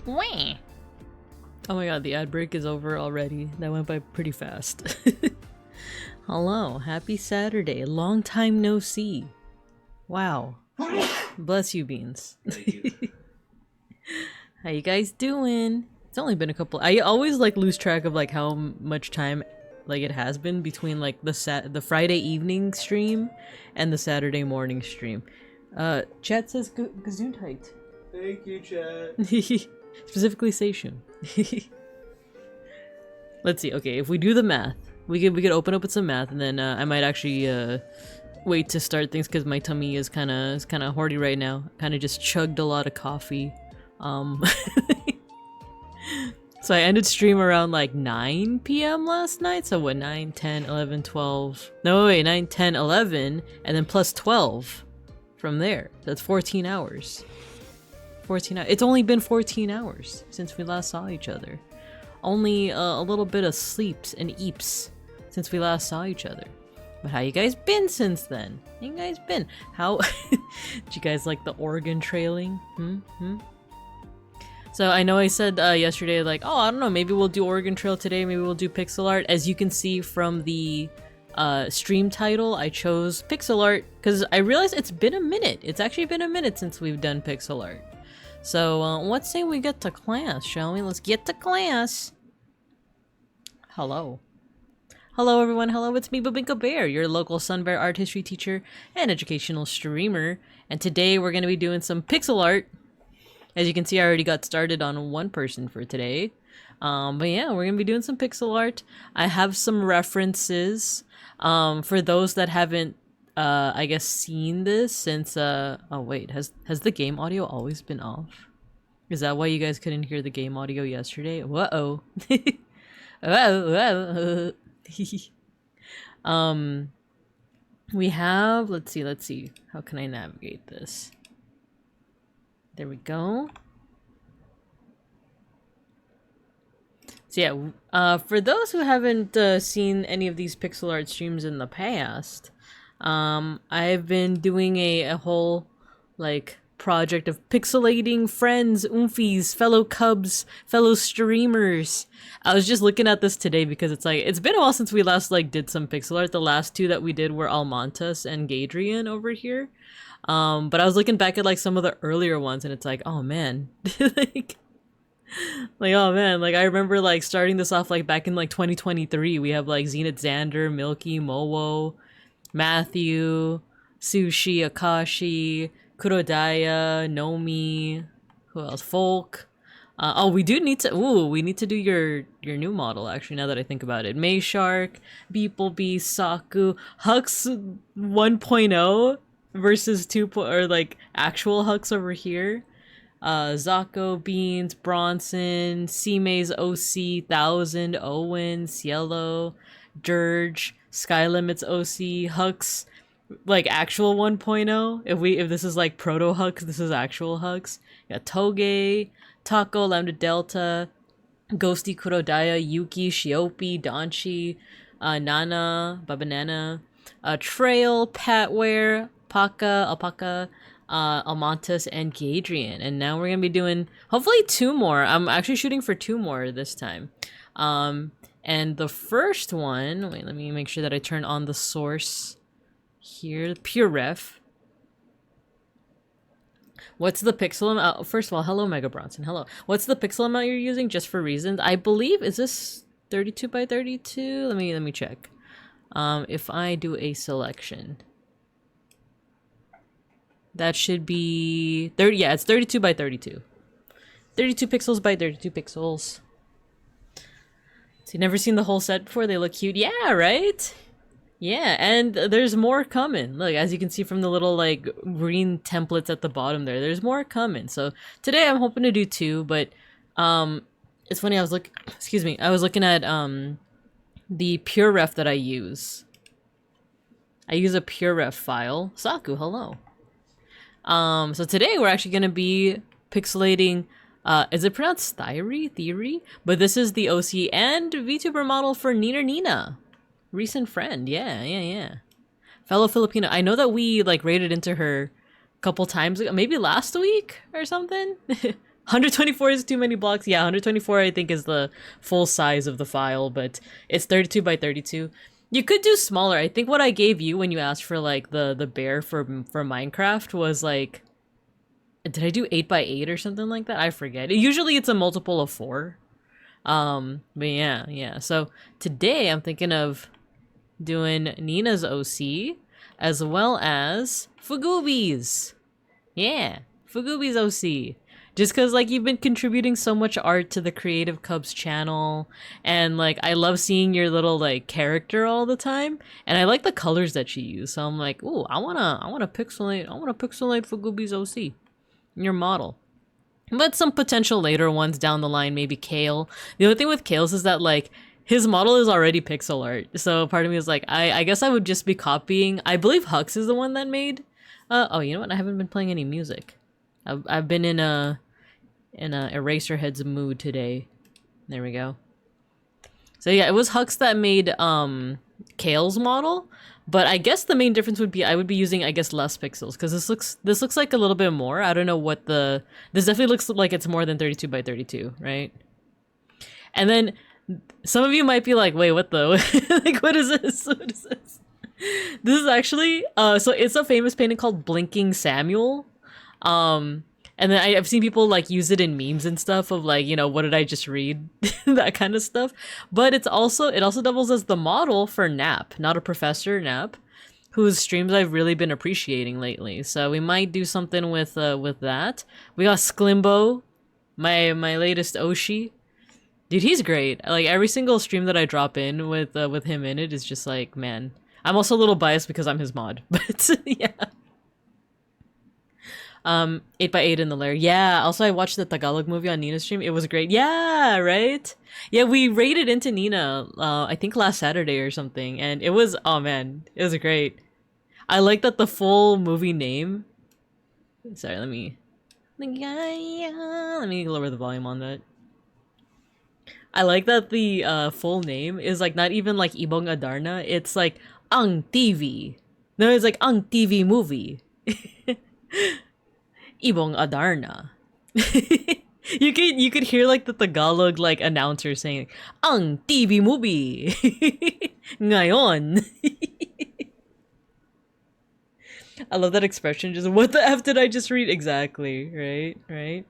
Wah. Oh my god, the ad break is over already. That went by pretty fast. Hello, happy Saturday. Long time no see. Wow. Bless you, Beans. Thank you. How you guys doing? It's only been a couple. I always like lose track of like how much time like it has been between like the Friday evening stream and the Saturday morning stream. Chat says Gesundheit. Thank you, chat. Specifically Seishun. Let's see. Okay, if we do the math, we could open up with some math, and then I might actually wait to start things because my tummy is kind of horny right now. Kind of just chugged a lot of coffee. So I ended stream around like 9 p.m. last night. So what, 9, 10, 11, 12... No, wait, 9, 10, 11, and then plus 12 from there. That's 14 hours. 14 hours. It's only been 14 hours since we last saw each other. Only a little bit of sleeps and eeps since we last saw each other. But how you guys been since then? How you guys been? How... Did you guys like the Oregon trailing? So I know I said yesterday, like, oh, I don't know, maybe we'll do Oregon Trail today, maybe we'll do pixel art. As you can see from the stream title, I chose pixel art because I realized it's been a minute. It's actually been a minute since we've done pixel art. So let's say we get to class, shall we? Let's get to class. Hello. Hello everyone, hello, it's me, Babinka Bear, your local Sun Bear art history teacher and educational streamer. And today we're going to be doing some pixel art. As you can see, I already got started on one person for today. But yeah, we're going to be doing some pixel art. I have some references for those that haven't, I guess, seen this since... oh wait, has the game audio always been off? Is that why you guys couldn't hear the game audio yesterday? Uh-oh. Uh-oh. We have... Let's see. How can I navigate this? There we go. So yeah, for those who haven't seen any of these pixel art streams in the past, I've been doing a whole like project of pixelating friends, oomfies, fellow cubs, fellow streamers. I was just looking at this today because it's like it's been a while since we last like did some pixel art. The last two that we did were Almontas and Gadrian over here. But I was looking back at like some of the earlier ones and it's like, oh man, like oh man, like I remember like starting this off like back in like 2023. We have like Zenith Xander, Milky, Mowo, Matthew, Sushi, Akashi, Kurodaya, Nomi, who else? Folk. Oh, we need to do your new model actually now that I think about it. Mayshark, Beeplebees, Saku, Hux 1.0 versus 2 or like actual Hux over here. Zako, Beans, Bronson, C-Maze, OC, 1000, Owen, Cielo, Dirge, Sky Limits, OC, Hux, like actual 1.0. If this is like proto Hux, this is actual Hux. Got Toge, Taco, Lambda Delta, Ghosty, Kurodaya, Yuki, Shiopi, Donchi, Nana, Babanana, Trail, Patware, Paka, Alpaca, Almontas, and Gadrian. And now we're gonna be doing hopefully 2 more. I'm actually shooting for 2 more this time. And the first one, wait, let me make sure that I turn on the source here, pure ref. What's the pixel amount? First of all, hello Mega Bronson, hello. What's the pixel amount you're using just for reasons? I believe, is this 32 by 32? Let me check. If I do a selection, that should be 30. Yeah, it's 32 by 32. 32 pixels by 32 pixels. So you've never seen the whole set before? They look cute. Yeah, right? Yeah, and there's more coming. Look, as you can see from the little like green templates at the bottom there's more coming. So today I'm hoping to do 2, but it's funny, I was looking at the pure ref that I use. I use a pure ref file. Saku, hello. So today we're actually going to be pixelating, is it pronounced Theory? But this is the OC and VTuber model for Nina. Recent friend, yeah. Fellow Filipino. I know that we like raided into her a couple times ago, maybe last week or something. 124 is too many blocks. Yeah, 124 I think is the full size of the file, but it's 32 by 32. You could do smaller. I think what I gave you when you asked for like the bear for Minecraft was like, did I do 8 by 8 or something like that? I forget. Usually it's a multiple of 4. But yeah. So today I'm thinking of doing Nina's OC as well as Fugoobies. Yeah, Fugoobies OC. Just because, like, you've been contributing so much art to the Creative Cubs channel, and, like, I love seeing your little, like, character all the time, and I like the colors that you use, so I'm like, ooh, I wanna pixelate Fugoobies OC, your model. But some potential later ones down the line, maybe Kale. The only thing with Kale's is that, like, his model is already pixel art, so part of me is like, I guess I would just be copying. I believe Hux is the one that made, oh, you know what, I haven't been playing any music. I've been in a Eraserhead's mood today. There we go. So yeah, it was Hux that made Kale's model, but I guess the main difference would be I would be using, I guess, less pixels, because this looks like a little bit more. I don't know what this definitely looks like it's more than 32 by 32, right? And then some of you might be like, wait, what the like, what is this? What is this? This is actually so it's a famous painting called Blinking Samuel. And then I've seen people like use it in memes and stuff of like, you know, what did I just read? That kind of stuff. But it also doubles as the model for Nap, not a professor, Nap, whose streams I've really been appreciating lately. So we might do something with that. We got Sklimbo, my latest Oshi. Dude, he's great. Like every single stream that I drop in with him in it is just like, man. I'm also a little biased because I'm his mod, but yeah. 8 by 8 in the lair. Yeah, also I watched the Tagalog movie on Nina's stream. It was great. Yeah, right? Yeah, we raided into Nina, I think last Saturday or something, and it was, oh man, it was great. I like that the full movie name. Sorry, let me lower the volume on that. I like that the full name is like not even like Ibong Adarna. It's like Ang TV. No, it's like Ang TV movie. Ibong Adarna. You could hear like the Tagalog like announcer saying Ang TV movie. Ngayon. I love that expression. Just what the F did I just read? Exactly. Right.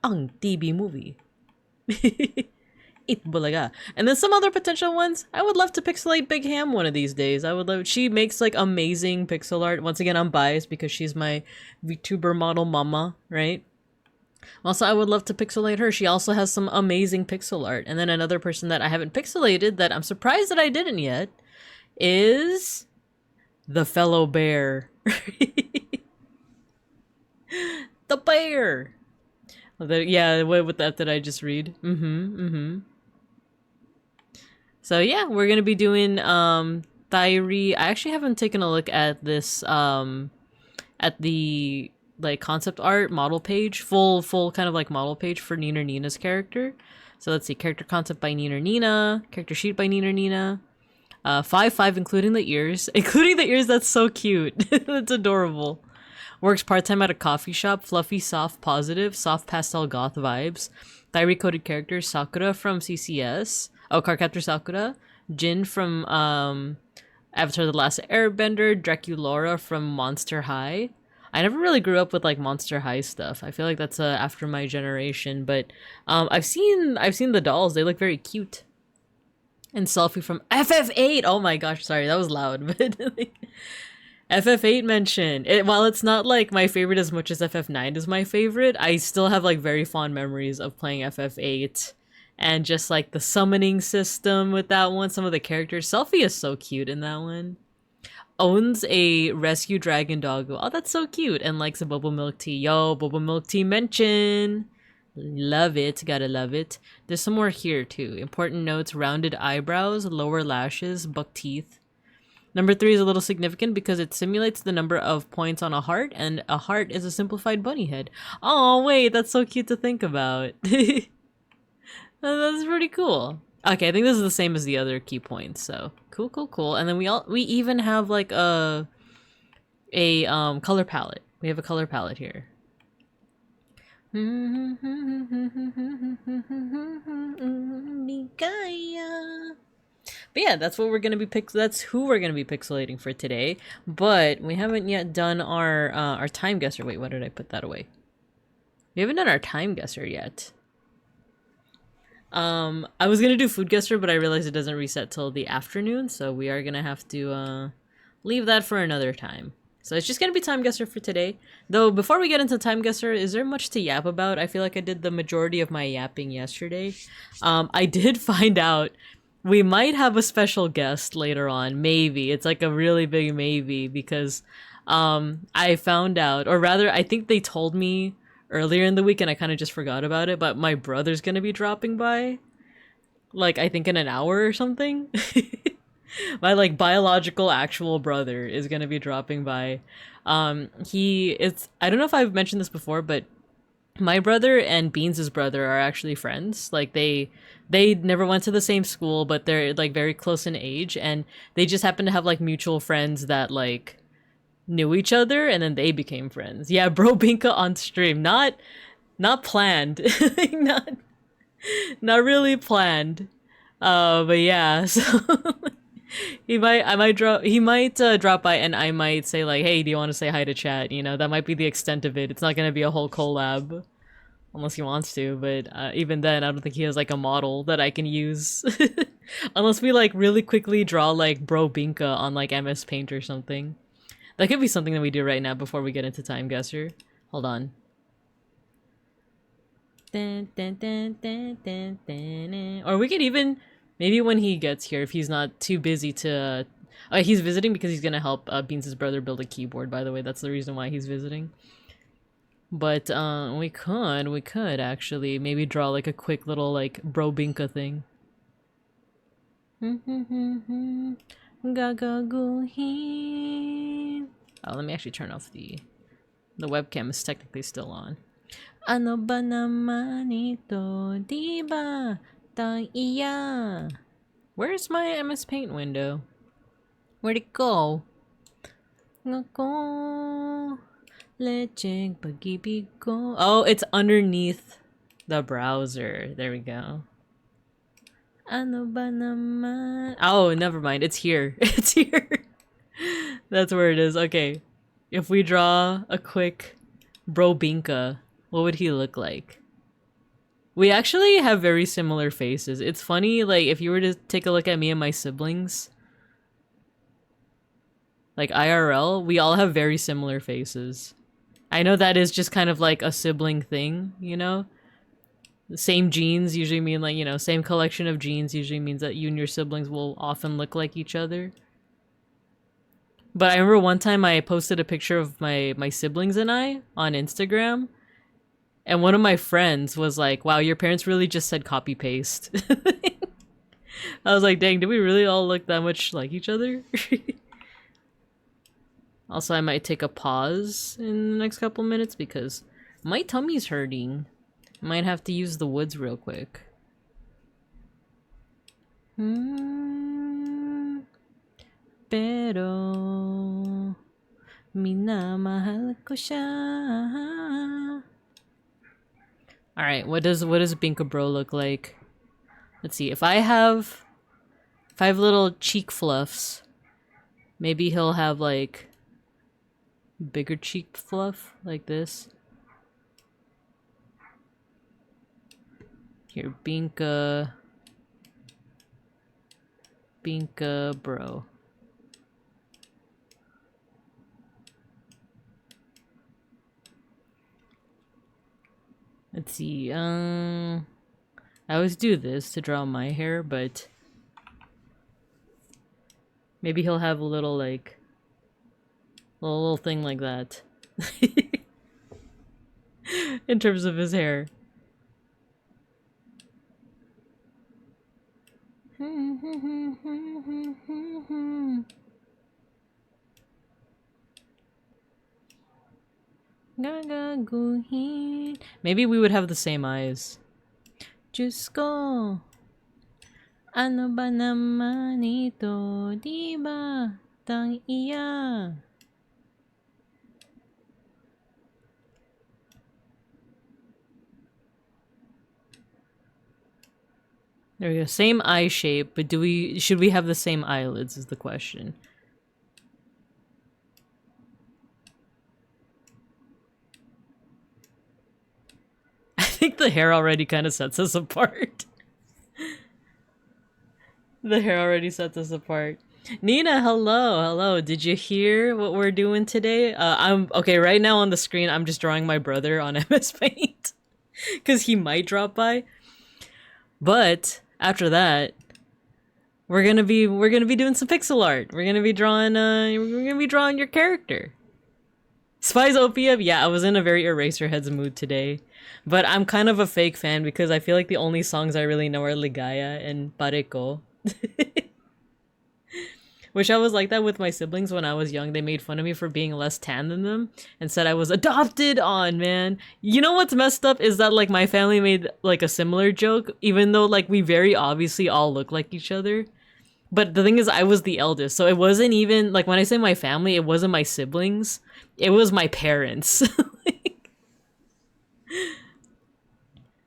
Ang TV movie. Itbulaga. And then some other potential ones. I would love to pixelate Big Ham one of these days. I would love. She makes like amazing pixel art. Once again, I'm biased because she's my VTuber model mama, right? Also, I would love to pixelate her. She also has some amazing pixel art. And then another person that I haven't pixelated that I'm surprised that I didn't yet is the fellow bear. The bear. Yeah, what that did I just read? So yeah, we're gonna be doing Thyri. I actually haven't taken a look at this at the like concept art model page, full kind of like model page for Nina's character. So let's see, character concept by Nina, character sheet by Nina. 5 including the ears. Including the ears, that's so cute. That's adorable. Works part-time at a coffee shop. Fluffy, soft, positive, soft pastel goth vibes. Thyri coded characters, Sakura from CCS. Oh, Cardcaptor Sakura. Jin from Avatar The Last Airbender. Draculaura from Monster High. I never really grew up with like Monster High stuff. I feel like that's after my generation, but I've seen the dolls. They look very cute. And Selfie from FF8. Oh my gosh, sorry, that was loud, but like, FF8 mention. While it's not like my favorite as much as FF9 is my favorite, I still have like very fond memories of playing FF8 and just like the summoning system with that one. Some of the characters. Selfie is so cute in that one. Owns a rescue dragon doggo. Oh, that's so cute. And likes a bubble milk tea. Yo, bubble milk tea mention. Love it. Gotta love it. There's some more here too. Important notes: rounded eyebrows, lower lashes, buck teeth. Number 3 is a little significant because it simulates the number of points on a heart, and a heart is a simplified bunny head. Oh wait, that's so cute to think about. That's pretty cool. Okay, I think this is the same as the other key points. So cool. And then we even have like a color palette. We have a color palette here. But yeah, that's what we're gonna be that's who we're gonna be pixelating for today. But we haven't yet done our time guesser. Wait, what did I put that away? We haven't done our time guesser yet. I was gonna do food guesser, but I realized it doesn't reset till the afternoon, so we are gonna have to leave that for another time. So it's just gonna be time guesser for today. Though before we get into time guesser, is there much to yap about? I feel like I did the majority of my yapping yesterday. I did find out we might have a special guest later on. Maybe. It's like a really big maybe because I found out, or rather I think they told me earlier in the week and I kind of just forgot about it, but my brother's gonna be dropping by. Like I think in an hour or something. My like biological actual brother is gonna be dropping by. I don't know if I've mentioned this before, but my brother and Beans' brother are actually friends. Like they never went to the same school, but they're like very close in age, and they just happen to have like mutual friends that like knew each other, and then they became friends. Yeah, bro, Binka on stream, not planned, not not really planned. But yeah, so he might drop by, and I might say like, hey, do you want to say hi to chat? You know, that might be the extent of it. It's not gonna be a whole collab. Unless he wants to, but even then, I don't think he has like a model that I can use. Unless we like really quickly draw like Bro Binka on like MS Paint or something. That could be something that we do right now before we get into Time Guesser. Hold on. Or we could even, maybe when he gets here, if he's not too busy to... he's visiting because he's gonna help Beans' brother build a keyboard, by the way. That's the reason why he's visiting. But we could actually maybe draw like a quick little like Bro Binka thing. Oh, let me actually turn off the webcam is technically still on. Ano ba naman ito, diba? Taiya. Where's my MS Paint window? Where'd it go? Ngako. Lecheng pag-ibig ko. Oh, it's underneath the browser. There we go. Ano ba naman? Oh, never mind. It's here. It's here. That's where it is. Okay. If we draw a quick Bro Binka, what would he look like? We actually have very similar faces. It's funny, like, if you were to take a look at me and my siblings, like IRL, we all have very similar faces. I know that is just kind of like a sibling thing, you know? The same genes usually mean like, you know, same collection of genes usually means that you and your siblings will often look like each other. But I remember one time I posted a picture of my siblings and I on Instagram, and one of my friends was like, wow, your parents really just said copy paste. I was like, dang, did we really all look that much like each other? Also, I might take a pause in the next couple minutes because my tummy's hurting. Might have to use the woods real quick. Pero minamahal ko siya. All right, what does Binka Bro look like? Let's see. If I have little cheek fluffs, maybe he'll have like bigger cheek fluff like this. Here, Binka Bro. Let's see, I always do this to draw my hair, but maybe he'll have a little, like, little thing like that. In terms of his hair. Maybe we would have the same eyes. Diyos ko. Ano ba naman ito? Diba? Tang iya. There we go. Same eye shape, but should we have the same eyelids is the question. I think the hair already kind of sets us apart. The hair already sets us apart. Nina, hello. Did you hear what we're doing today? I'm okay right now on the screen. I'm just drawing my brother on MS Paint because he might drop by. But after that, we're gonna be doing some pixel art. We're gonna be drawing your character. Spies Opium, yeah, I was in a very Eraserheads mood today. But I'm kind of a fake fan because I feel like the only songs I really know are Ligaya and Pareko. Wish I was like that with my siblings when I was young. They made fun of me for being less tan than them and said I was adopted on, man. You know what's messed up is that like my family made like a similar joke, even though like we very obviously all look like each other. But the thing is I was the eldest, so it wasn't even like when I say my family, it wasn't my siblings. It was my parents.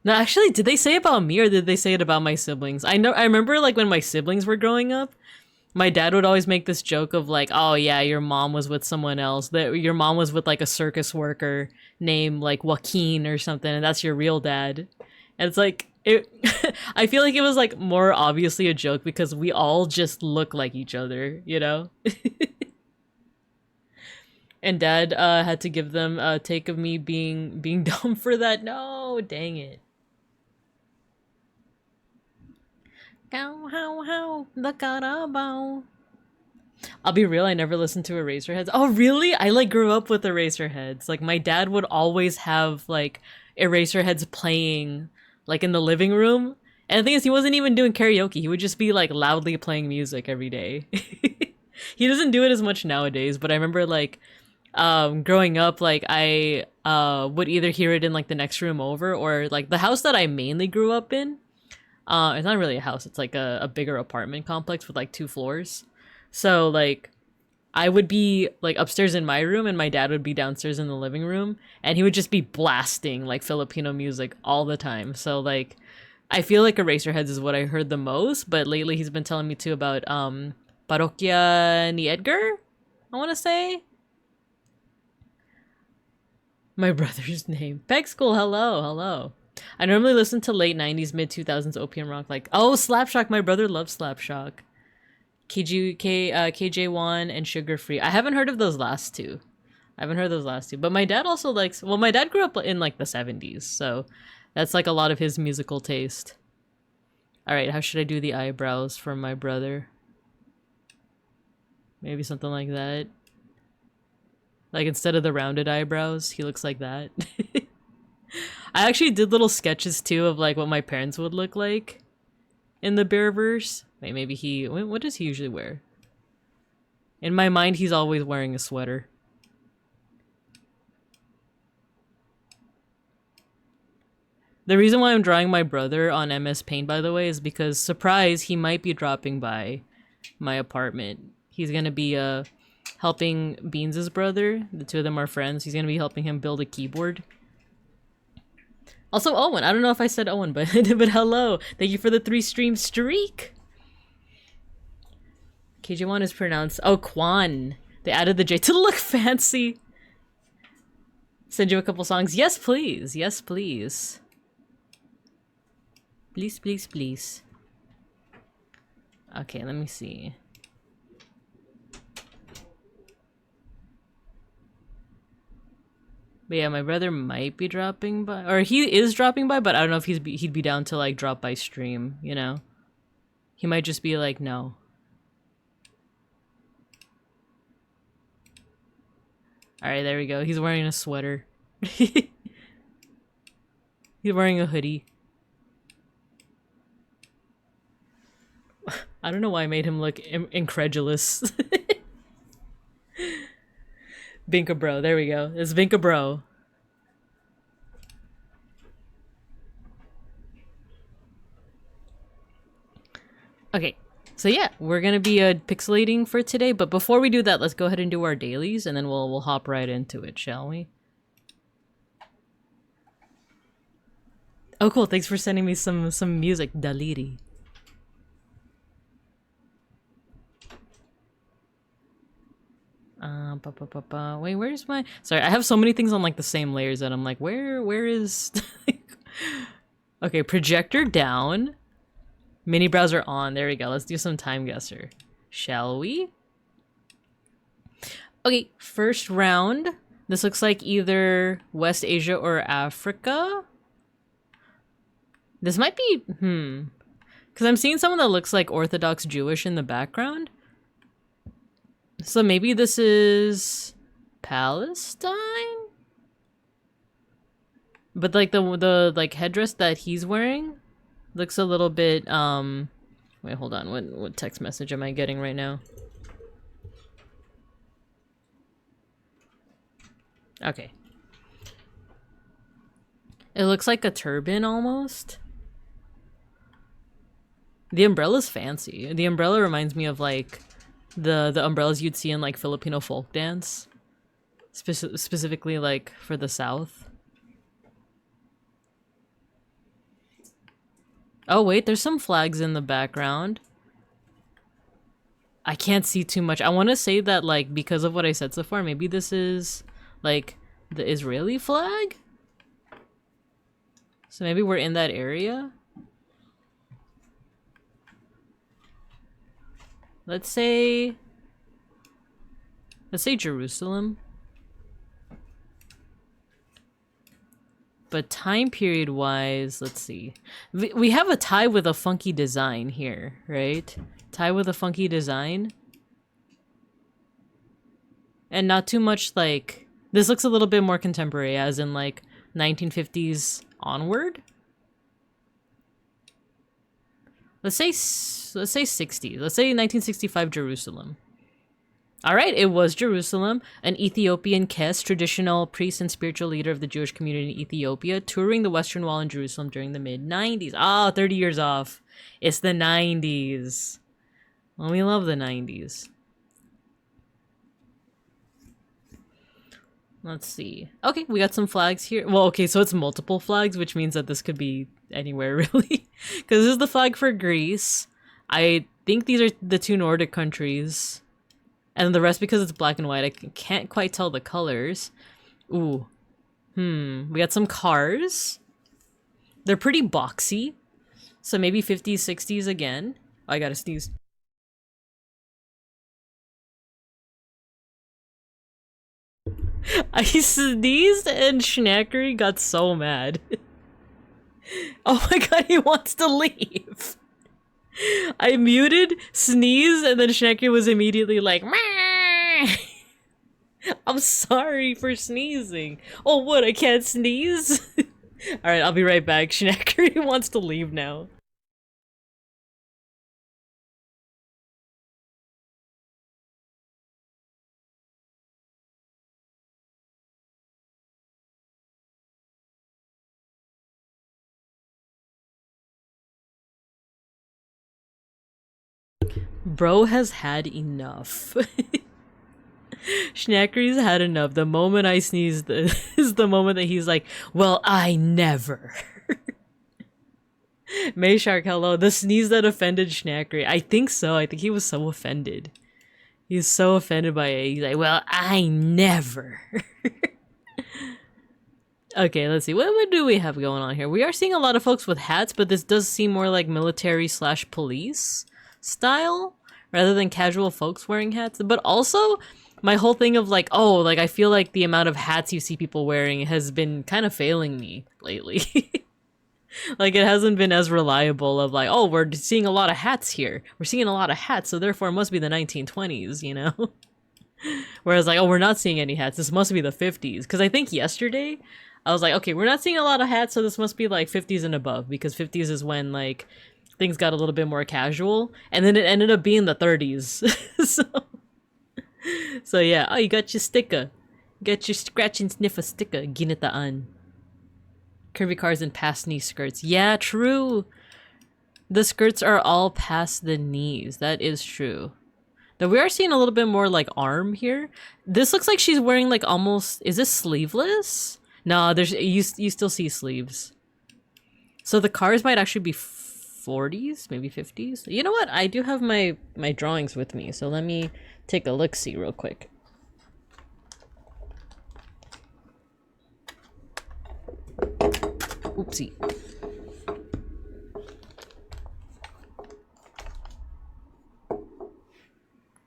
No, actually, did they say about me or did they say it about my siblings? I remember like when my siblings were growing up, my dad would always make this joke of like, oh yeah, your mom was with someone else. That your mom was with like a circus worker named like Joaquin or something, and that's your real dad. And it's like it I feel like it was like more obviously a joke because we all just look like each other, you know? And dad had to give them a take of me being dumb for that. No, dang it. How, the carabao. I'll be real, I never listened to Eraserheads. Oh, really? I like grew up with Eraserheads. Like my dad would always have like Eraserheads playing like in the living room. And the thing is, he wasn't even doing karaoke. He would just be like loudly playing music every day. He doesn't do it as much nowadays, but I remember like growing up, like I would either hear it in like the next room over or like the house that I mainly grew up in. It's not really a house, it's like a bigger apartment complex with like 2 floors. So like I would be like upstairs in my room and my dad would be downstairs in the living room and he would just be blasting like Filipino music all the time. So like I feel like Eraserheads is what I heard the most, but lately he's been telling me too about Parokya ni Edgar, I want to say. My brother's name. Peg School, hello. I normally listen to late 90s, mid 2000s opium rock like, oh, Slapshock, my brother loves Slapshock. KJ1 and Sugar Free. I haven't heard of those last two. But my dad also likes, well, my dad grew up in like the 70s, so that's like a lot of his musical taste. Alright, how should I do the eyebrows for my brother? Maybe something like that. Like instead of the rounded eyebrows, he looks like that. I actually did little sketches too of like what my parents would look like in the Bearverse. Wait, maybe what does he usually wear? In my mind, he's always wearing a sweater. The reason why I'm drawing my brother on MS Paint, by the way, is because, surprise, he might be dropping by my apartment. He's gonna be helping Beans' brother. The two of them are friends. He's gonna be helping him build a keyboard. Also, Owen. I don't know if I said Owen, but hello. Thank you for the 3-stream streak. KJ1 is pronounced... Oh, Kwan. They added the J to look fancy. Send you a couple songs. Yes, please. Yes, please. Please, please, please. Okay, let me see. But yeah, my brother might be dropping by, or he is dropping by, but I don't know if he'd be down to like drop by stream, you know? He might just be like, no. Alright, there we go. He's wearing a sweater. He's wearing a hoodie. I don't know why I made him look incredulous. Vinka Bro, there we go. It's Vinka Bro. Okay, so yeah, we're gonna be pixelating for today, but before we do that, let's go ahead and do our dailies, and then we'll hop right into it, shall we? Oh cool, thanks for sending me some music, Daliri. Wait, where's my... Sorry, I have so many things on like the same layers that I'm like, where is... Okay, projector down. Mini browser on. There we go. Let's do some time guesser. Shall we? Okay, first round. This looks like either West Asia or Africa. This might be... Because I'm seeing someone that looks like Orthodox Jewish in the background. So maybe this is Palestine? But like the like headdress that he's wearing looks a little bit wait, hold on. What text message am I getting right now? Okay. It looks like a turban almost. The umbrella's fancy. The umbrella reminds me of like the umbrellas you'd see in like Filipino folk dance, specifically like for the South. Oh wait, there's some flags in the background. I can't see too much. I want to say that like because of what I said so far, maybe this is like the Israeli flag. So maybe we're in that area. Let's say Jerusalem. But time period wise, let's see. We have a tie with a funky design here, right? Tie with a funky design. And not too much like... This looks a little bit more contemporary, as in like 1950s onward. Let's say 60. Let's say 1965 Jerusalem. All right, it was Jerusalem, an Ethiopian Kes, traditional priest and spiritual leader of the Jewish community in Ethiopia, touring the Western Wall in Jerusalem during the mid-90s. Ah, 30 years off. It's the 90s. Well, we love the 90s. Let's see. Okay, we got some flags here. Well, okay, so it's multiple flags, which means that this could be anywhere, really. Because this is the flag for Greece. I think these are the two Nordic countries. And the rest, because it's black and white, I can't quite tell the colors. Ooh. We got some cars. They're pretty boxy. So maybe 50s, 60s again. Oh, I gotta sneeze. I sneezed and Schnackery got so mad. Oh my god, he wants to leave. I muted, sneeze, and then Schnackery was immediately like, Mah! I'm sorry for sneezing. Oh, what? I can't sneeze? Alright, I'll be right back. Schnackery wants to leave now. Bro has had enough. Schnackery's had enough. The moment I sneezed is the moment that he's like, well, I never. Mayshark, hello. The sneeze that offended Schnackery. I think so. I think he was so offended. He's so offended by it. He's like, well, I never. Okay, let's see. What do we have going on here? We are seeing a lot of folks with hats, but this does seem more like military/police style rather than casual folks wearing hats. But also, my whole thing of like, oh, like I feel like the amount of hats you see people wearing has been kind of failing me lately. Like it hasn't been as reliable of like, oh, we're seeing a lot of hats here. We're seeing a lot of hats, so therefore it must be the 1920s, you know? Whereas like, oh, we're not seeing any hats. This must be the 50s. Because I think yesterday, I was like, okay, we're not seeing a lot of hats, so this must be like 50s and above. Because 50s is when like things got a little bit more casual. And then it ended up being the 30s. So yeah, oh, you got your sticker. You got your scratch and sniff a sticker. Ginitaan. Curvy cars and past knee skirts. Yeah, true. The skirts are all past the knees. That is true. Now we are seeing a little bit more like arm here. This looks like she's wearing like almost, is this sleeveless? No, there's you still see sleeves. So the cars might actually be 40s, maybe 50s. You know what? I do have my drawings with me, so let me take a look-see real quick. Oopsie.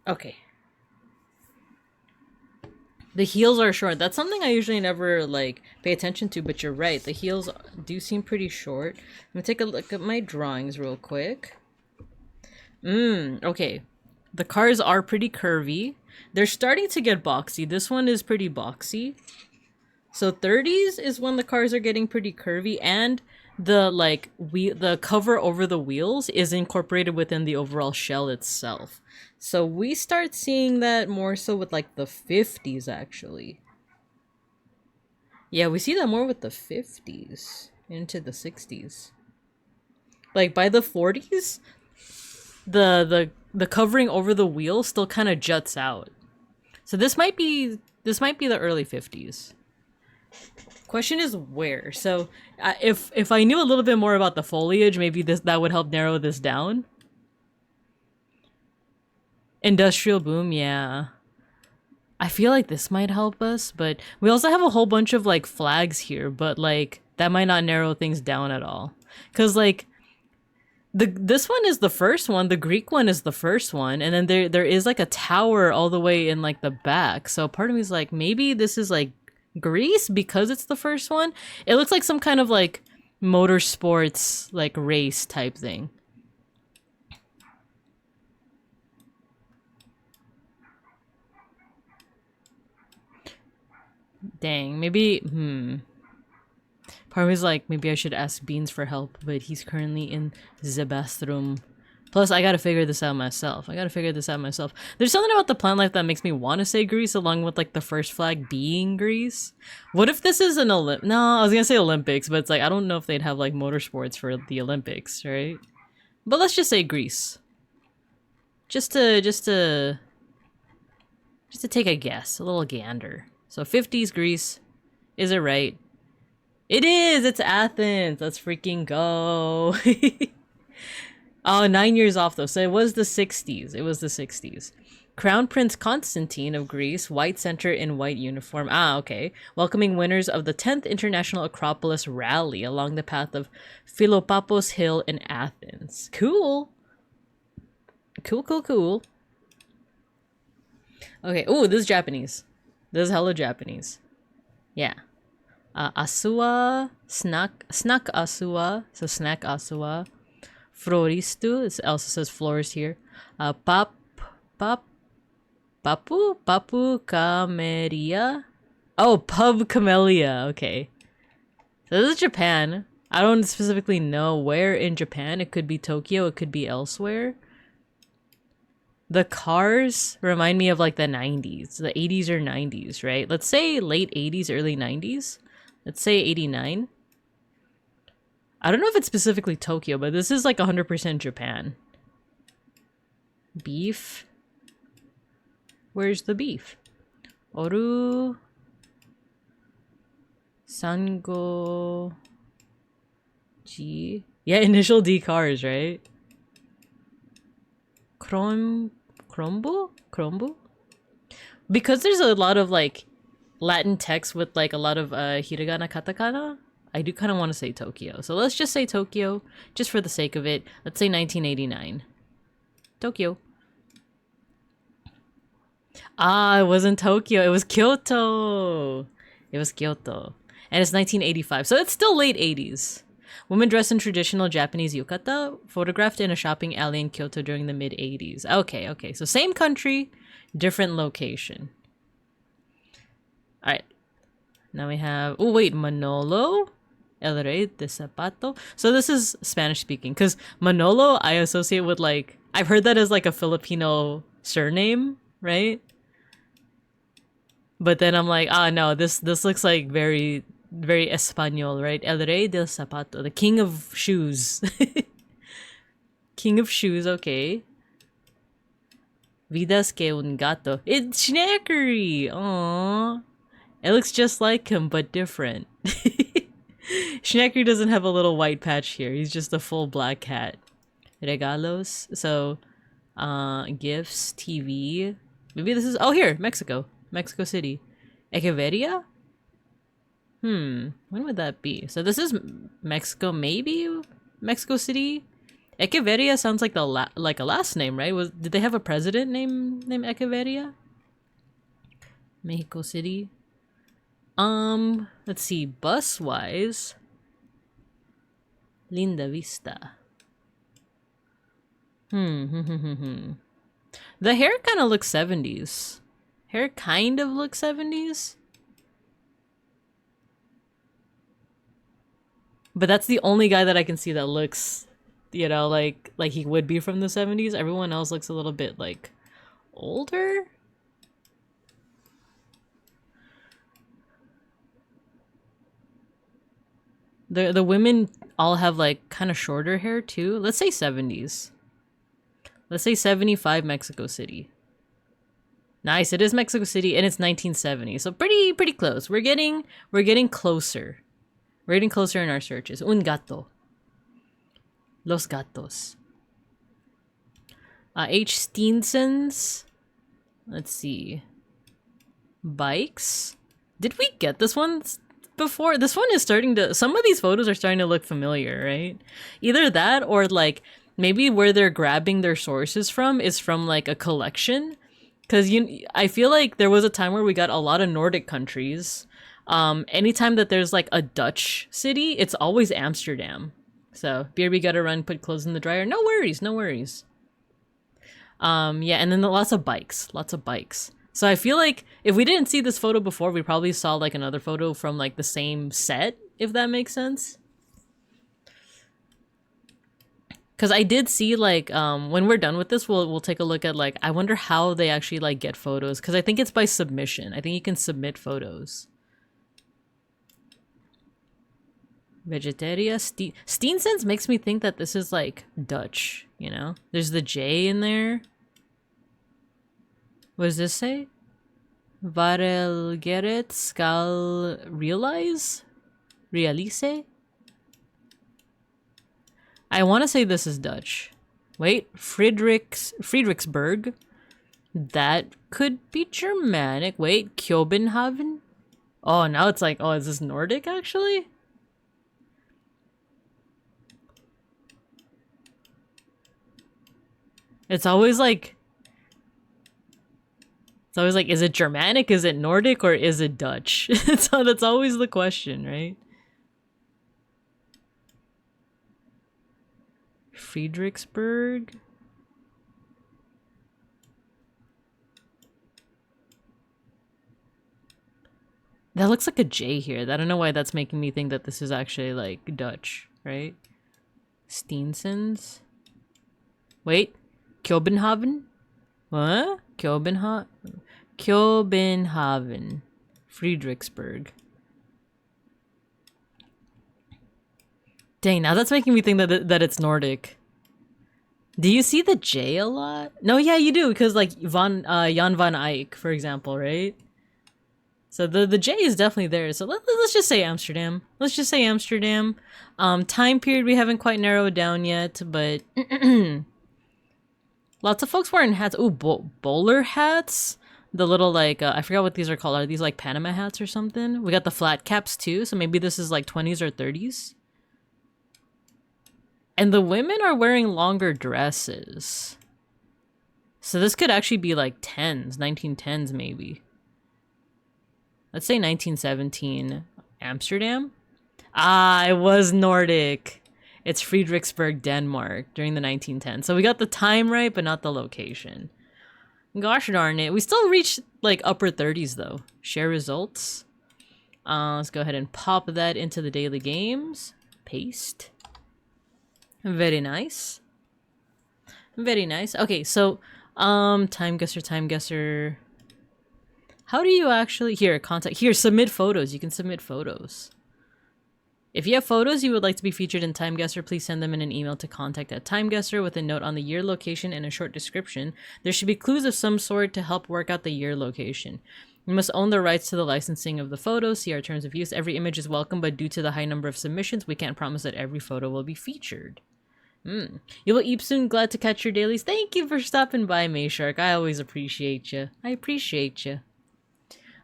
Okay. The heels are short. That's something I usually never like pay attention to, but you're right. The heels do seem pretty short. Let me take a look at my drawings real quick. Okay. The cars are pretty curvy. They're starting to get boxy. This one is pretty boxy. So 30s is when the cars are getting pretty curvy, and the the cover over the wheels is incorporated within the overall shell itself. So we start seeing that more so with like the 50s actually. Yeah, we see that more with the 50s into the 60s. Like by the 40s, the covering over the wheel still kind of juts out. So this might be the early 50s. Question is where. So if I knew a little bit more about the foliage, maybe that would help narrow this down. Industrial boom, yeah. I feel like this might help us, but we also have a whole bunch of like flags here, but like that might not narrow things down at all. Cause like this one is the first one, the Greek one is the first one, and then there is like a tower all the way in like the back. So part of me is like, maybe this is like Greece because it's the first one. It looks like some kind of like motorsports like race type thing. Dang, maybe part of me is like, maybe I should ask Beans for help, but he's currently in the bathroom. Plus, I gotta figure this out myself. There's something about the plant life that makes me want to say Greece, along with like the first flag being Greece. What if this is an No, I was gonna say Olympics, but it's like I don't know if they'd have like motorsports for the Olympics, right? But let's just say Greece. Just to take a guess, a little gander. So 50s Greece. Is it right? It is! It's Athens! Let's freaking go! Oh, 9 years off though, so it was the 60s. Crown Prince Constantine of Greece, white center in white uniform. Ah, okay. Welcoming winners of the 10th International Acropolis Rally along the path of Philopapos Hill in Athens. Cool! Cool. Okay, ooh, this is Japanese. This is hella Japanese. Yeah. Asua, snack asua, so snack asua. Floristu, it also says florist here. Papu camelia. Oh, pub camellia, okay. So this is Japan. I don't specifically know where in Japan. It could be Tokyo, it could be elsewhere. The cars remind me of like the 90s, the 80s or 90s, right? Let's say late 80s, early 90s. Let's say 89. I don't know if it's specifically Tokyo, but this is like 100% Japan. Beef. Where's the beef? Oru. Sango. G. Yeah, initial D cars, right? Krombu? Because there's a lot of like Latin text with like a lot of hiragana, katakana, I do kind of want to say Tokyo. So let's just say Tokyo, just for the sake of it. Let's say 1989. Tokyo. Ah, it wasn't Tokyo. It was Kyoto. And it's 1985. So it's still late 80s. Women dressed in traditional Japanese yukata, photographed in a shopping alley in Kyoto during the mid-80s. Okay. So same country, different location. Alright. Now we have... Oh, wait. Manolo? El Rey de Zapato. So this is Spanish speaking. Because Manolo, I associate with like... I've heard that as like a Filipino surname, right? But then I'm like, no, this looks like very... very Espanol, right? El Rey del Zapato, the king of shoes. King of shoes, okay. Vidas que un gato. It's Schnackery! Aww. It looks just like him, but different. Schnackery doesn't have a little white patch here. He's just a full black cat. Regalos. So, gifts, TV. Maybe this is... Oh, here! Mexico. Mexico City. Echeverria? When would that be? So this is Mexico, maybe? Mexico City? Echeverria sounds like like a last name, right? Did they have a president named Echeverria? Mexico City. Let's see. Bus-wise. Linda Vista. The hair kind of looks 70s. Hair kind of looks 70s. But that's the only guy that I can see that looks, you know, like he would be from the 70s. Everyone else looks a little bit, like, older? The women all have, like, kind of shorter hair, too. Let's say 70s. Let's say 75 Mexico City. Nice, it is Mexico City, and it's 1970. So pretty close. We're getting closer. We're getting closer in our searches. Un gato. Los gatos. H. Steensons. Let's see. Bikes. Did we get this one before? This one is starting to... Some of these photos are starting to look familiar, right? Either that or, like, maybe where they're grabbing their sources from is from, like, a collection. Because I feel like there was a time where we got a lot of Nordic countries. Anytime that there's like a Dutch city, it's always Amsterdam. So, BRB gotta run, put clothes in the dryer. No worries, no worries. Yeah, and then lots of bikes. So I feel like if we didn't see this photo before, we probably saw like another photo from like the same set, if that makes sense. Because I did see like, when we're done with this, we'll take a look at like, I wonder how they actually like get photos. Because I think it's by submission. I think you can submit photos. Vegetaria. Steensons makes me think that this is like Dutch, you know? There's the J in there. What does this say? Varelgeret skal realize? Realize? I want to say this is Dutch. Wait, Friedrichsburg. That could be Germanic. Wait, Kjobenhavn? Oh, now it's like, oh, is this Nordic actually? It's always like, is it Germanic, is it Nordic, or is it Dutch? So that's always the question, right? Friedrichsburg. That looks like a J here. I don't know why that's making me think that this is actually like Dutch, right? Steensons. Wait. Kjobenhavn? What? Kjobenhavn? Friedrichsburg. Dang, now that's making me think that it's Nordic. Do you see the J a lot? No, yeah, you do, because like Jan van Eyck, for example, right? So the J is definitely there. So let's just say Amsterdam. Let's just say Amsterdam. Time period we haven't quite narrowed down yet, but lots of folks wearing hats. Ooh, bowler hats. The little like I forgot what these are called. Are these like Panama hats or something? We got the flat caps too. So maybe this is like 20s or 30s. And the women are wearing longer dresses. So this could actually be like 10s, 1910s maybe. Let's say 1917 Amsterdam. Ah, it was Nordic. It's Friedrichsburg, Denmark during the 1910s. So we got the time right, but not the location. Gosh darn it. We still reached like upper 30s though. Share results. Let's go ahead and pop that into the daily games. Paste. Very nice. Very nice. Okay, so time guesser. How do you actually submit photos. You can submit photos. If you have photos you would like to be featured in Time Guesser, please send them in an email to contact@timeguesser with a note on the year, location, and a short description. There should be clues of some sort to help work out the year location. You must own the rights to the licensing of the photos. See our terms of use. Every image is welcome, but due to the high number of submissions, we can't promise that every photo will be featured. You will eat soon. Glad to catch your dailies. Thank you for stopping by, Mayshark. I always appreciate you. I appreciate you.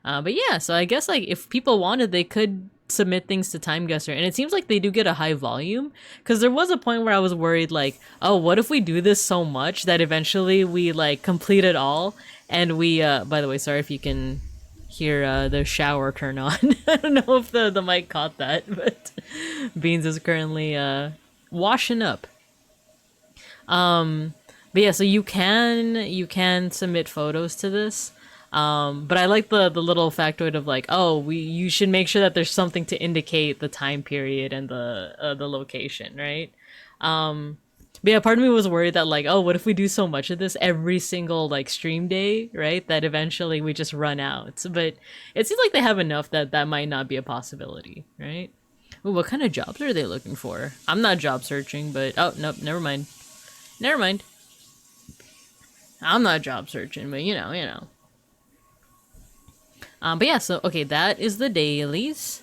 But yeah, so I guess like if people wanted, they could submit things to TimeGuessr, and it seems like they do get a high volume, because there was a point where I was worried, like, oh, what if we do this so much that eventually we like complete it all, and we by the way, sorry if you can hear the shower turn on. I don't know if the mic caught that, but Beans is currently washing up. But yeah, so you can submit photos to this. But I like the little factoid of like, oh, you should make sure that there's something to indicate the time period and the location, right? But yeah, part of me was worried that like, oh, what if we do so much of this every single like stream day, right? That eventually we just run out. But it seems like they have enough that might not be a possibility, right? Ooh, what kind of jobs are they looking for? I'm not job searching, but oh, nope, never mind. Never mind. I'm not job searching, but you know. But yeah, so okay, that is the dailies.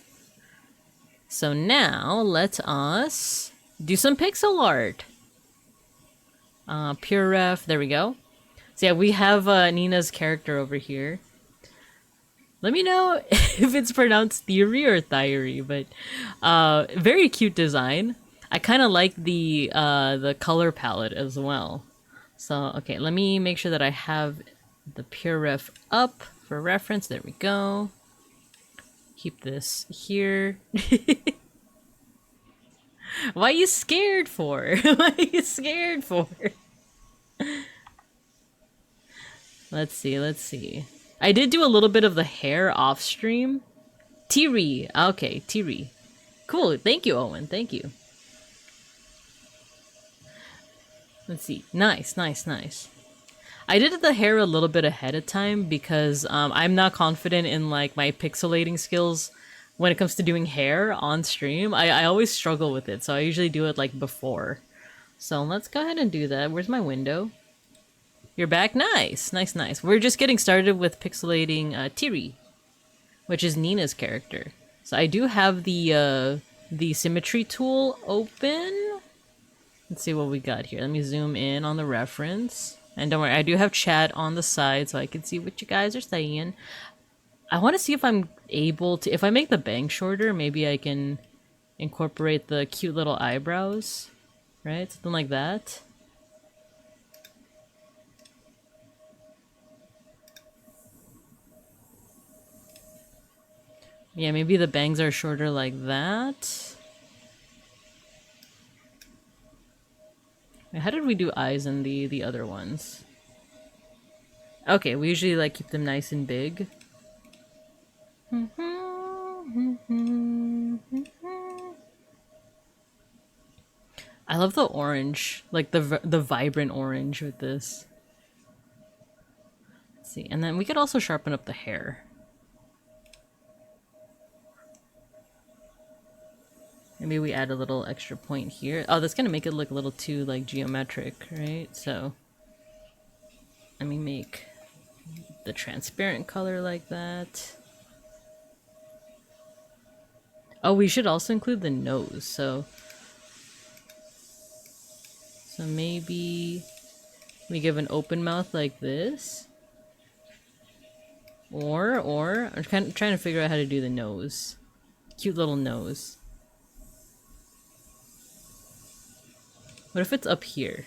So now let us do some pixel art. Pure ref, there we go. So yeah, we have Nina's character over here. Let me know if it's pronounced theory or thyri, but very cute design. I kind of like the color palette as well. So okay, let me make sure that I have the pure ref up for reference. There we go. Keep this here. Why are you scared for? What are you scared for? Let's see. I did do a little bit of the hair off stream. Tiri. Okay, Tiri. Cool. Thank you, Owen. Thank you. Let's see. Nice. I did the hair a little bit ahead of time because I'm not confident in like my pixelating skills when it comes to doing hair on stream. I always struggle with it, so I usually do it like before. So let's go ahead and do that. Where's my window? You're back? Nice. We're just getting started with pixelating Tiri, which is Nina's character. So I do have the symmetry tool open. Let's see what we got here. Let me zoom in on the reference. And don't worry, I do have chat on the side so I can see what you guys are saying. I want to see if I'm able to... If I make the bang shorter, maybe I can incorporate the cute little eyebrows. Right? Something like that. Yeah, maybe the bangs are shorter like that. Wait, how did we do eyes in the other ones? Okay, we usually like keep them nice and big. I love the orange, like the vibrant orange with this. Let's see, and then we could also sharpen up the hair. Maybe we add a little extra point here. Oh, that's gonna make it look a little too like geometric, right? So let me make the transparent color like that. Oh, we should also include the nose. So maybe we give an open mouth like this. Or I'm kind of trying to figure out how to do the nose. Cute little nose. What if it's up here?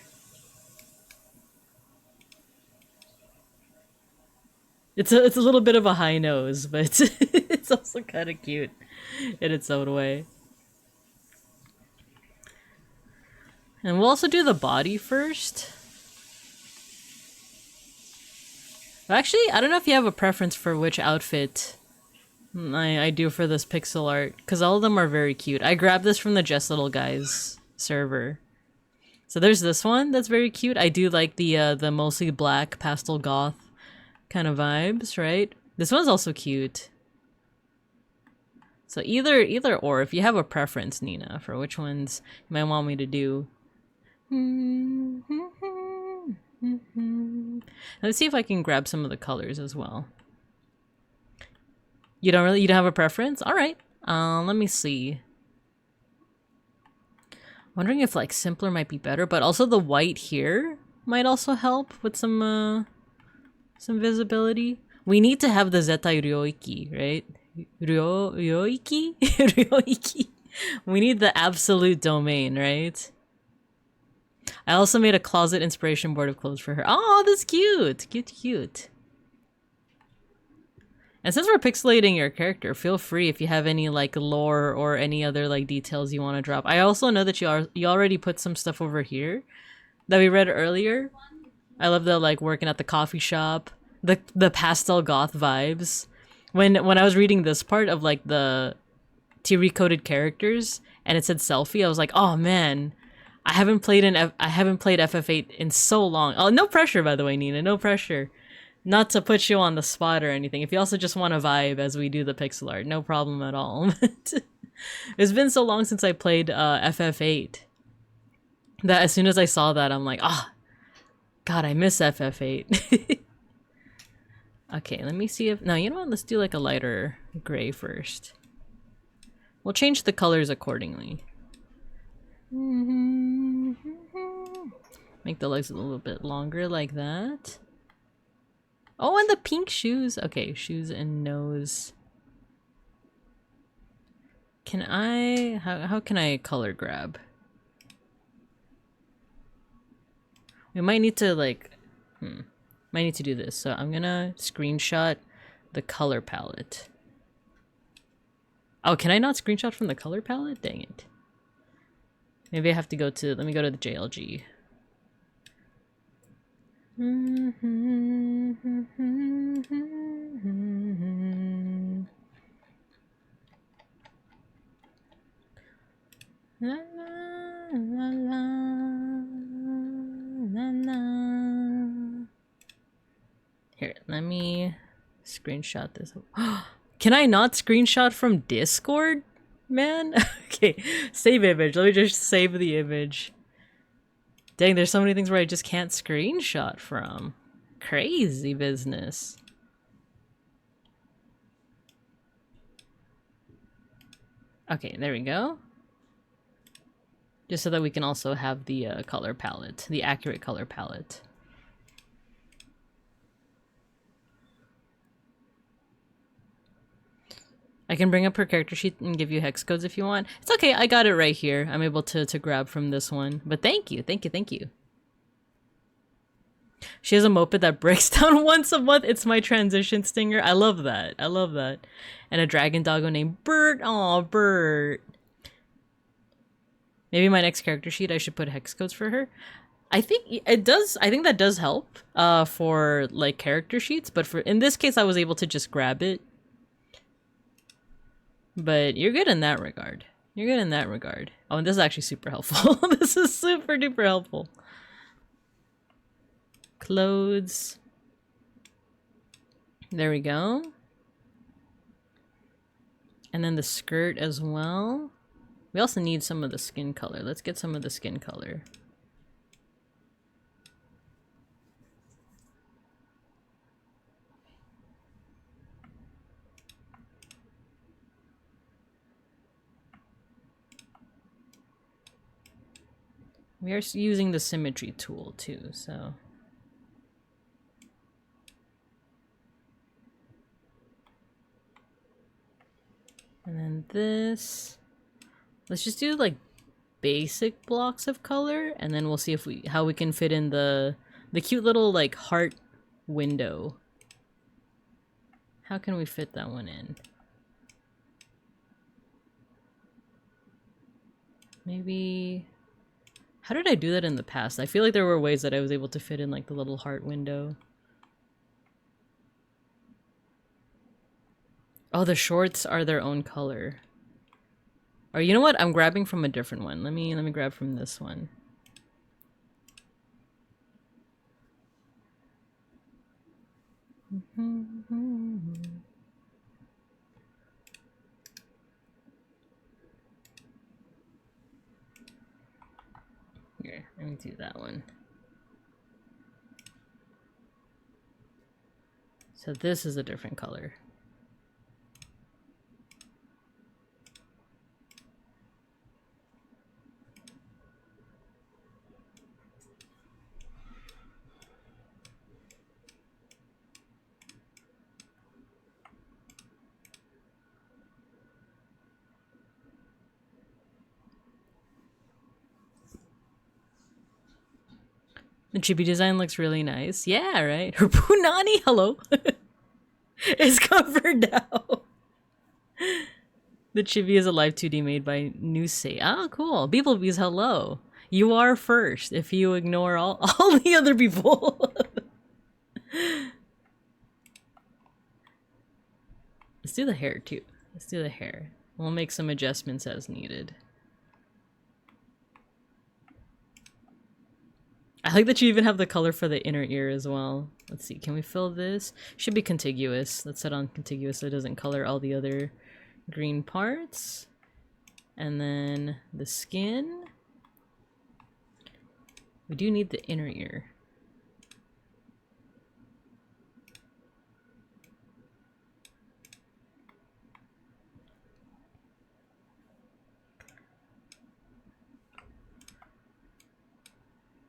It's a little bit of a high nose, but it's also kind of cute in its own way. And we'll also do the body first. Actually, I don't know if you have a preference for which outfit I do for this pixel art, because all of them are very cute. I grabbed this from the Just Little Guys server. So there's this one that's very cute. I do like the mostly black pastel goth kind of vibes, right? This one's also cute. So either or, if you have a preference, Nina, for which ones you might want me to do. Let's see if I can grab some of the colors as well. You don't have a preference? All right. Let me see. Wondering if like simpler might be better, but also the white here might also help with some visibility. We need to have the Zetai Ryoiki, right? Ryoiki? Ryoiki. We need the absolute domain, right? I also made a closet inspiration board of clothes for her. Oh, that's cute! Cute, cute. And since we're pixelating your character, feel free if you have any like lore or any other like details you want to drop. I also know that you already put some stuff over here that we read earlier. I love the like working at the coffee shop, the pastel goth vibes. When I was reading this part of like the T-recoded characters and it said selfie, I was like, oh man, I haven't played FF8 in so long. Oh, no pressure by the way, Nina, no pressure. Not to put you on the spot or anything. If you also just want to vibe as we do the pixel art, no problem at all. It's been so long since I played FF8 that as soon as I saw that, I'm like, ah, oh, God, I miss FF8. Okay, let me see if... No, you know what? Let's do like a lighter gray first. We'll change the colors accordingly. Make the legs a little bit longer like that. Oh, and the pink shoes. Okay, shoes and nose. Can I... How can I color grab? We might need to like... Might need to do this. So I'm gonna screenshot the color palette. Oh, can I not screenshot from the color palette? Dang it. Maybe I have to go to... Let me go to the JLG. La, la, la, la, la. Here, let me screenshot this. Can I not screenshot from Discord, man? Okay, save image. Let me just save the image. Dang, there's so many things where I just can't screenshot from. Crazy business. Okay, there we go. Just so that we can also have the color palette, the accurate color palette. I can bring up her character sheet and give you hex codes if you want. It's okay, I got it right here. I'm able to grab from this one. But thank you, thank you, thank you. She has a moped that breaks down once a month. It's my transition stinger. I love that. I love that. And a dragon doggo named Bert. Aw, Bert. Maybe my next character sheet, I should put hex codes for her. I think it does. I think that does help for like character sheets. But for in this case, I was able to just grab it. But you're good in that regard. You're good in that regard. Oh, and this is actually super helpful. This is super duper helpful. Clothes. There we go. And then the skirt as well. We also need some of the skin color. Let's get some of the skin color. We are using the symmetry tool too, so. And then this. Let's just do like basic blocks of color, and then we'll see if how we can fit in the cute little like heart window. How can we fit that one in? Maybe... How did I do that in the past? I feel like there were ways that I was able to fit in like the little heart window. Oh, the shorts are their own color. Or you know what? I'm grabbing from a different one. Let me grab from this one. Here, let me do that one. So this is a different color. The chibi design looks really nice. Yeah, right? Her punani, hello? It's covered now. The chibi is a live 2D made by Nusei. Oh, cool. Beeplebees, hello. You are first if you ignore all the other people. Let's do the hair too. Let's do the hair. We'll make some adjustments as needed. I like that you even have the color for the inner ear as well. Let's see, can we fill this? Should be contiguous. Let's set on contiguous so it doesn't color all the other green parts. And then the skin. We do need the inner ear.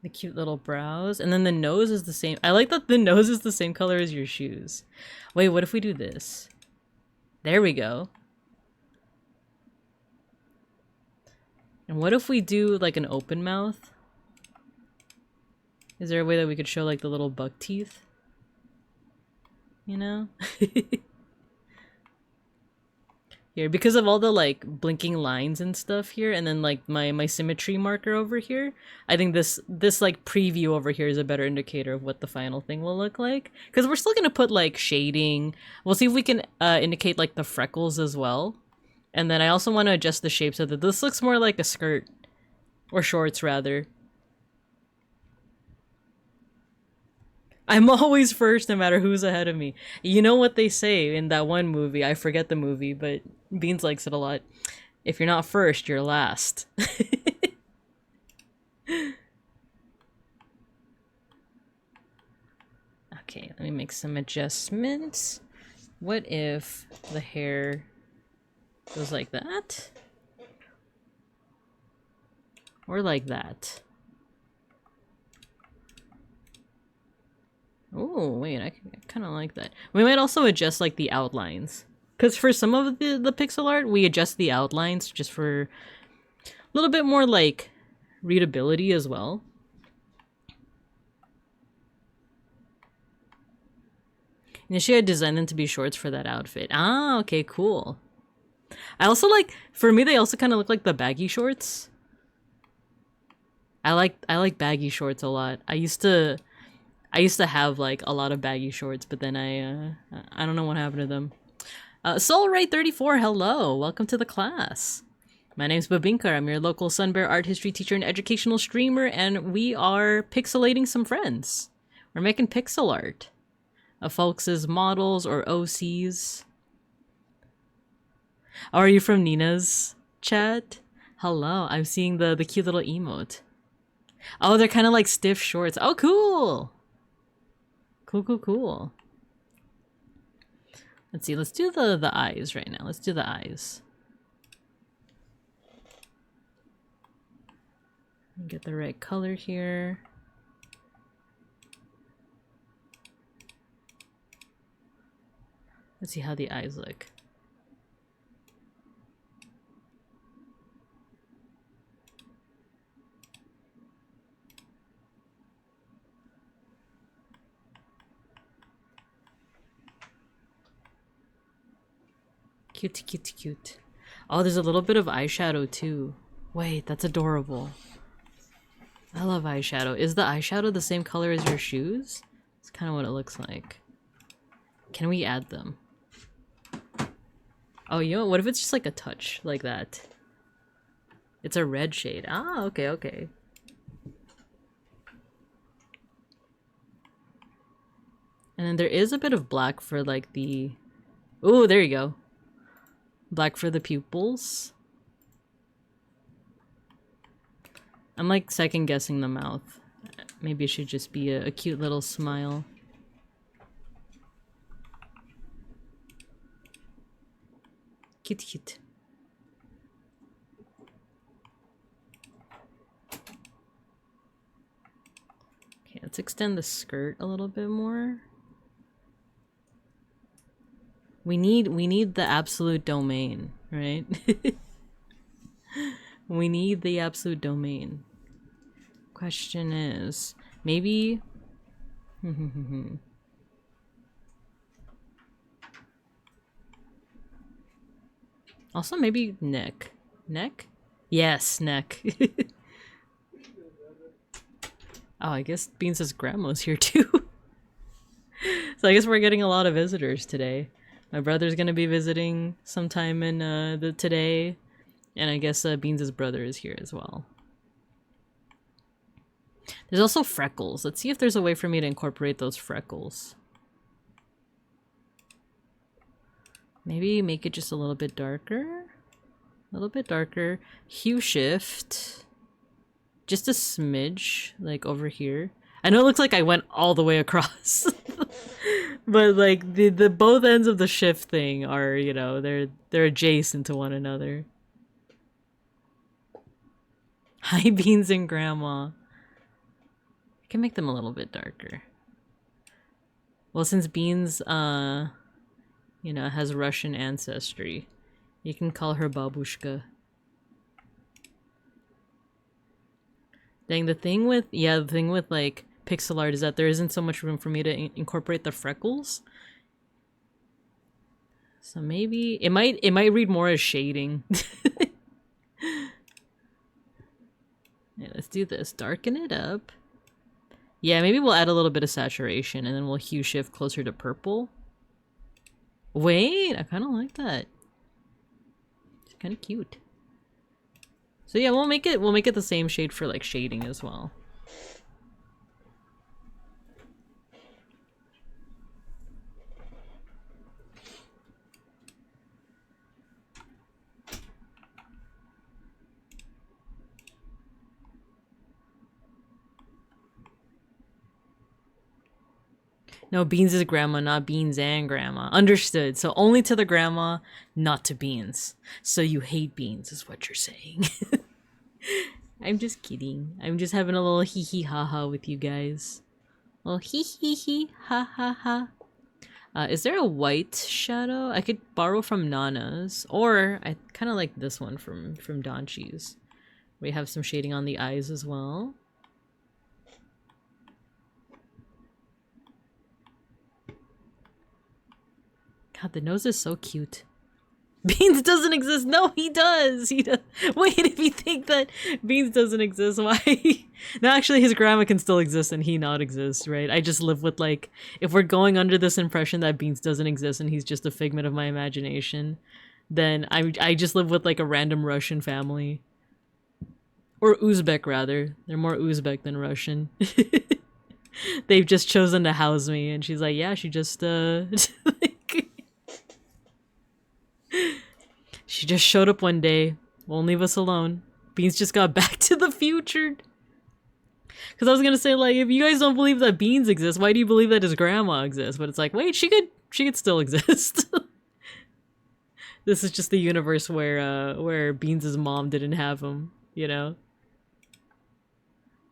The cute little brows. And then the nose is the same. I like that the nose is the same color as your shoes. Wait, what if we do this? There we go. And what if we do like an open mouth? Is there a way that we could show like the little buck teeth? You know? Here, because of all the like blinking lines and stuff here, and then like my symmetry marker over here, I think this like preview over here is a better indicator of what the final thing will look like. Because we're still gonna put like shading. We'll see if we can indicate like the freckles as well. And then I also want to adjust the shape so that this looks more like a skirt. Or shorts, rather. I'm always first no matter who's ahead of me. You know what they say in that one movie, I forget the movie, but Beans likes it a lot. If you're not first, you're last. Okay, let me make some adjustments. What if the hair goes like that? Or like that? Oh, wait, I kind of like that. We might also adjust, like, the outlines. Because for some of the pixel art, we adjust the outlines just for a little bit more, like, readability as well. And she had designed them to be shorts for that outfit. Ah, okay, cool. I also like, for me, they also kind of look like the baggy shorts. I like baggy shorts a lot. I used to have like a lot of baggy shorts, but then I don't know what happened to them. SoulRay34, hello, welcome to the class. My name's Babinka. I'm your local Sunbear art history teacher and educational streamer, and we are pixelating some friends. We're making pixel art of folks' models or OCs. Oh, are you from Nina's chat? Hello, I'm seeing the cute little emote. Oh, they're kind of like stiff shorts. Oh, cool. Cool. Let's see, let's do the eyes right now. Let's do the eyes. Get the right color here. Let's see how the eyes look. Cute. Oh, there's a little bit of eyeshadow too. Wait, that's adorable. I love eyeshadow. Is the eyeshadow the same color as your shoes? It's kind of what it looks like. Can we add them? Oh, you know what if it's just like a touch like that? It's a red shade. Ah, okay. And then there is a bit of black for like the... Oh, there you go. Black for the pupils. I'm like second guessing the mouth. Maybe it should just be a cute little smile. Cute. Okay, let's extend the skirt a little bit more. We need the absolute domain, right? We need the absolute domain. Question is, Maybe... Also, maybe neck. Neck? Yes, neck. Oh, I guess Beans' grandma's here too. So I guess we're getting a lot of visitors today. My brother's gonna be visiting sometime in today, and I guess Beans' brother is here as well. There's also freckles. Let's see if there's a way for me to incorporate those freckles. Maybe make it just a little bit darker. A little bit darker. Hue shift. Just a smidge, like over here. I know it looks like I went all the way across. But like the both ends of the shift thing are, you know, they're adjacent to one another. Hi, Beans and Grandma. I can make them a little bit darker. Well, since Beans, you know, has Russian ancestry, you can call her Babushka. Dang, the thing with like pixel art is that there isn't so much room for me to incorporate the freckles. So maybe it might read more as shading. Yeah, let's do this. Darken it up. Yeah, maybe we'll add a little bit of saturation and then we'll hue shift closer to purple. Wait, I kind of like that. It's kind of cute. So yeah, we'll make it the same shade for like shading as well. No, Beans is grandma, not Beans and grandma. Understood. So only to the grandma, not to Beans. So you hate Beans is what you're saying. I'm just kidding. I'm just having a little hee hee ha ha with you guys. A little hee hee hee ha ha ha. Is there a white shadow? I could borrow from Nana's. Or I kind of like this one from Donchi's. We have some shading on the eyes as well. God, the nose is so cute. Beans doesn't exist. No, he does. He does. Wait, if you think that Beans doesn't exist, why? No, actually, his grandma can still exist and he not exist, right? I just live with, like, if we're going under this impression that Beans doesn't exist and he's just a figment of my imagination, then I just live with, like, a random Russian family. Or Uzbek, rather. They're more Uzbek than Russian. They've just chosen to house me, and she's like, yeah, she just, she just showed up one day, won't leave us alone. Beans just got back to the future. Because I was gonna say, like, if you guys don't believe that Beans exists, why do you believe that his grandma exists? But it's like, wait, she could still exist. This is just the universe where Beans' mom didn't have him, you know?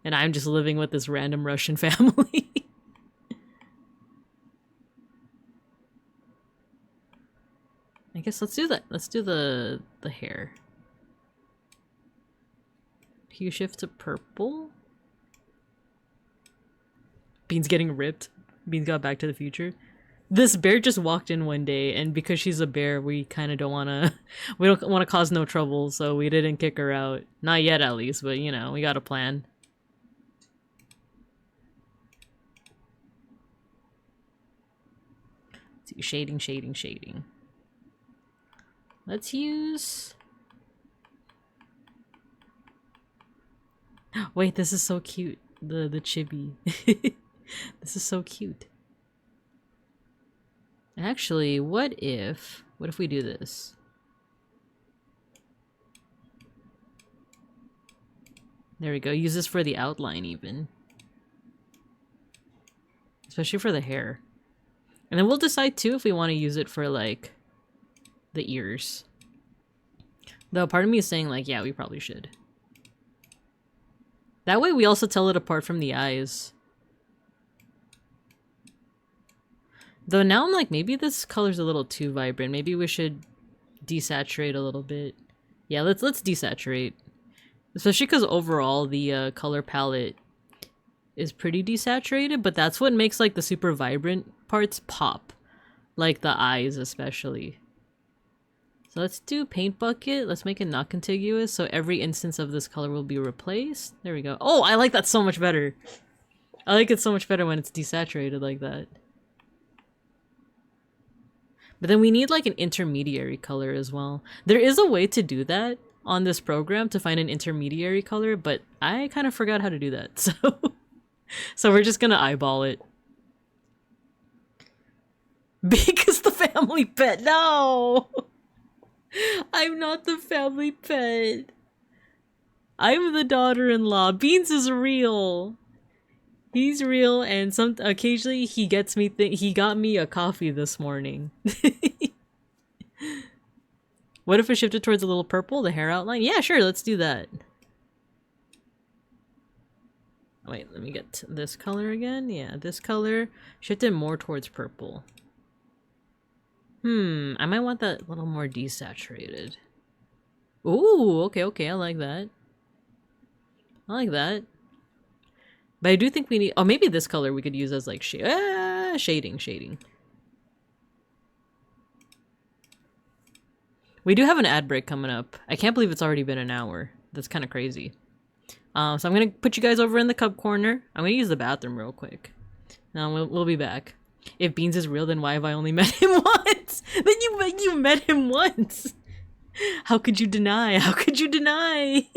And I'm just living with this random Russian family. I guess let's do that. Let's do the hair. Hue shift to purple. Beans getting ripped. Beans got back to the future. This bear just walked in one day, and because she's a bear, we kind of don't want to cause no trouble, so we didn't kick her out. Not yet, at least, but you know, we got a plan. Let's do shading, shading, shading. Let's use... Wait, this is so cute. The chibi. This is so cute. Actually, what if we do this? There we go. Use this for the outline even. Especially for the hair. And then we'll decide too if we want to use it for like the ears. Though part of me is saying like, yeah, we probably should. That way we also tell it apart from the eyes. Though now I'm like, maybe this color's a little too vibrant. Maybe we should desaturate a little bit. Yeah, let's desaturate. Especially because overall the color palette is pretty desaturated, but that's what makes like the super vibrant parts pop. Like the eyes especially. So let's do paint bucket. Let's make it not contiguous so every instance of this color will be replaced. There we go. Oh, I like that so much better. I like it so much better when it's desaturated like that. But then we need like an intermediary color as well. There is a way to do that on this program to find an intermediary color, but I kind of forgot how to do that. So we're just gonna eyeball it. Because the family pet. No! I'm not the family pet. I'm the daughter-in-law. Beans is real. He's real, and occasionally he gets me. He got me a coffee this morning. What if I shifted towards a little purple, the hair outline? Yeah, sure. Let's do that. Wait, let me get this color again. Yeah, this color. Shift it more towards purple. I might want that a little more desaturated. Ooh, okay, I like that. I like that. But I do think we need... Oh, maybe this color we could use as like shading. We do have an ad break coming up. I can't believe it's already been an hour. That's kind of crazy. So I'm going to put you guys over in the cub corner. I'm going to use the bathroom real quick. Now we'll be back. If Beans is real, then why have I only met him once? Then you met him once. How could you deny? How could you deny?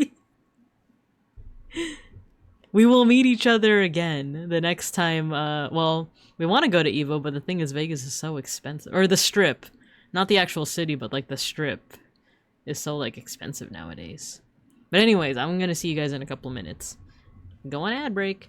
We will meet each other again the next time. Well, we want to go to Evo, but the thing is Vegas is so expensive. Or the Strip. Not the actual city, but like the Strip is so like expensive nowadays. But anyways, I'm going to see you guys in a couple of minutes. Go on ad break.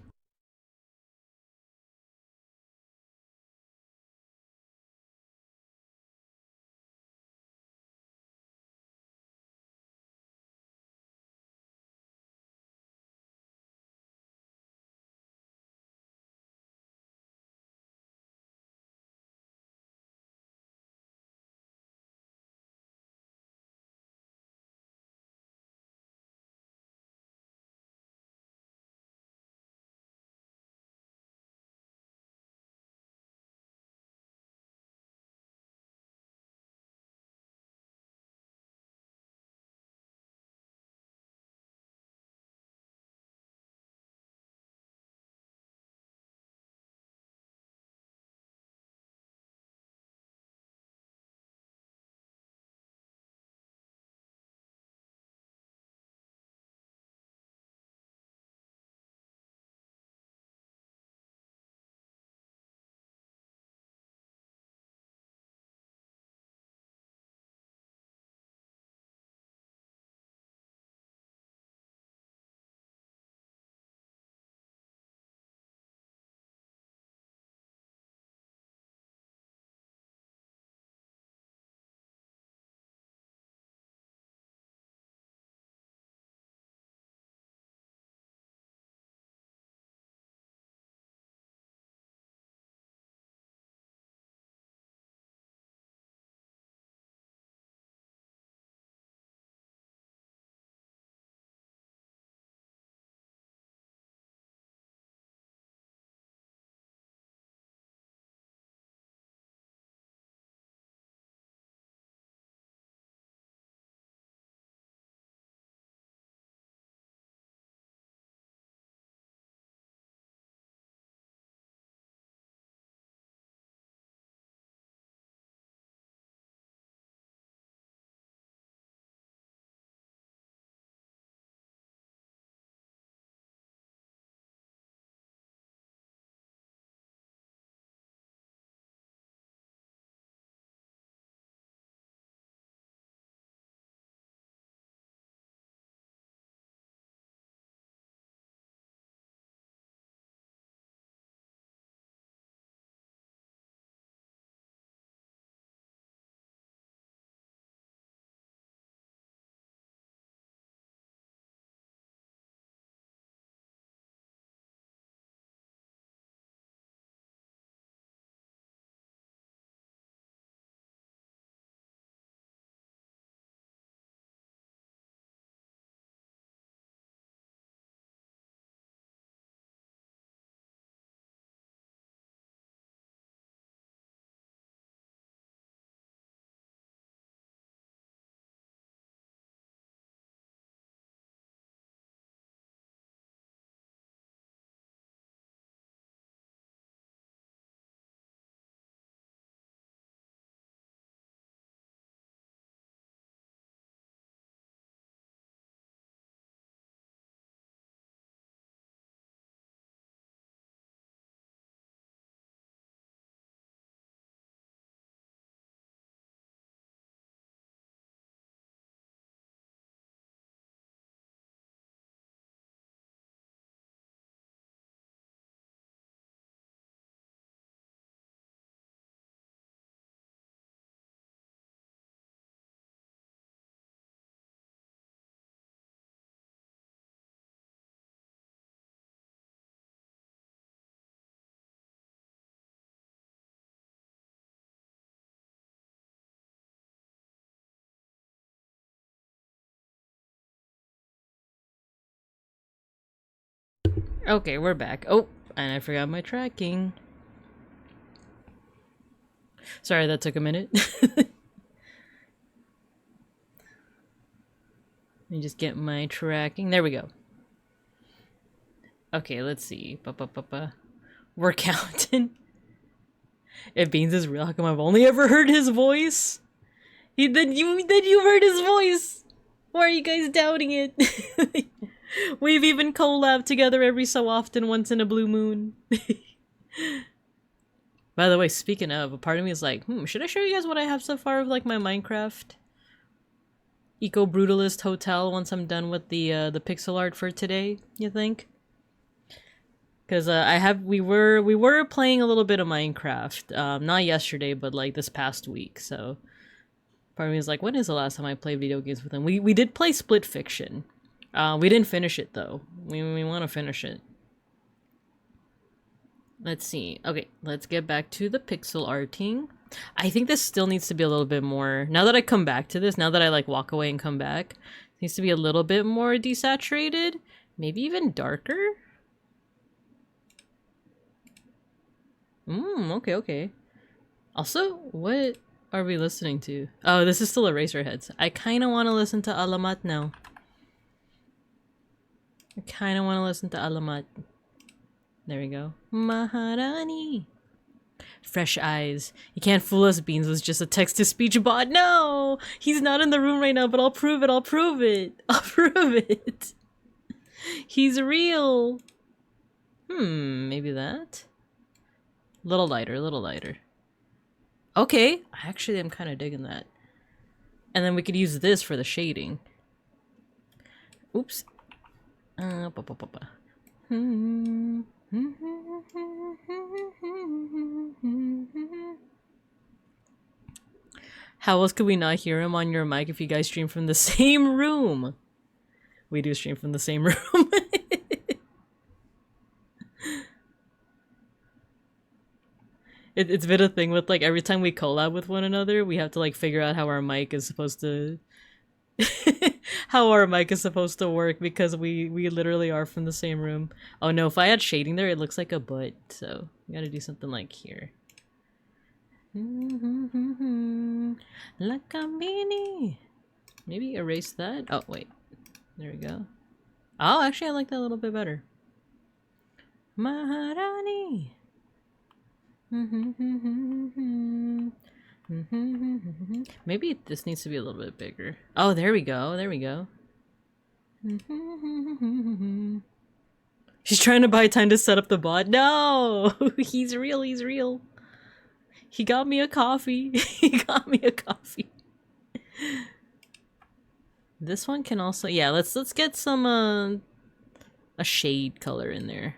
Okay, we're back. Oh, and I forgot my tracking. Sorry, that took a minute. Let me just get my tracking. There we go. Okay, let's see. We're counting. If Beans is real, how come I've only ever heard his voice? Then you heard his voice. Why are you guys doubting it? We've even collabed together every so often, once in a blue moon. By the way, speaking of, a part of me is like, should I show you guys what I have so far of like my Minecraft eco-brutalist hotel once I'm done with the pixel art for today, you think? Because we were playing a little bit of Minecraft, not yesterday, but like this past week. So part of me is like, when is the last time I played video games with him? We did play Split Fiction. We didn't finish it though. We want to finish it. Let's see. Okay, let's get back to the pixel arting. I think this still needs to be a little bit more. Now that I come back to this, now that I like walk away and come back, it needs to be a little bit more desaturated. Maybe even darker. Okay. Also, what are we listening to? Oh, this is still Eraserheads. I kind of want to listen to Alamat now. Alamat. There we go. Maharani. Fresh eyes. You can't fool us, Beans was just a text-to-speech bot. No! He's not in the room right now, but I'll prove it. I'll prove it. He's real. Maybe that? Little lighter. Okay. Actually, I'm kind of digging that. And then we could use this for the shading. Oops. How else could we not hear him on your mic if you guys stream from the same room? We do stream from the same room. It's been a thing with like every time we collab with one another, we have to like figure out how our mic is supposed to work because we literally are from the same room. Oh no, if I add shading there, it looks like a butt, so we gotta do something like here. La Cambini. Maybe erase that. Oh wait, there we go. Oh, actually I like that a little bit better. Maharani. Maybe this needs to be a little bit bigger. Oh, there we go. She's trying to buy time to set up the bot. No! He's real. He got me a coffee. This one can also, yeah, let's get some a shade color in there.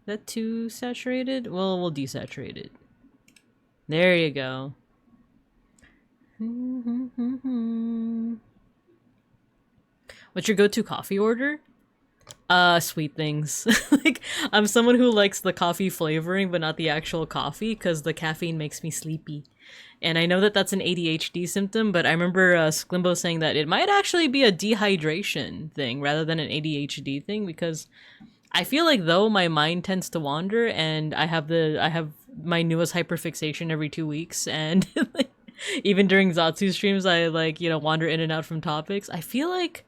That too saturated? Well, we'll desaturate it. There you go. What's your go-to coffee order? Sweet things. Like, I'm someone who likes the coffee flavoring, but not the actual coffee, because the caffeine makes me sleepy. And I know that that's an ADHD symptom, but I remember Sklimbo saying that it might actually be a dehydration thing rather than an ADHD thing, because I feel like though my mind tends to wander, and I have my newest hyperfixation every 2 weeks, and like, even during Zatsu streams I like, you know, wander in and out from topics. I feel like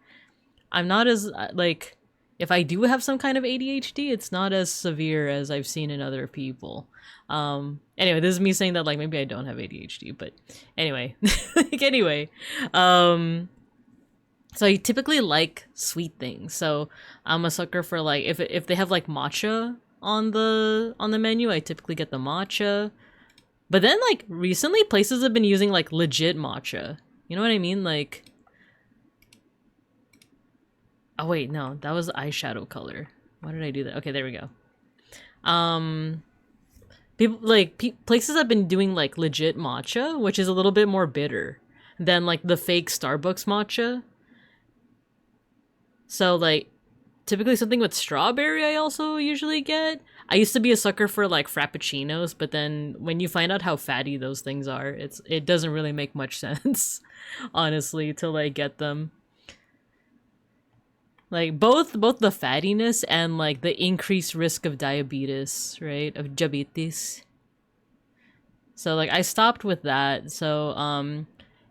I'm not as like, if I do have some kind of ADHD, it's not as severe as I've seen in other people. Anyway, this is me saying that like maybe I don't have ADHD, but anyway. So I typically like sweet things. So I'm a sucker for like if they have like matcha on the menu, I typically get the matcha. But then like recently places have been using like legit matcha. You know what I mean? Like, oh wait, no, that was eyeshadow color. Why did I do that? Okay, there we go. Places have been doing like legit matcha, which is a little bit more bitter than like the fake Starbucks matcha. So like typically something with strawberry I also usually get. I used to be a sucker for like frappuccinos, but then when you find out how fatty those things are, it doesn't really make much sense, honestly, to like get them. Like both the fattiness and like the increased risk of diabetes, right? Of diabetes. So like I stopped with that. So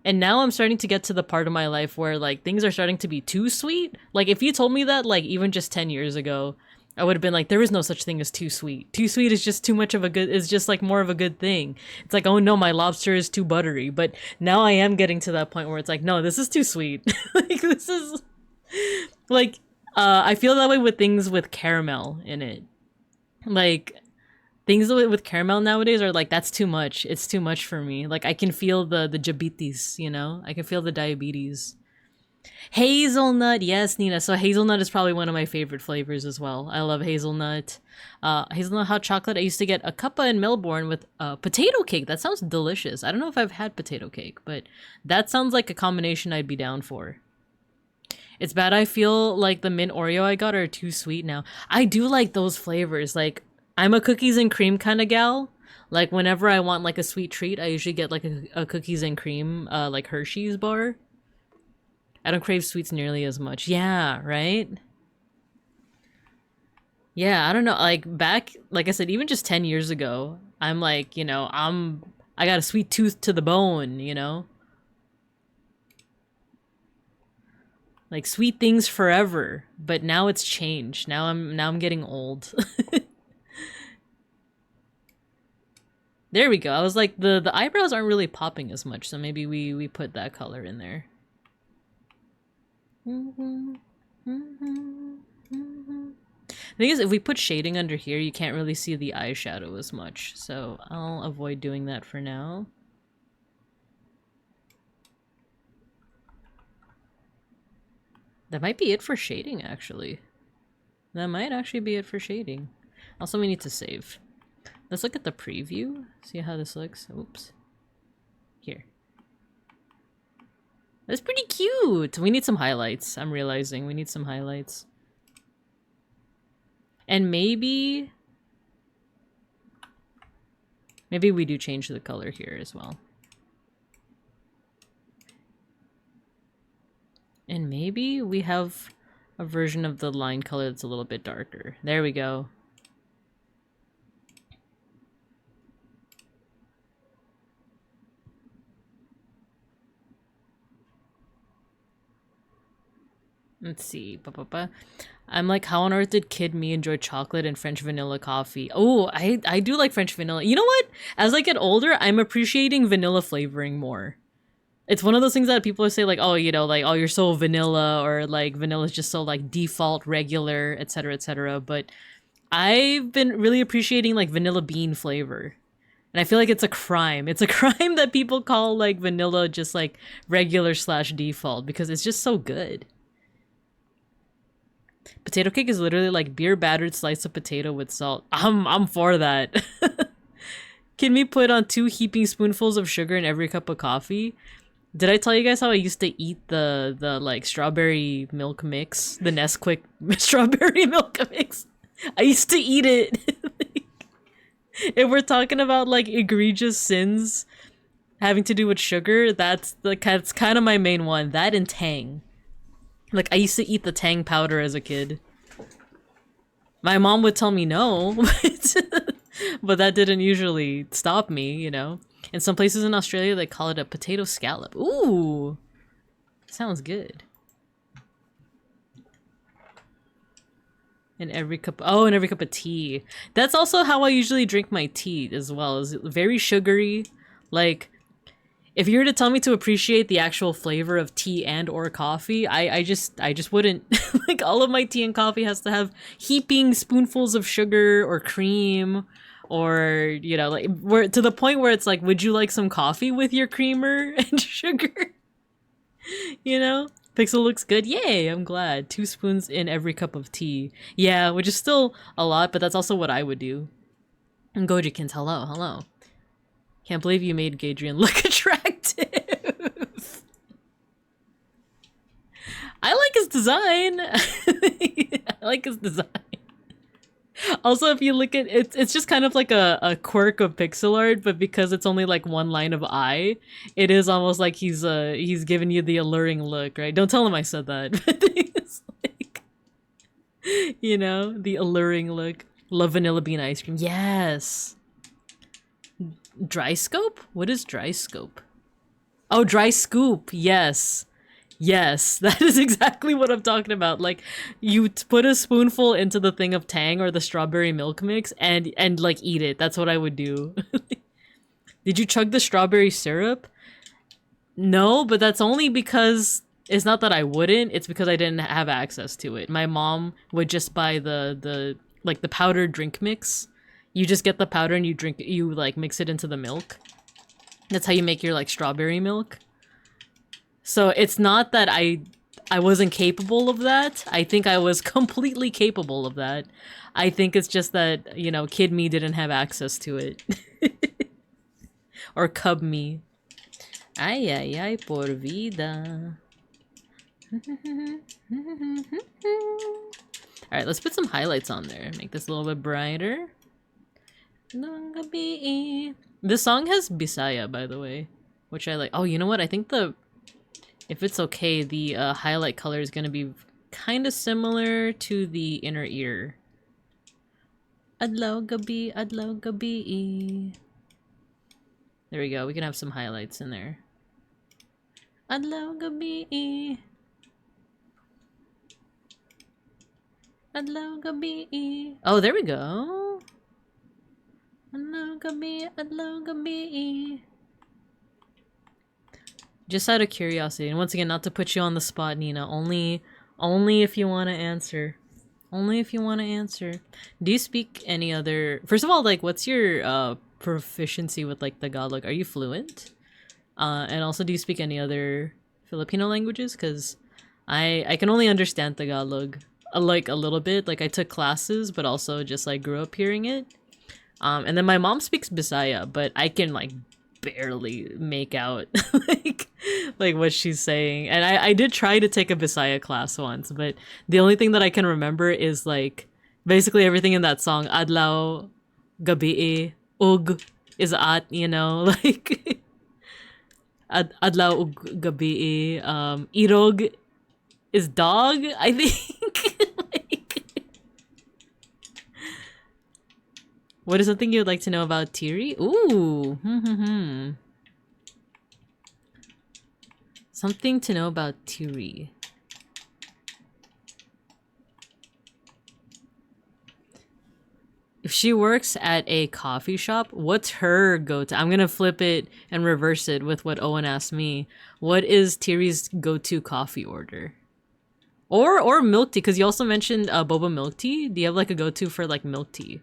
and now I'm starting to get to the part of my life where like things are starting to be too sweet. Like if you told me that like even just 10 years ago, I would have been like, there is no such thing as too sweet. Too sweet is just too much of a good, is just like more of a good thing. It's like, oh no, my lobster is too buttery. But now I am getting to that point where it's like, no, this is too sweet. Like this is like, I feel that way with things with caramel in it. Like things with caramel nowadays are like, that's too much. It's too much for me. Like I can feel the diabetes, you know? I can feel the diabetes. Hazelnut, yes, Nina. So hazelnut is probably one of my favorite flavors as well. I love hazelnut. Hazelnut hot chocolate. I used to get a cuppa in Melbourne with potato cake. That sounds delicious. I don't know if I've had potato cake, but that sounds like a combination I'd be down for. It's bad I feel like the mint Oreo I got are too sweet now. I do like those flavors. Like, I'm a cookies and cream kind of gal. Like, whenever I want like a sweet treat, I usually get like a cookies and cream, like Hershey's bar. I don't crave sweets nearly as much. Yeah, right? Yeah, I don't know. Like back, like I said, even just 10 years ago, I'm like, you know, I got a sweet tooth to the bone, you know? Like sweet things forever. But now it's changed. Now I'm getting old. There we go. I was like, the eyebrows aren't really popping as much, so maybe we put that color in there. The thing is, if we put shading under here, you can't really see the eyeshadow as much, so I'll avoid doing that for now. That might be it for shading, actually. That might actually be it for shading. Also, we need to save. Let's look at the preview, see how this looks. Oops. Here. That's pretty cute! We need some highlights, I'm realizing. We need some highlights. And maybe we do change the color here as well. And maybe we have a version of the line color that's a little bit darker. There we go. Let's see. I'm like, how on earth did kid me enjoy chocolate and French vanilla coffee? Oh, I do like French vanilla. You know what? As I get older, I'm appreciating vanilla flavoring more. It's one of those things that people say like, oh, you know, like, oh, you're so vanilla, or like vanilla is just so like default, regular, etc., etc. But I've been really appreciating like vanilla bean flavor. And I feel like it's a crime. It's a crime that people call like vanilla just like regular / default because it's just so good. Potato cake is literally like beer battered slice of potato with salt. I'm for that. Can we put on 2 heaping spoonfuls of sugar in every cup of coffee? Did I tell you guys how I used to eat the like strawberry milk mix? The Nesquik strawberry milk mix? I used to eat it. If we're talking about like egregious sins having to do with sugar, that's kind of my main one. That and Tang. Like, I used to eat the Tang powder as a kid. My mom would tell me no, but that didn't usually stop me, you know? In some places in Australia, they call it a potato scallop. Ooh! Sounds good. In every cup of tea. That's also how I usually drink my tea as well. Is very sugary. Like, if you were to tell me to appreciate the actual flavor of tea and or coffee, I just wouldn't. Like, all of my tea and coffee has to have heaping spoonfuls of sugar or cream, or, you know, like, we're to the point where it's like, would you like some coffee with your creamer and sugar? You know? Pixel looks good. Yay, I'm glad. 2 spoons in every cup of tea. Yeah, which is still a lot, but that's also what I would do. And Gojikins, hello, hello. Can't believe you made Gadrian look attractive. I like his design. I like his design. Also, if you look at it, it's just kind of like a quirk of pixel art, but because it's only like one line of eye, it is almost like he's giving you the alluring look, right? Don't tell him I said that. But it's like, You know, the alluring look. Love vanilla bean ice cream. Yes. Dry scope? What is dry scope? Oh, dry scoop. Yes. Yes, that is exactly what I'm talking about. Like, you put a spoonful into the thing of Tang or the strawberry milk mix and like eat it. That's what I would do. Did you chug the strawberry syrup? No, but that's only because it's not that I wouldn't, it's because I didn't have access to it. My mom would just buy the like the powdered drink mix. You just get the powder and you drink you like mix it into the milk. That's how you make your like strawberry milk. So it's not that I wasn't capable of that. I think I was completely capable of that. I think it's just that, you know, kid me didn't have access to it. Or cub me. Ay, ay, ay, por vida. Alright, let's put some highlights on there. Make this a little bit brighter. This song has Bisaya, by the way, which I like. Oh, you know what? I think if it's okay, the highlight color is going to be kind of similar to the inner ear. Adlaw gabi, adlaw gabi. There we go. We can have some highlights in there. Adlaw gabi. Adlaw gabi. Oh, there we go. Adlaw gabi, adlaw gabi. Just out of curiosity, and once again, not to put you on the spot, Nina. Only if you want to answer. Only if you want to answer. Do you speak any other? First of all, like, what's your proficiency with like Tagalog? Are you fluent? And also, do you speak any other Filipino languages? Because I can only understand Tagalog, like a little bit. Like I took classes, but also just like grew up hearing it. And then my mom speaks Bisaya, but I can like barely make out like what she's saying. And I did try to take a Bisaya class once, but the only thing that I can remember is like basically everything in that song. Adlaw gabi, ug is at, you know, like adlaw ug gabi, irog is dog, I think. Like, what is something you'd like to know about Tiri? Ooh, something to know about Tiri. If she works at a coffee shop, what's her go-to? I'm gonna flip it and reverse it with what Owen asked me. What is Tiri's go-to coffee order? Or milk tea, because you also mentioned boba milk tea. Do you have like a go-to for like milk tea?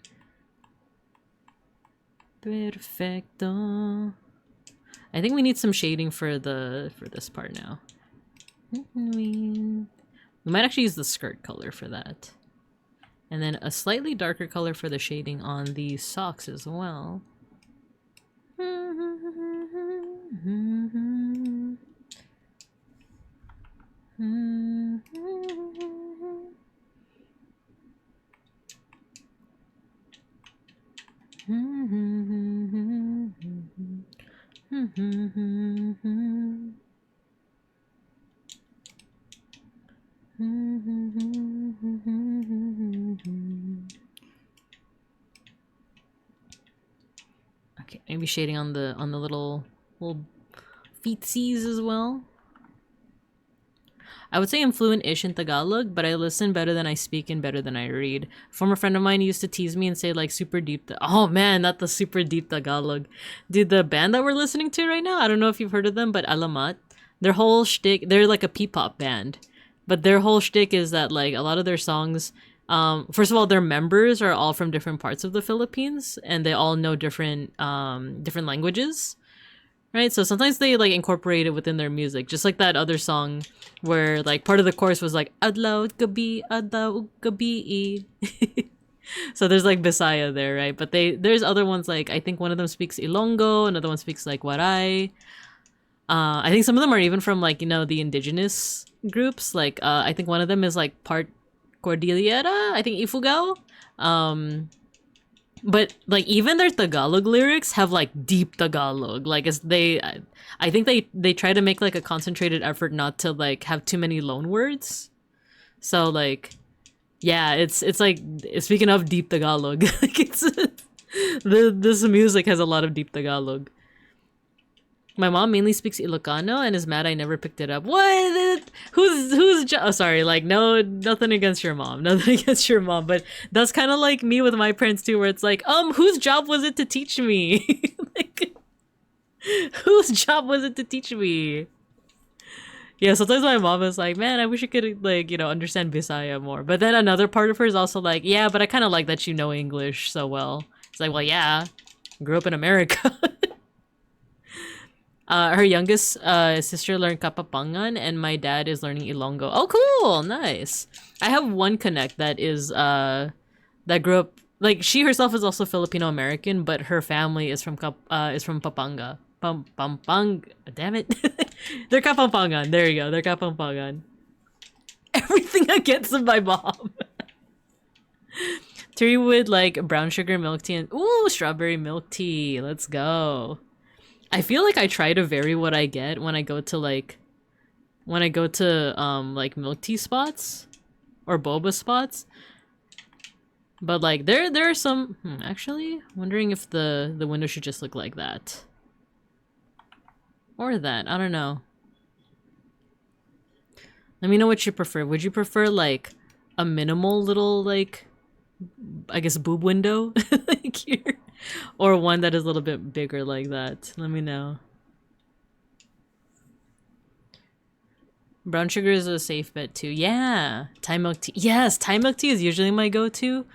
Perfecto. I think we need some shading for this part now. We might actually use the skirt color for that. And then a slightly darker color for the shading on the socks as well. Okay, maybe shading on the little feetsies as well. I would say I'm fluent-ish in Tagalog, but I listen better than I speak and better than I read. A former friend of mine used to tease me and say like super deep. Oh man, not the super deep Tagalog. Dude, the band that we're listening to right now, I don't know if you've heard of them, but Alamat, their whole shtick, they're like a P-pop band, but their whole shtick is that like a lot of their songs, first of all, their members are all from different parts of the Philippines, and they all know different languages. Right, so sometimes they like incorporate it within their music, just like that other song where like part of the chorus was like adlaw gabi, adlaw gabi. So there's like Bisaya there, right? But there's other ones, like I think one of them speaks Ilonggo, another one speaks like Waray. I think some of them are even from like, you know, the indigenous groups. Like I think one of them is like part Cordillera, I think Ifugao. But like even their Tagalog lyrics have like deep Tagalog. Like I think they try to make like a concentrated effort not to like have too many loan words. So like Yeah, it's like, speaking of deep Tagalog, like this music has a lot of deep Tagalog. My mom mainly speaks Ilocano and is mad I never picked it up. What? Who's oh, sorry, like, no, nothing against your mom. Nothing against your mom, but that's kind of like me with my parents too, where it's like, whose job was it to teach me? Like, whose job was it to teach me? Yeah, sometimes my mom is like, man, I wish I could, like, understand Bisaya more. But then another part of her is also like, yeah, but I kind of like that you know English so well. It's like, well, yeah, grew up in America. Her youngest sister learned Kapapangan, and my dad is learning Ilonggo. Oh, cool, nice. I have one connect that is that grew up, like, she herself is also Filipino American, but her family is from Pampanga. Pampang, damn it, they're Kapampangan. There you go, they're Kapampangan. Everything against my mom. Terry would like brown sugar milk tea and ooh, strawberry milk tea. Let's go. I feel like I try to vary what I get when I go to like milk tea spots or boba spots. But like there are some actually wondering if the window should just look like that. Or that, I don't know. Let me know what you prefer. Would you prefer like a minimal little like I guess boob window like here? Or one that is a little bit bigger like that? Let me know. Brown sugar is a safe bet too. Yeah. Thai milk tea. Yes, Thai milk tea is usually my go-to.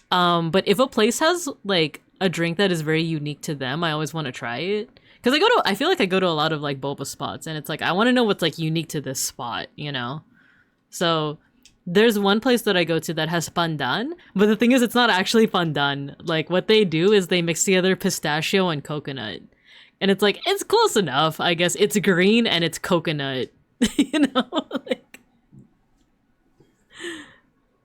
But if a place has like a drink that is very unique to them, I always want to try it. Because I feel like I go to a lot of like boba spots and it's like, I want to know what's like unique to this spot, you know? So there's one place that I go to that has pandan, but the thing is it's not actually pandan. Like what they do is they mix together pistachio and coconut. And it's like, it's close enough, I guess. It's green and it's coconut, you know? Like,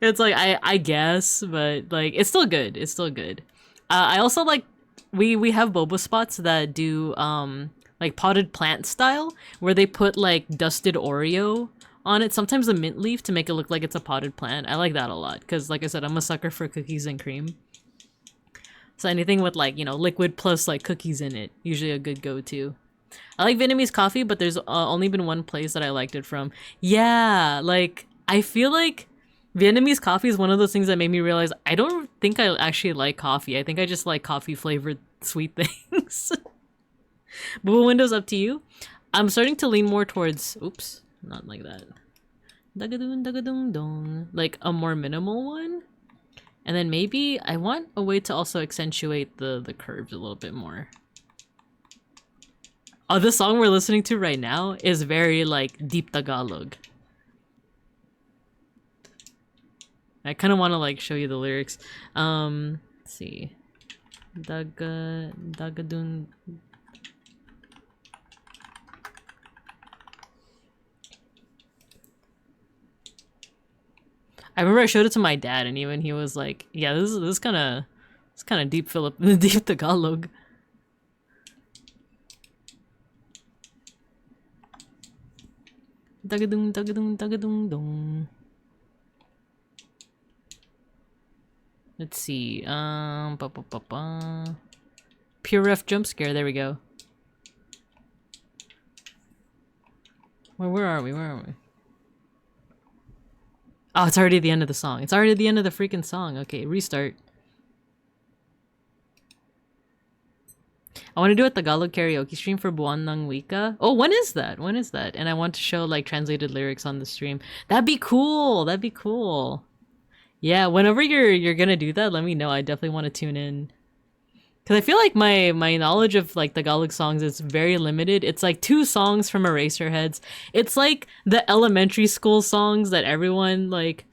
it's like, I guess, but like, it's still good. It's still good. I also like, we have boba spots that do like potted plant style, where they put like dusted Oreo on it, sometimes a mint leaf to make it look like it's a potted plant. I like that a lot because, like I said, I'm a sucker for cookies and cream. So anything with like, liquid plus like cookies in it, usually a good go-to. I like Vietnamese coffee, but there's only been one place that I liked it from. Yeah, like I feel like Vietnamese coffee is one of those things that made me realize I don't think I actually like coffee. I think I just like coffee flavored sweet things. Boo windows up to you. I'm starting to lean more towards, oops, not like that. Dagadung, dagadung, dong. Like a more minimal one. And then maybe I want a way to also accentuate the curves a little bit more. Oh, the song we're listening to right now is very like deep Tagalog. I kind of want to like show you the lyrics. Let's see. Dagadun. I remember I showed it to my dad, and even he was like, "Yeah, this is kind of deep deep Tagalog." Dagadung, dagadung, dagadung, dong. Let's see. Pure ref jump scare. There we go. Where are we? Where are we? Oh, it's already the end of the song. It's already the end of the freaking song. Okay, restart. I want to do a Tagalog karaoke stream for Buwan ng Wika. Oh, when is that? When is that? And I want to show like translated lyrics on the stream. That'd be cool. That'd be cool. Yeah, whenever you're gonna do that, let me know. I definitely want to tune in. Cause I feel like my knowledge of like Tagalog songs is very limited. It's like 2 songs from Eraserheads. It's like the elementary school songs that everyone like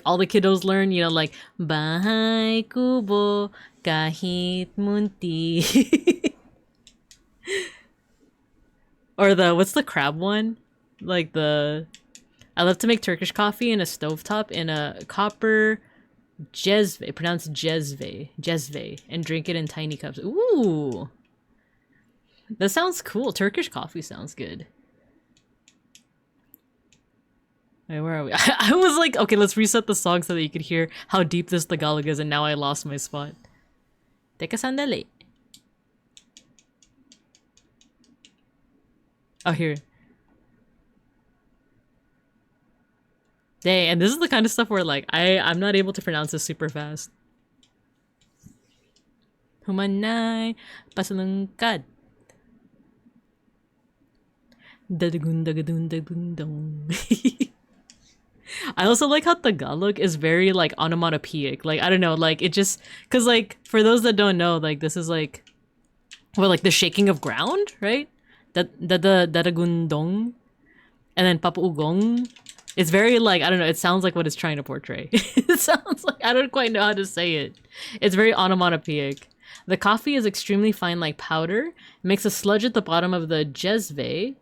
all the kiddos learn, like Bahay Kubo Kahit Munti. Or what's the crab one? Like I love to make Turkish coffee in a stovetop in a copper jezve, pronounced jezve, and drink it in tiny cups. Ooh, that sounds cool. Turkish coffee sounds good. Wait, where are we? I was like, okay, let's reset the song so that you could hear how deep this Tagalog is, and now I lost my spot. Teka sandali. Oh, here. Dang, and this is the kind of stuff where like I'm not able to pronounce this super fast. Humanay pasalungkad. Dadagun dagadun dagadun dong. I also like how Tagalog is very like onomatopoeic. Like I don't know, like it just cause like for those that don't know, like this is like well like the shaking of ground, right? Dadagundong and then papaugong. It's very like I don't know, it sounds like what it's trying to portray. It sounds like I don't quite know how to say it. It's very onomatopoeic. The coffee is extremely fine like powder. It makes a sludge at the bottom of the jezve.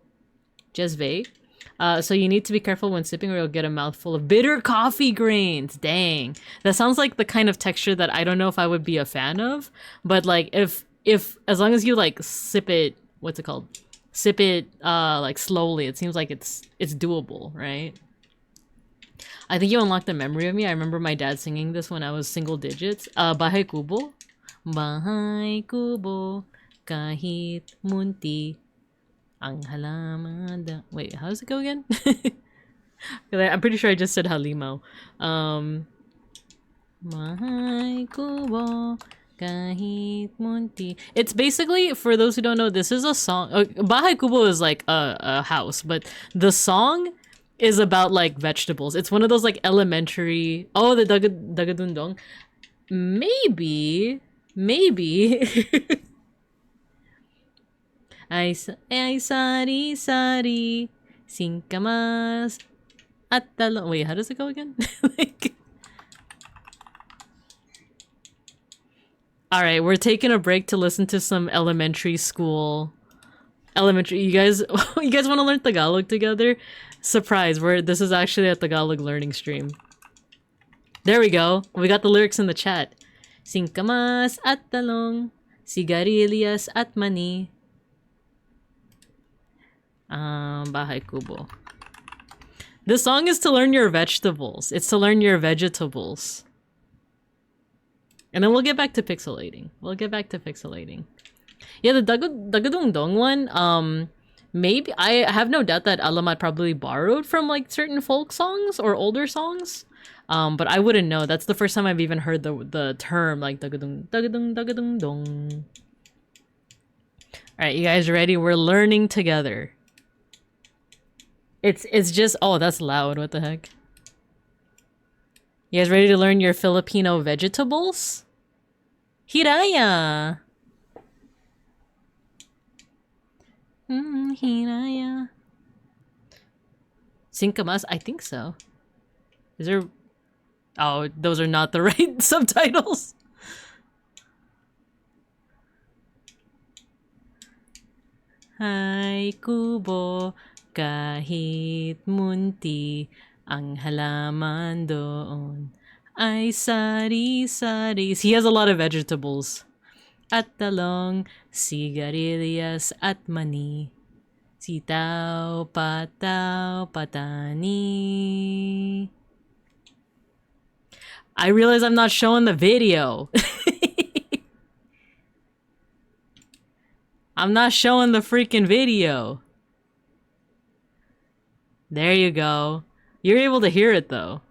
So you need to be careful when sipping or you'll get a mouthful of bitter coffee grains. Dang. That sounds like the kind of texture that I don't know if I would be a fan of. But like if as long as you like sip it, what's it called? Sip it like slowly, it seems like it's doable, right? I think you unlocked the memory of me. I remember my dad singing this when I was single digits. Bahay Kubo. Bahay Kubo. Kahit munti. Ang halaman. Wait, how does it go again? I'm pretty sure I just said halimaw. Bahay Kubo. Kahit munti. It's basically, for those who don't know, this is a song. Bahay Kubo is like a house, but the song is about like vegetables. It's one of those like elementary. Oh, the dagadundong. Maybe. Ay sari sari singkamas at talong. Wait, how does it go again? Like. All right, we're taking a break to listen to some elementary school. You guys want to learn Tagalog together? Surprise, this is actually a Tagalog learning stream. There we go. We got the lyrics in the chat. Singkamas at talong, sigarilyas at mani. Bahay Kubo. This song is to learn your vegetables. It's to learn your vegetables. And then we'll get back to pixelating. Yeah, the Dagadung Dong one, maybe I have no doubt that Alamat probably borrowed from like certain folk songs or older songs. But I wouldn't know. That's the first time I've even heard the term like Dagadung Dong. Alright, you guys ready? We're learning together. It's just oh, that's loud, what the heck? You guys ready to learn your Filipino vegetables? Hiraya! Hiraya. Singkamas? I think so. Is there... Oh, those are not the right subtitles. Ay kubo kahit munti ang halaman doon ay sari-sari. He has a lot of vegetables. At talong, sigarilyas at mani. Sitaw, pataw, patani. I realize I'm not showing the video. I'm not showing the freaking video. There you go. You're able to hear it though.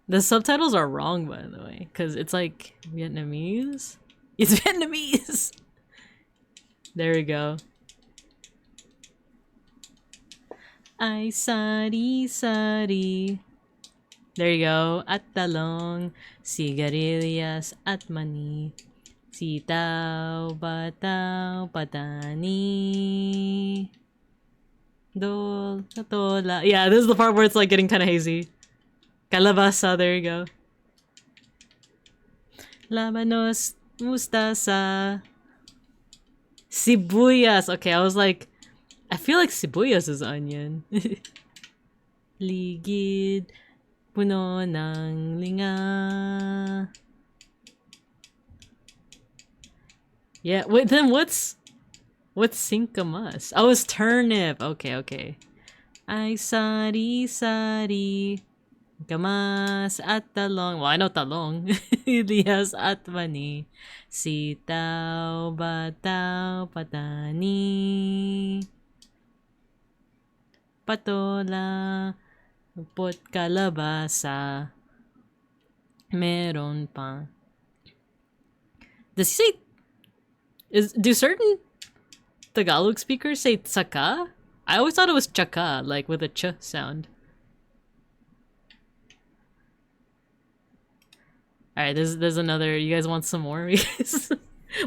The subtitles are wrong, by the way, because it's like Vietnamese. It's Vietnamese! There we go. Ay sari-sari. There you go. At talong, sigarilyas at mani. Sitaw, bataw, patani. Dol, tola. Yeah, this is the part where it's like getting kind of hazy. Kalabasa, there you go. Labanos, mustasa. Sibuyas. Okay, I was like, I feel like sibuyas is onion. Ligid, puno ng linga. Yeah, wait, then what's What's singkamas? Oh, it's turnip. Okay, okay. Ay sari gamas at talong. Well, I know talong. Lihas at mani. Sitaw, bataw, patani. Patola, upot kalabasa. Meron pa. Does he say... Do certain Tagalog speakers say tsaka? I always thought it was chaka, like with a ch sound. Alright, there's another. You guys want some more?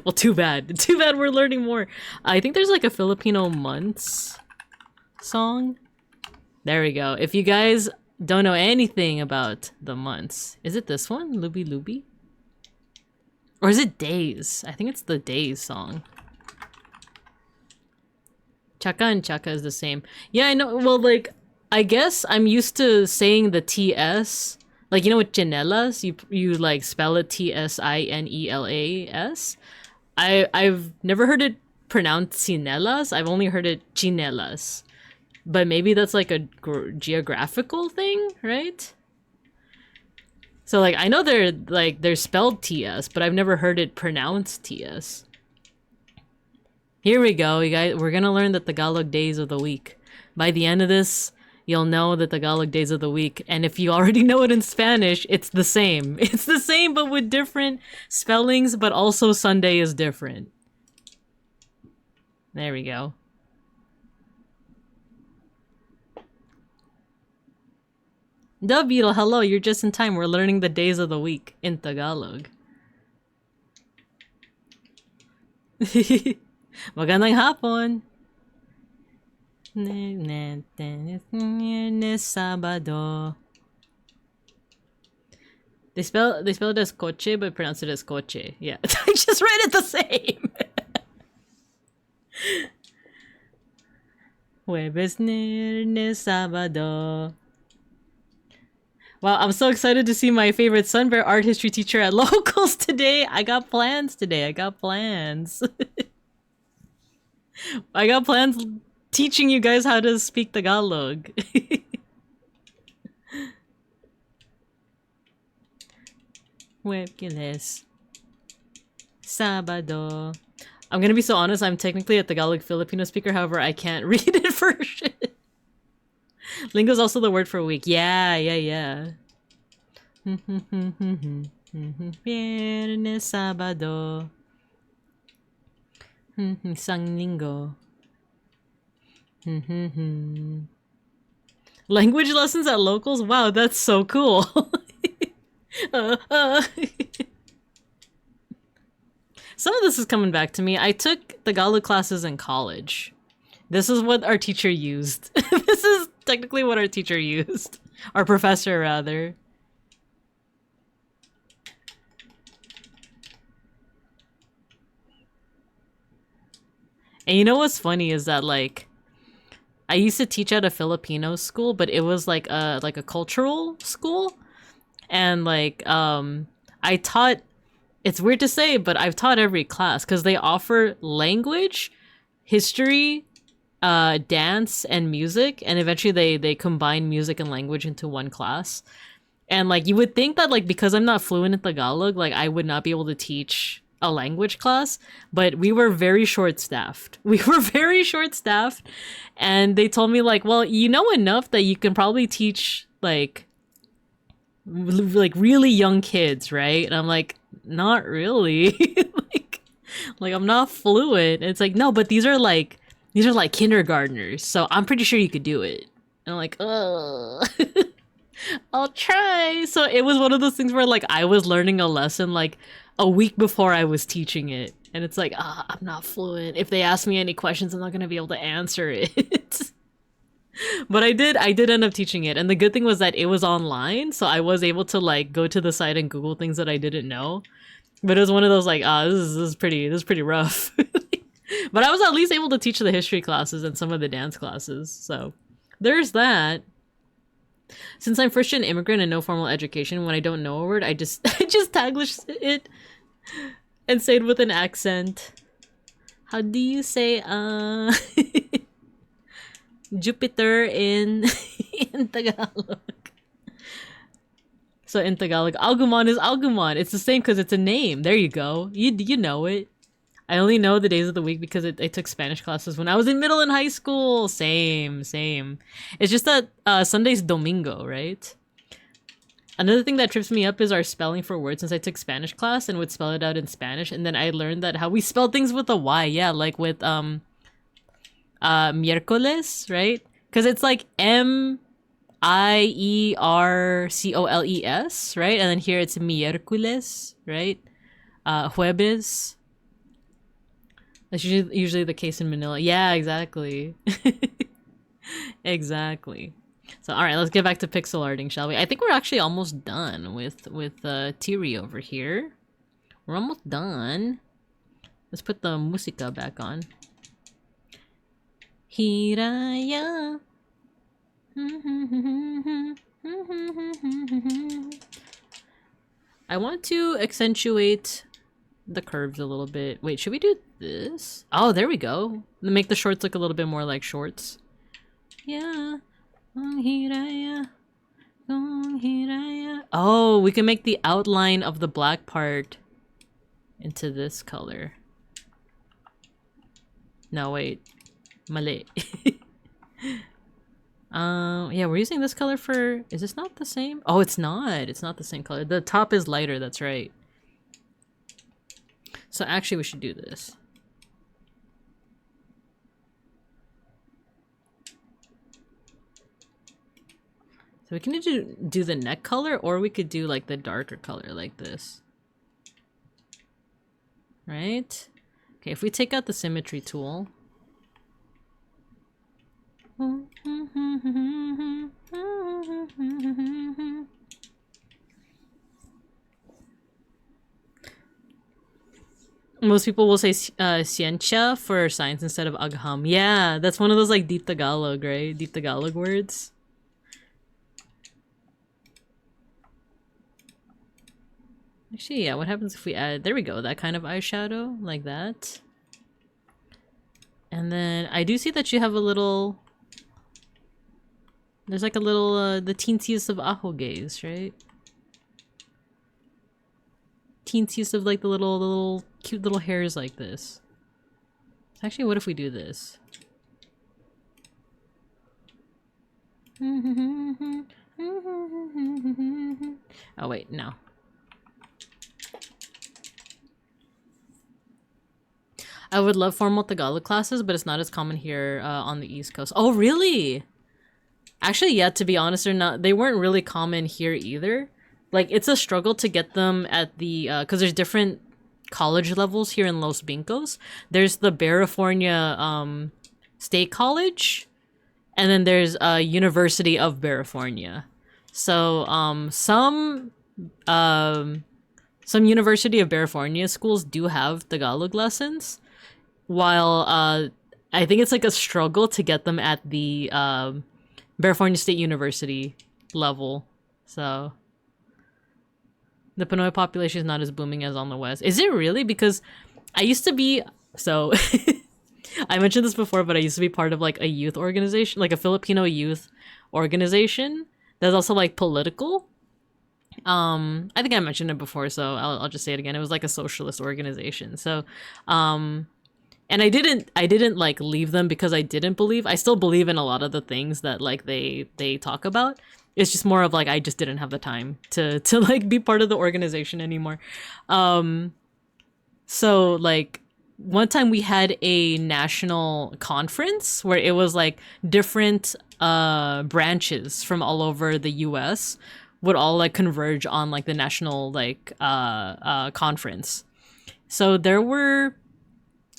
Well, too bad. Too bad we're learning more. I think there's like a Filipino months song. There we go. If you guys don't know anything about the months, is it this one? Luby Luby? Or is it Days? I think it's the Days song. Chaka and chaka is the same. Yeah, I know. Well, like, I guess I'm used to saying the TS. Like, you know what chinelas? You like spell it TSINELAS. I've never heard it pronounced cinelas. I've only heard it chinelas. But maybe that's like a geographical thing, right? So like I know they're spelled TS, but I've never heard it pronounced TS. Here we go, you guys. We're gonna learn the Tagalog days of the week. By the end of this, you'll know the Tagalog days of the week. And if you already know it in Spanish, it's the same. It's the same, but with different spellings, but also Sunday is different. There we go. The Beetle, hello, you're just in time. We're learning the days of the week in Tagalog. Magandang hapon. Sabado. They spell it as coche, but pronounce it as coche. Yeah, I just read it the same. Jueves, viernes, sábado. Wow, I'm so excited to see my favorite Sunbear art history teacher at Locals today. I got plans today. I got plans. I got plans teaching you guys how to speak Tagalog. Jueves, Sábado. I'm gonna be so honest, I'm technically a Tagalog Filipino speaker, however, I can't read it for shit. Lingo is also the word for week. Yeah. Viernes, Sábado. Isang linggo. Language lessons at Locals? Wow, that's so cool. Some of this is coming back to me. I took Tagalog classes in college. This is what our teacher used. This is technically what our teacher used. Our professor, rather. And you know what's funny is that, like, I used to teach at a Filipino school, but it was like a cultural school. And like I taught, it's weird to say, but I've taught every class because they offer language, history, dance, and music, and eventually they combine music and language into one class. And like you would think that like because I'm not fluent in Tagalog, like I would not be able to teach a language class, but we were very short-staffed. And they told me like, well, you know enough that you can probably teach like really young kids, right? And I'm like, not really. like I'm not fluent. And it's like, no, but these are like kindergartners, so I'm pretty sure you could do it. And I'm like, oh. I'll try. So it was one of those things where like I was learning a lesson like a week before I was teaching it, and it's like, I'm not fluent. If they ask me any questions, I'm not gonna be able to answer it. But I did end up teaching it, and the good thing was that it was online, so I was able to like go to the site and Google things that I didn't know. But it was one of those like, this is pretty rough. But I was at least able to teach the history classes and some of the dance classes, so there's that. Since I'm first gen immigrant and no formal education, when I don't know a word, I just Taglish it and say it with an accent. How do you say Jupiter in in Tagalog? So in Tagalog, Agumon is Agumon. It's the same because it's a name. There you go. You know it. I only know the days of the week because I took Spanish classes when I was in middle and high school. Same. It's just that Sunday's Domingo, right? Another thing that trips me up is our spelling for words since I took Spanish class and would spell it out in Spanish. And then I learned that how we spell things with a Y. Yeah, like with miércoles, right? Because it's like Miercoles, right? And then here it's miércoles, right? Jueves. That's usually the case in Manila. Yeah, exactly. Exactly. So, all right, let's get back to pixel arting, shall we? I think we're actually almost done with Tiri over here. We're almost done. Let's put the musica back on. Hiraya. I want to accentuate the curves a little bit. Wait, should we do this? Oh, there we go. Make the shorts look a little bit more like shorts. Yeah. Oh, we can make the outline of the black part into this color. No, wait. Mali. Yeah, we're using this color for... Is this not the same? Oh, it's not. It's not the same color. The top is lighter, that's right. So actually we should do this. So we can do the neck color, or we could do like the darker color like this. Right? Okay, if we take out the symmetry tool. Most people will say ciencia for science instead of agham. Yeah, that's one of those like deep Tagalog, right? Deep Tagalog words. Actually, yeah, what happens if we add... There we go, that kind of eyeshadow, like that. And then I do see that you have a little... There's like a little, the teensiest of ajo gaze, right? Teensiest of like the little cute little hairs like this. Actually, what if we do this? Oh wait, no. I would love formal Tagalog classes, but it's not as common here on the East Coast. Oh, really? Actually, yeah, to be honest, they weren't really common here either. Like, it's a struggle to get them at the, because there's different college levels here in Los Vincos. There's the California State College, and then there's University of California. So, some University of California schools do have Tagalog lessons, while I think it's like a struggle to get them at the California State University level. So the Pinoy population is not as booming as on the West. Is it really? Because I used to be... So I mentioned this before, but I used to be part of like a youth organization, like a Filipino youth organization that's also like political. I think I mentioned it before, so I'll just say it again. It was like a socialist organization. So and I didn't like leave them because I didn't believe. I still believe in a lot of the things that like they talk about. It's just more of like I just didn't have the time to like be part of the organization anymore. So like one time we had a national conference where it was like different branches from all over the US would all like converge on like the national like conference. So there were...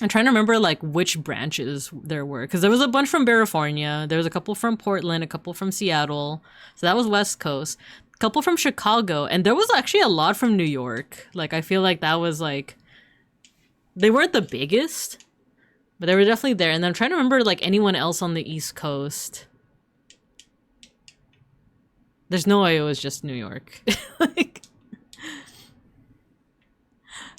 I'm trying to remember like which branches there were, because there was a bunch from California, there was a couple from Portland, a couple from Seattle, so that was West Coast, a couple from Chicago, and there was actually a lot from New York. Like I feel like that was like, they weren't the biggest, but they were definitely there. And then I'm trying to remember like anyone else on the East Coast. There's no way it was just New York. Like,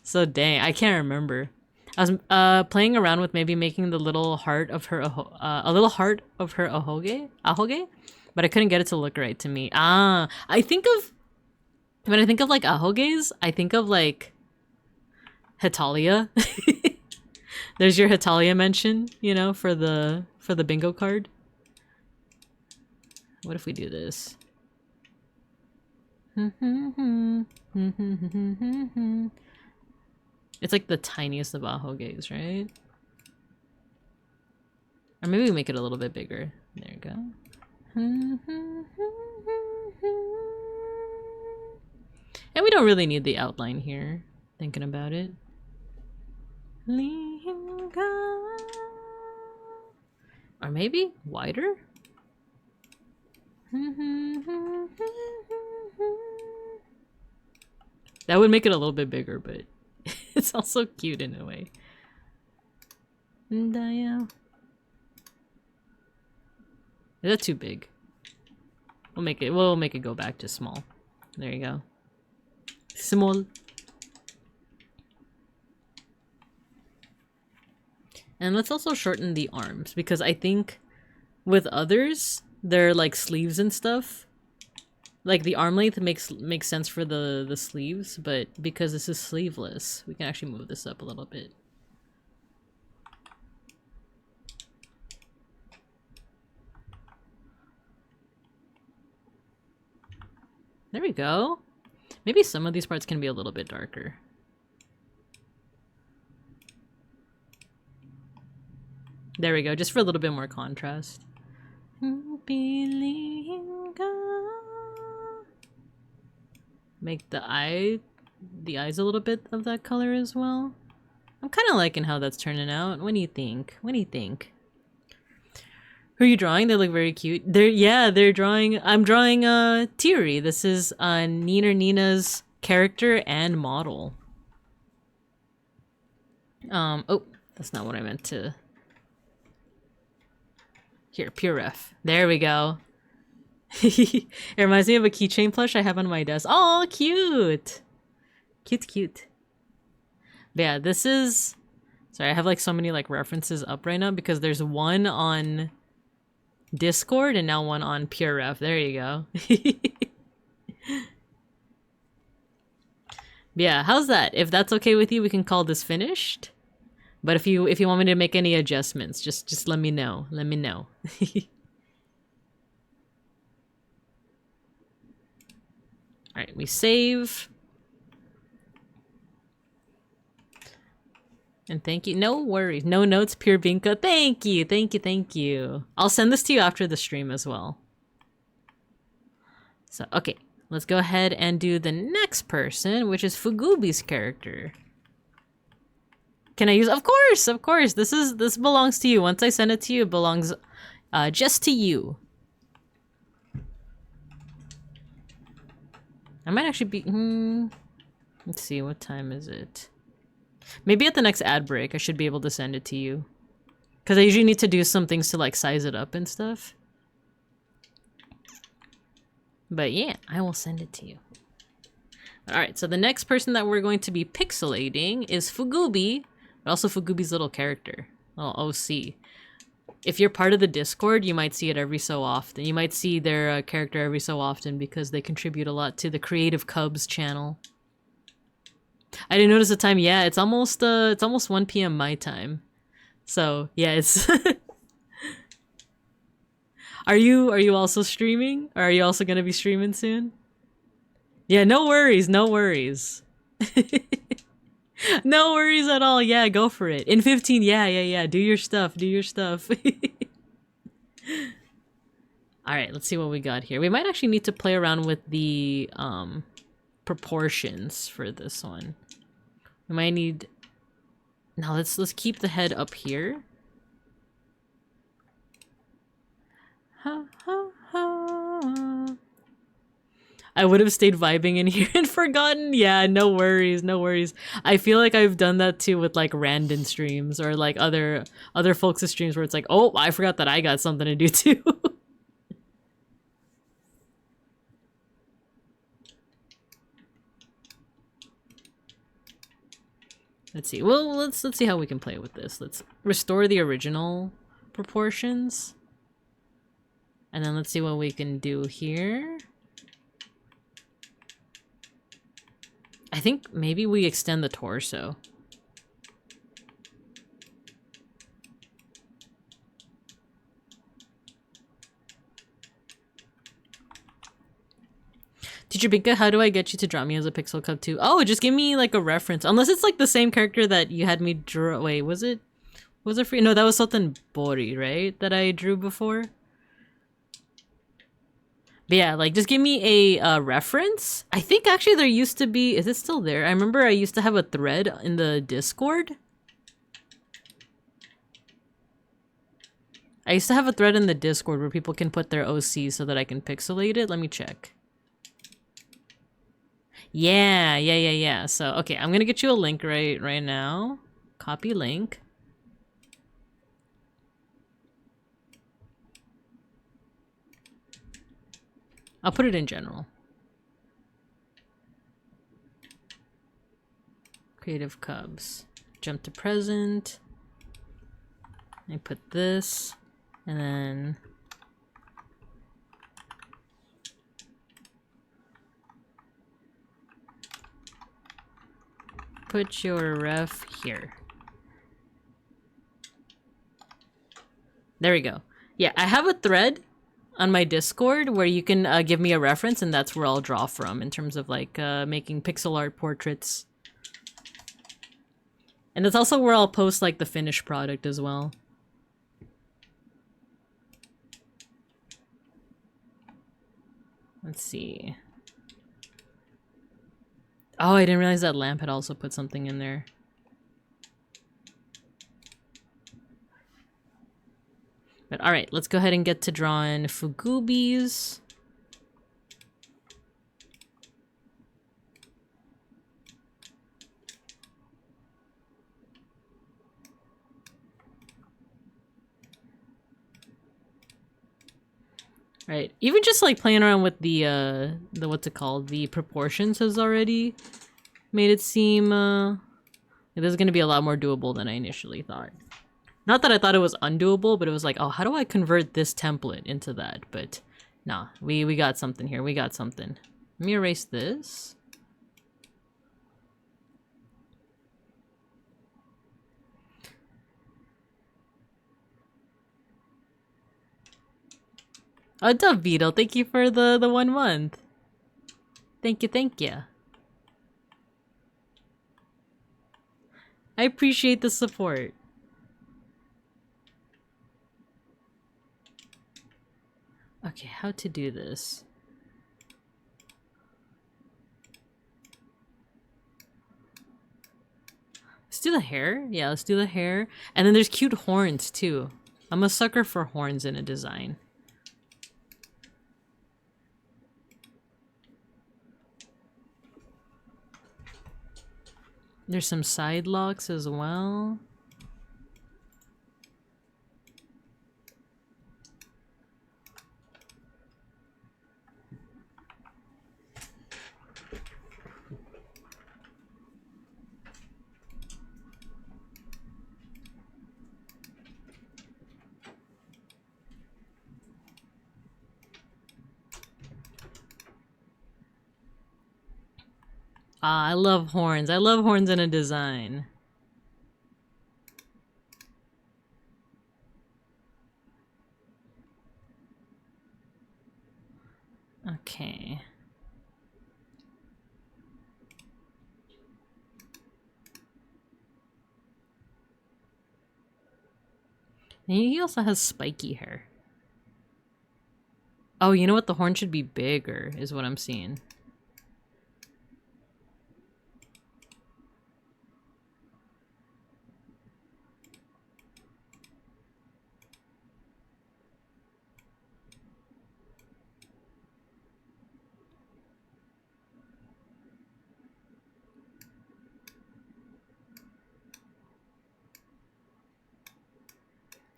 so dang, I can't remember. I was playing around with maybe making the little heart of her a little heart of her ahoge, but I couldn't get it to look right to me. Ah, I think of when I think of like ahoges, I think of like Hetalia. There's your Hetalia mention, you know, for the bingo card. What if we do this? It's like the tiniest of ahoges, right? Or maybe we make it a little bit bigger. There you go. And we don't really need the outline here, thinking about it. Or maybe wider? That would make it a little bit bigger, but it's also cute in a way. Is that too big? We'll make it go back to small. There you go. Small. And let's also shorten the arms, because I think with others, they're like sleeves and stuff. Like the arm length makes sense for the sleeves, but because this is sleeveless, we can actually move this up a little bit. There we go. Maybe some of these parts can be a little bit darker. There we go, just for a little bit more contrast. Make the eyes a little bit of that color as well. I'm kind of liking how that's turning out. What do you think? What do you think? Who are you drawing? They look very cute. They're drawing. I'm drawing Teary. This is Nina's character and model. Oh, that's not what I meant to. Here, pure ref. There we go. It reminds me of a keychain plush I have on my desk. Oh, cute! Cute. But yeah, this is... Sorry, I have like so many like references up right now because there's one on Discord and now one on pure ref. There you go. Yeah, how's that? If that's okay with you, we can call this finished. But if you want me to make any adjustments, just let me know. Let me know. All right, we save. And thank you. No worries. No notes, pure Binka. Thank you. Thank you. Thank you. I'll send this to you after the stream as well. So, okay. Let's go ahead and do the next person, which is Fugubi's character. Can I use? Of course, of course. This belongs to you. Once I send it to you, it belongs just to you. I might actually be. Let's see. What time is it? Maybe at the next ad break, I should be able to send it to you. Because I usually need to do some things to like size it up and stuff. But yeah, I will send it to you. Alright, so the next person that we're going to be pixelating is Fugubi, but also Fugubi's little character, little OC. If you're part of the Discord, you might see it every so often. You might see their character every so often because they contribute a lot to the Creative Cubs channel. I didn't notice the time. Yeah, it's almost 1 p.m. my time. So, yeah, it's... Are you also streaming? Or are you also gonna be streaming soon? Yeah, no worries, no worries. No worries at all. Yeah, go for it. In 15, yeah. Do your stuff, do your stuff. Alright, let's see what we got here. We might actually need to play around with the proportions for this one. We might need... Now let's keep the head up here. I would have stayed vibing in here and forgotten. Yeah, no worries, no worries. I feel like I've done that too with like random streams or like other folks' streams where it's like, oh, I forgot that I got something to do too. Let's see. Well, let's see how we can play with this. Let's restore the original proportions. And then let's see what we can do here. I think maybe we extend the torso. Teacher Binka, how do I get you to draw me as a pixel cub too? Oh, just give me like a reference. Unless it's like the same character that you had me draw. Wait, was it free? No, that was Sultan Bori, right? That I drew before. But yeah, like just give me a reference. I think actually there used to be, is it still there? I remember I used to have a thread in the Discord. I used to have a thread in the Discord where people can put their OC so that I can pixelate it. Let me check. Yeah. So, okay, I'm gonna get you a link right now. Copy link. I'll put it in general. Creative Cubs. Jump to present. I put this, and then put your ref here. There we go. Yeah, I have a thread on my Discord where you can give me a reference, and that's where I'll draw from in terms of like making pixel art portraits. And that's also where I'll post like the finished product as well. Let's see. Oh, I didn't realize that Lamp had also put something in there. But alright, let's go ahead and get to drawing Fugubi's. Right, even just like playing around with the what's it called, the proportions has already made it seem like this is gonna be a lot more doable than I initially thought. Not that I thought it was undoable, but it was like, oh, how do I convert this template into that? But nah, we got something here. We got something. Let me erase this. Oh, Dove Beetle, thank you for the 1 month. Thank you. I appreciate the support. Okay, how to do this? Let's do the hair. Yeah, let's do the hair. And then there's cute horns too. I'm a sucker for horns in a design. There's some side locks as well. Ah, I love horns. I love horns in a design. Okay. And he also has spiky hair. Oh, you know what? The horn should be bigger, is what I'm seeing.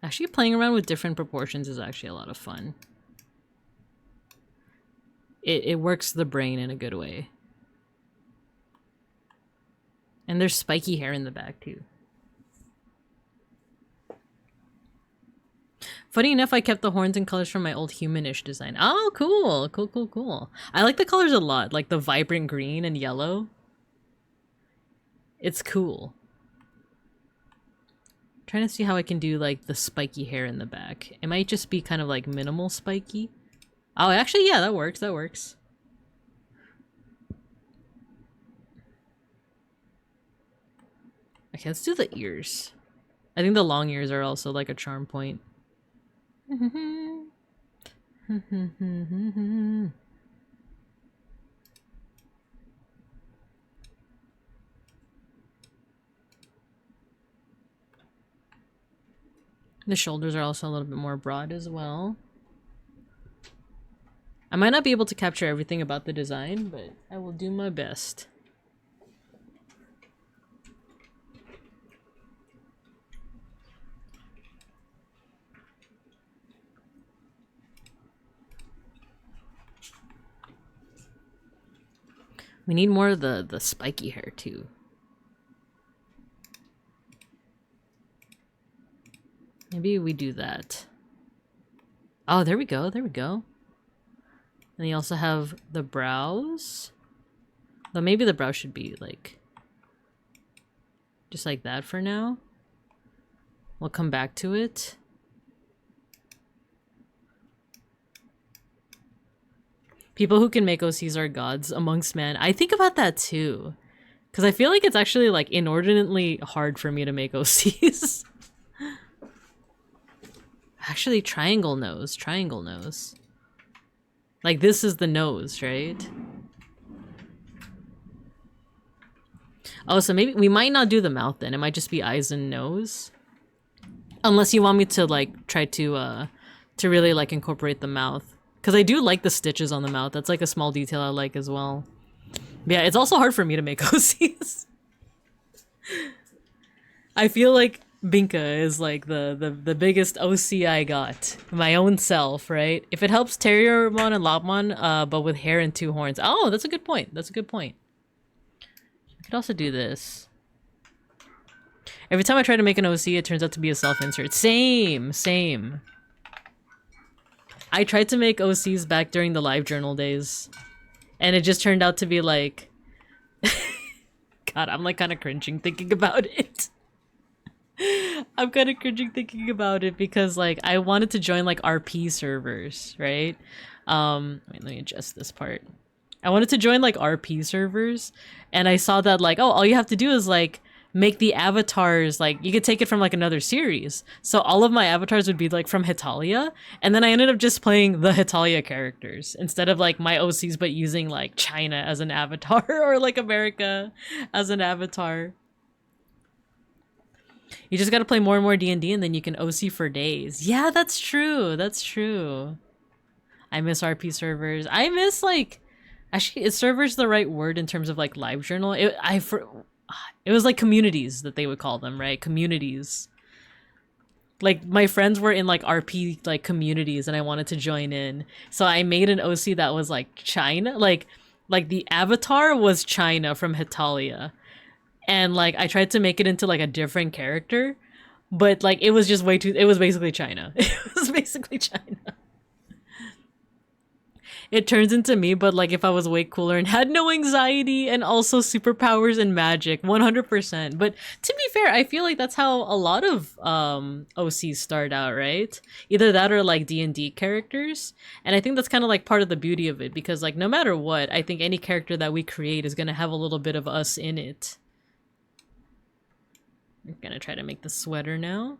Actually, playing around with different proportions is actually a lot of fun. It works the brain in a good way. And there's spiky hair in the back too. Funny enough, I kept the horns and colors from my old humanish design. Oh, cool. Cool, cool, cool. I like the colors a lot, like the vibrant green and yellow. It's cool. Trying to see how I can do like the spiky hair in the back. It might just be kind of like minimal spiky. Oh, actually, yeah, that works. That works. Okay, let's do the ears. I think the long ears are also like a charm point. The shoulders are also a little bit more broad as well. I might not be able to capture everything about the design, but I will do my best. We need more of the spiky hair too. Maybe we do that. Oh, there we go, there we go. And you also have the brows. Though maybe the brow should be like just like that for now. We'll come back to it. People who can make OCs are gods amongst men. I think about that too. Because I feel like it's actually like inordinately hard for me to make OCs. Actually, triangle nose, triangle nose. Like this is the nose, right? Oh, so maybe we might not do the mouth then. It might just be eyes and nose. Unless you want me to like try to really like incorporate the mouth. Because I do like the stitches on the mouth. That's like a small detail I like as well. But yeah, it's also hard for me to make OCs. I feel like Binka is like the biggest OC I got. My own self, right? If it helps Terriermon and Lopmon, but with hair and 2 horns. Oh, that's a good point. That's a good point. I could also do this. Every time I try to make an OC, it turns out to be a self-insert. Same, same. I tried to make OCs back during the live journal days. And it just turned out to be like... God, I'm like kind of cringing thinking about it. I'm kind of cringing thinking about it because like I wanted to join like RP servers, right? Wait, let me adjust this part. I wanted to join like RP servers and I saw that like, oh, all you have to do is like make the avatars, like you could take it from like another series. So all of my avatars would be like from Hetalia, and then I ended up just playing the Hetalia characters instead of like my OCs, but using like China as an avatar or like America as an avatar. You just gotta play more and more D&D and then you can OC for days. Yeah, that's true. That's true. I miss RP servers. I miss like... Actually, is servers the right word in terms of like live journal? It was like communities that they would call them, right? Communities. Like my friends were in like RP like communities and I wanted to join in. So I made an OC that was like China. Like the avatar was China from Hetalia. And like I tried to make it into like a different character, but like it was just way too, it was basically China. It was basically China. It turns into me, but like if I was way cooler and had no anxiety and also superpowers and magic, 100%. But to be fair, I feel like that's how a lot of OCs start out, right? Either that or like D&D characters. And I think that's kind of like part of the beauty of it because like no matter what, I think any character that we create is going to have a little bit of us in it. I'm gonna try to make the sweater now.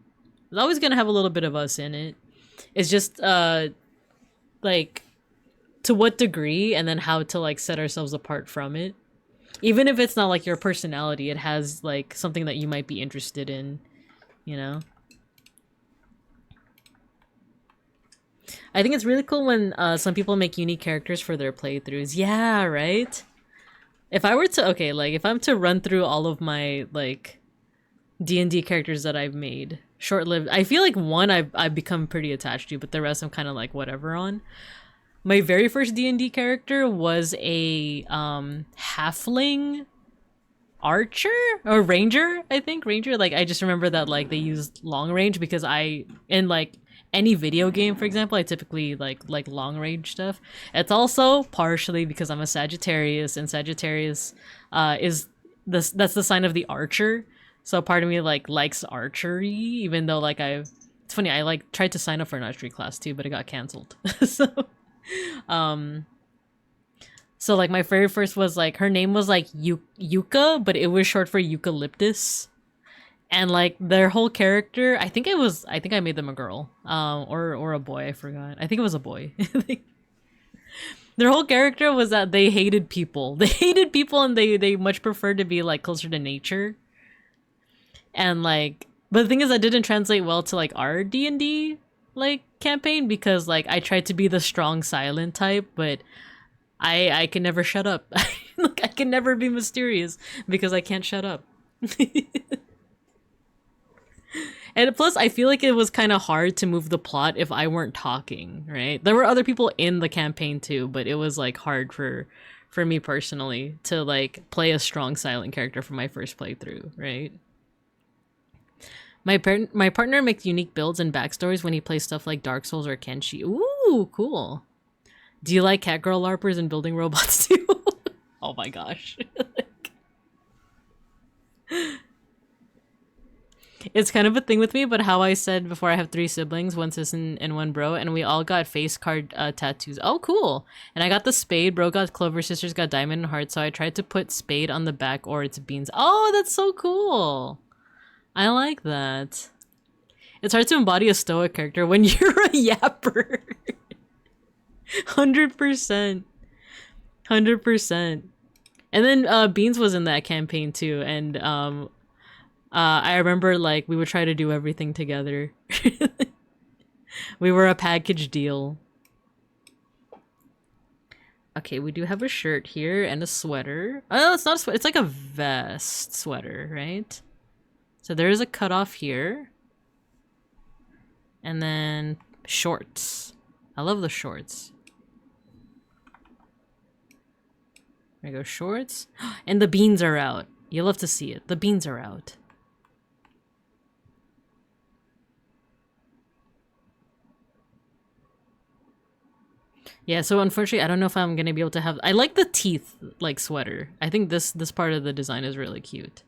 It's always gonna have a little bit of us in it. It's just like to what degree and then how to like set ourselves apart from it. Even if it's not like your personality, it has like something that you might be interested in, you know? I think it's really cool when some people make unique characters for their playthroughs. Yeah, right? If I were to, okay, like if I'm to run through all of my like D&D characters that I've made, short-lived, I feel like one I've become pretty attached to, but the rest I'm kind of like whatever on. My very first D&D character was a halfling archer or ranger, I think. Ranger, like I just remember that like they used long range because in like any video game, for example, I typically like long range stuff. It's also partially because I'm a Sagittarius, and Sagittarius is that's the sign of the archer. So part of me like likes archery, even though like it's funny, I like tried to sign up for an archery class too, but it got canceled. So so like my very first was like her name was like Yuka, but it was short for eucalyptus. And like their whole character, I think I made them a girl, or a boy. I forgot. I think it was a boy. Their whole character was that they hated people. They hated people, and they much preferred to be like closer to nature. And like, but the thing is, that didn't translate well to like our D&D like campaign because like I tried to be the strong silent type, but I can never shut up. Like I can never be mysterious because I can't shut up. And plus, I feel like it was kind of hard to move the plot if I weren't talking, right? There were other people in the campaign too, but it was like hard for me personally to like play a strong silent character for my first playthrough, right? My partner makes unique builds and backstories when he plays stuff like Dark Souls or Kenshi. Ooh, cool. Do you like catgirl larpers and building robots too? Oh my gosh. It's kind of a thing with me, but how I said before, I have 3 siblings, 1 sis and 1 bro, and we all got face card tattoos. Oh, cool. And I got the spade, bro got clover, sisters got diamond and heart, so I tried to put spade on the back or it's beans. Oh, that's so cool. I like that. It's hard to embody a stoic character when you're a yapper. 100%. 100%. And then Beans was in that campaign too, and I remember like we would try to do everything together. We were a package deal. Okay, we do have a shirt here and a sweater. Oh, it's not a sweater. It's like a vest sweater, right? So there is a cutoff here. And then shorts. I love the shorts. There we go, shorts. And the beans are out. You'll love to see it. The beans are out. Yeah, so unfortunately, I don't know if I'm gonna be able to have. I like the teeth like sweater. I think this part of the design is really cute.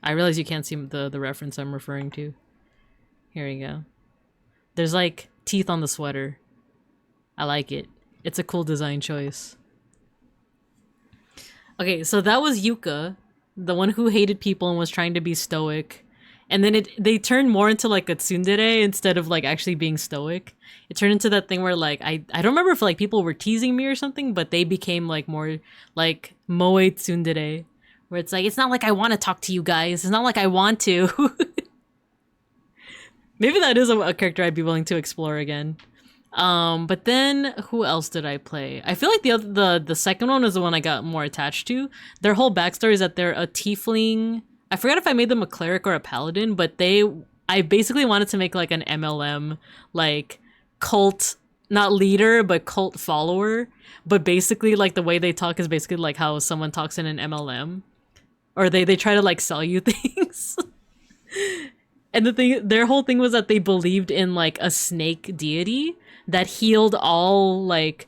I realize you can't see the reference I'm referring to. Here we go. There's like teeth on the sweater. I like it. It's a cool design choice. Okay, so that was Yuka, the one who hated people and was trying to be stoic. And then they turned more into like a tsundere instead of like actually being stoic. It turned into that thing where like I don't remember if like people were teasing me or something, but they became like more like moe tsundere, where it's like, it's not like I want to talk to you guys. It's not like I want to. Maybe that is a character I'd be willing to explore again. But then who else did I play? I feel like the second one was the one I got more attached to. Their whole backstory is that they're a tiefling. I forgot if I made them a cleric or a paladin, but I basically wanted to make like an MLM, like cult, not leader, but cult follower. But basically like the way they talk is basically like how someone talks in an MLM. Or they try to like sell you things. And their whole thing was that they believed in like a snake deity that healed all like,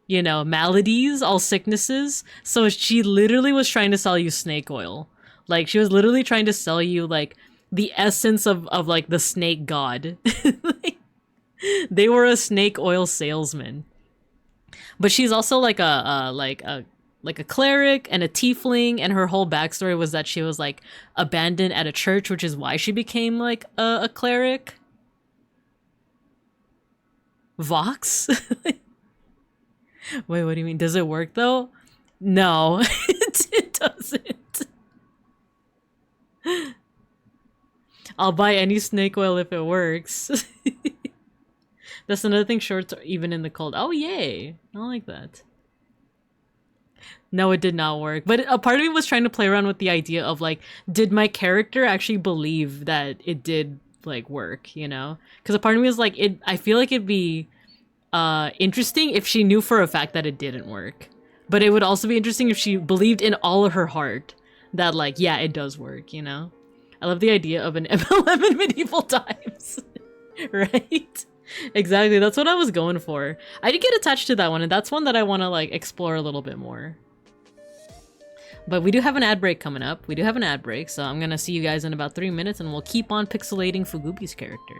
you know, maladies, all sicknesses. So she literally was trying to sell you snake oil. Like she was literally trying to sell you like the essence of like the snake god. Like, they were a snake oil salesman. But she's also like a cleric and a tiefling, and her whole backstory was that she was like abandoned at a church, which is why she became like a cleric. Vox? Wait, what do you mean? Does it work though? No, it doesn't. I'll buy any snake oil if it works. That's another thing, shorts are even in the cold. Oh, yay. I like that. No, it did not work. But a part of me was trying to play around with the idea of like, did my character actually believe that it did like work, you know? Because a part of me was like, I feel like it'd be interesting if she knew for a fact that it didn't work. But it would also be interesting if she believed in all of her heart that, like, yeah, it does work, you know? I love the idea of an MLM in medieval times. Right? Exactly, that's what I was going for. I did get attached to that one, and that's one that I want to, like, explore a little bit more. But we do have an ad break coming up. We do have an ad break, so I'm gonna see you guys in about 3 minutes, and we'll keep on pixelating Fugubi's character.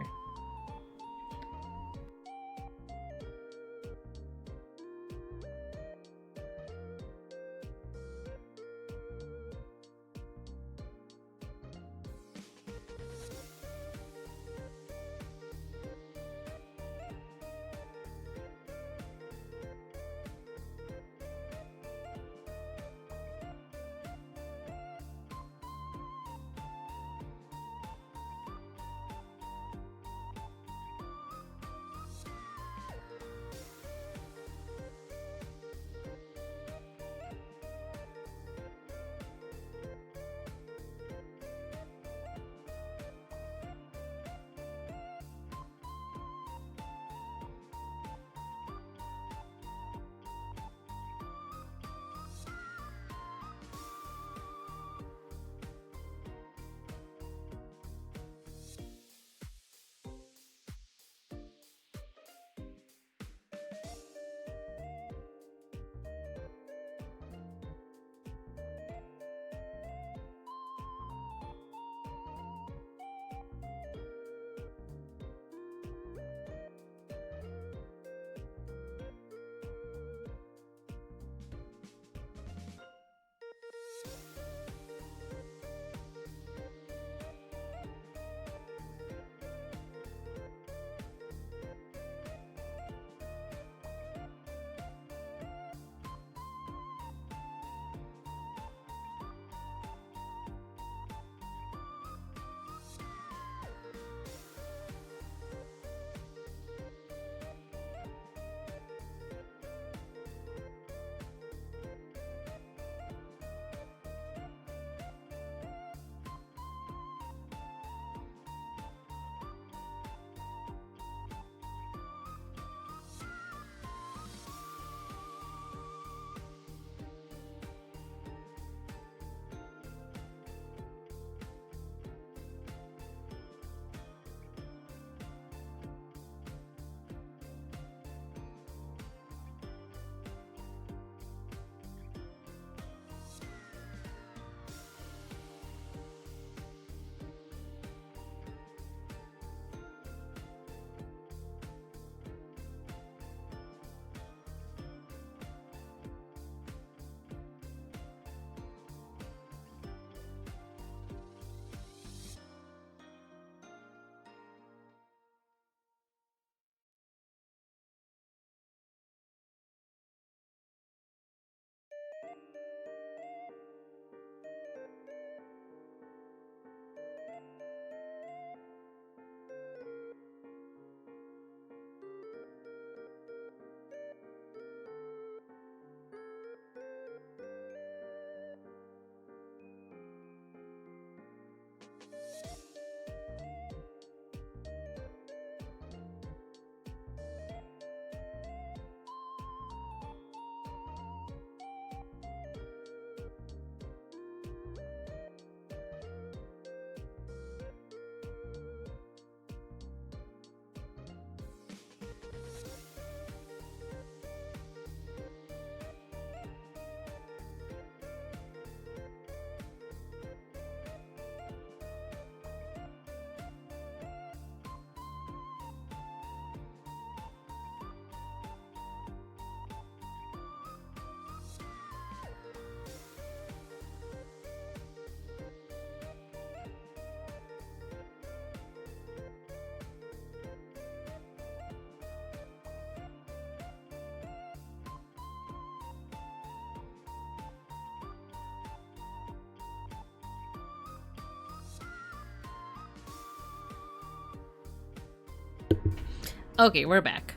Okay, we're back.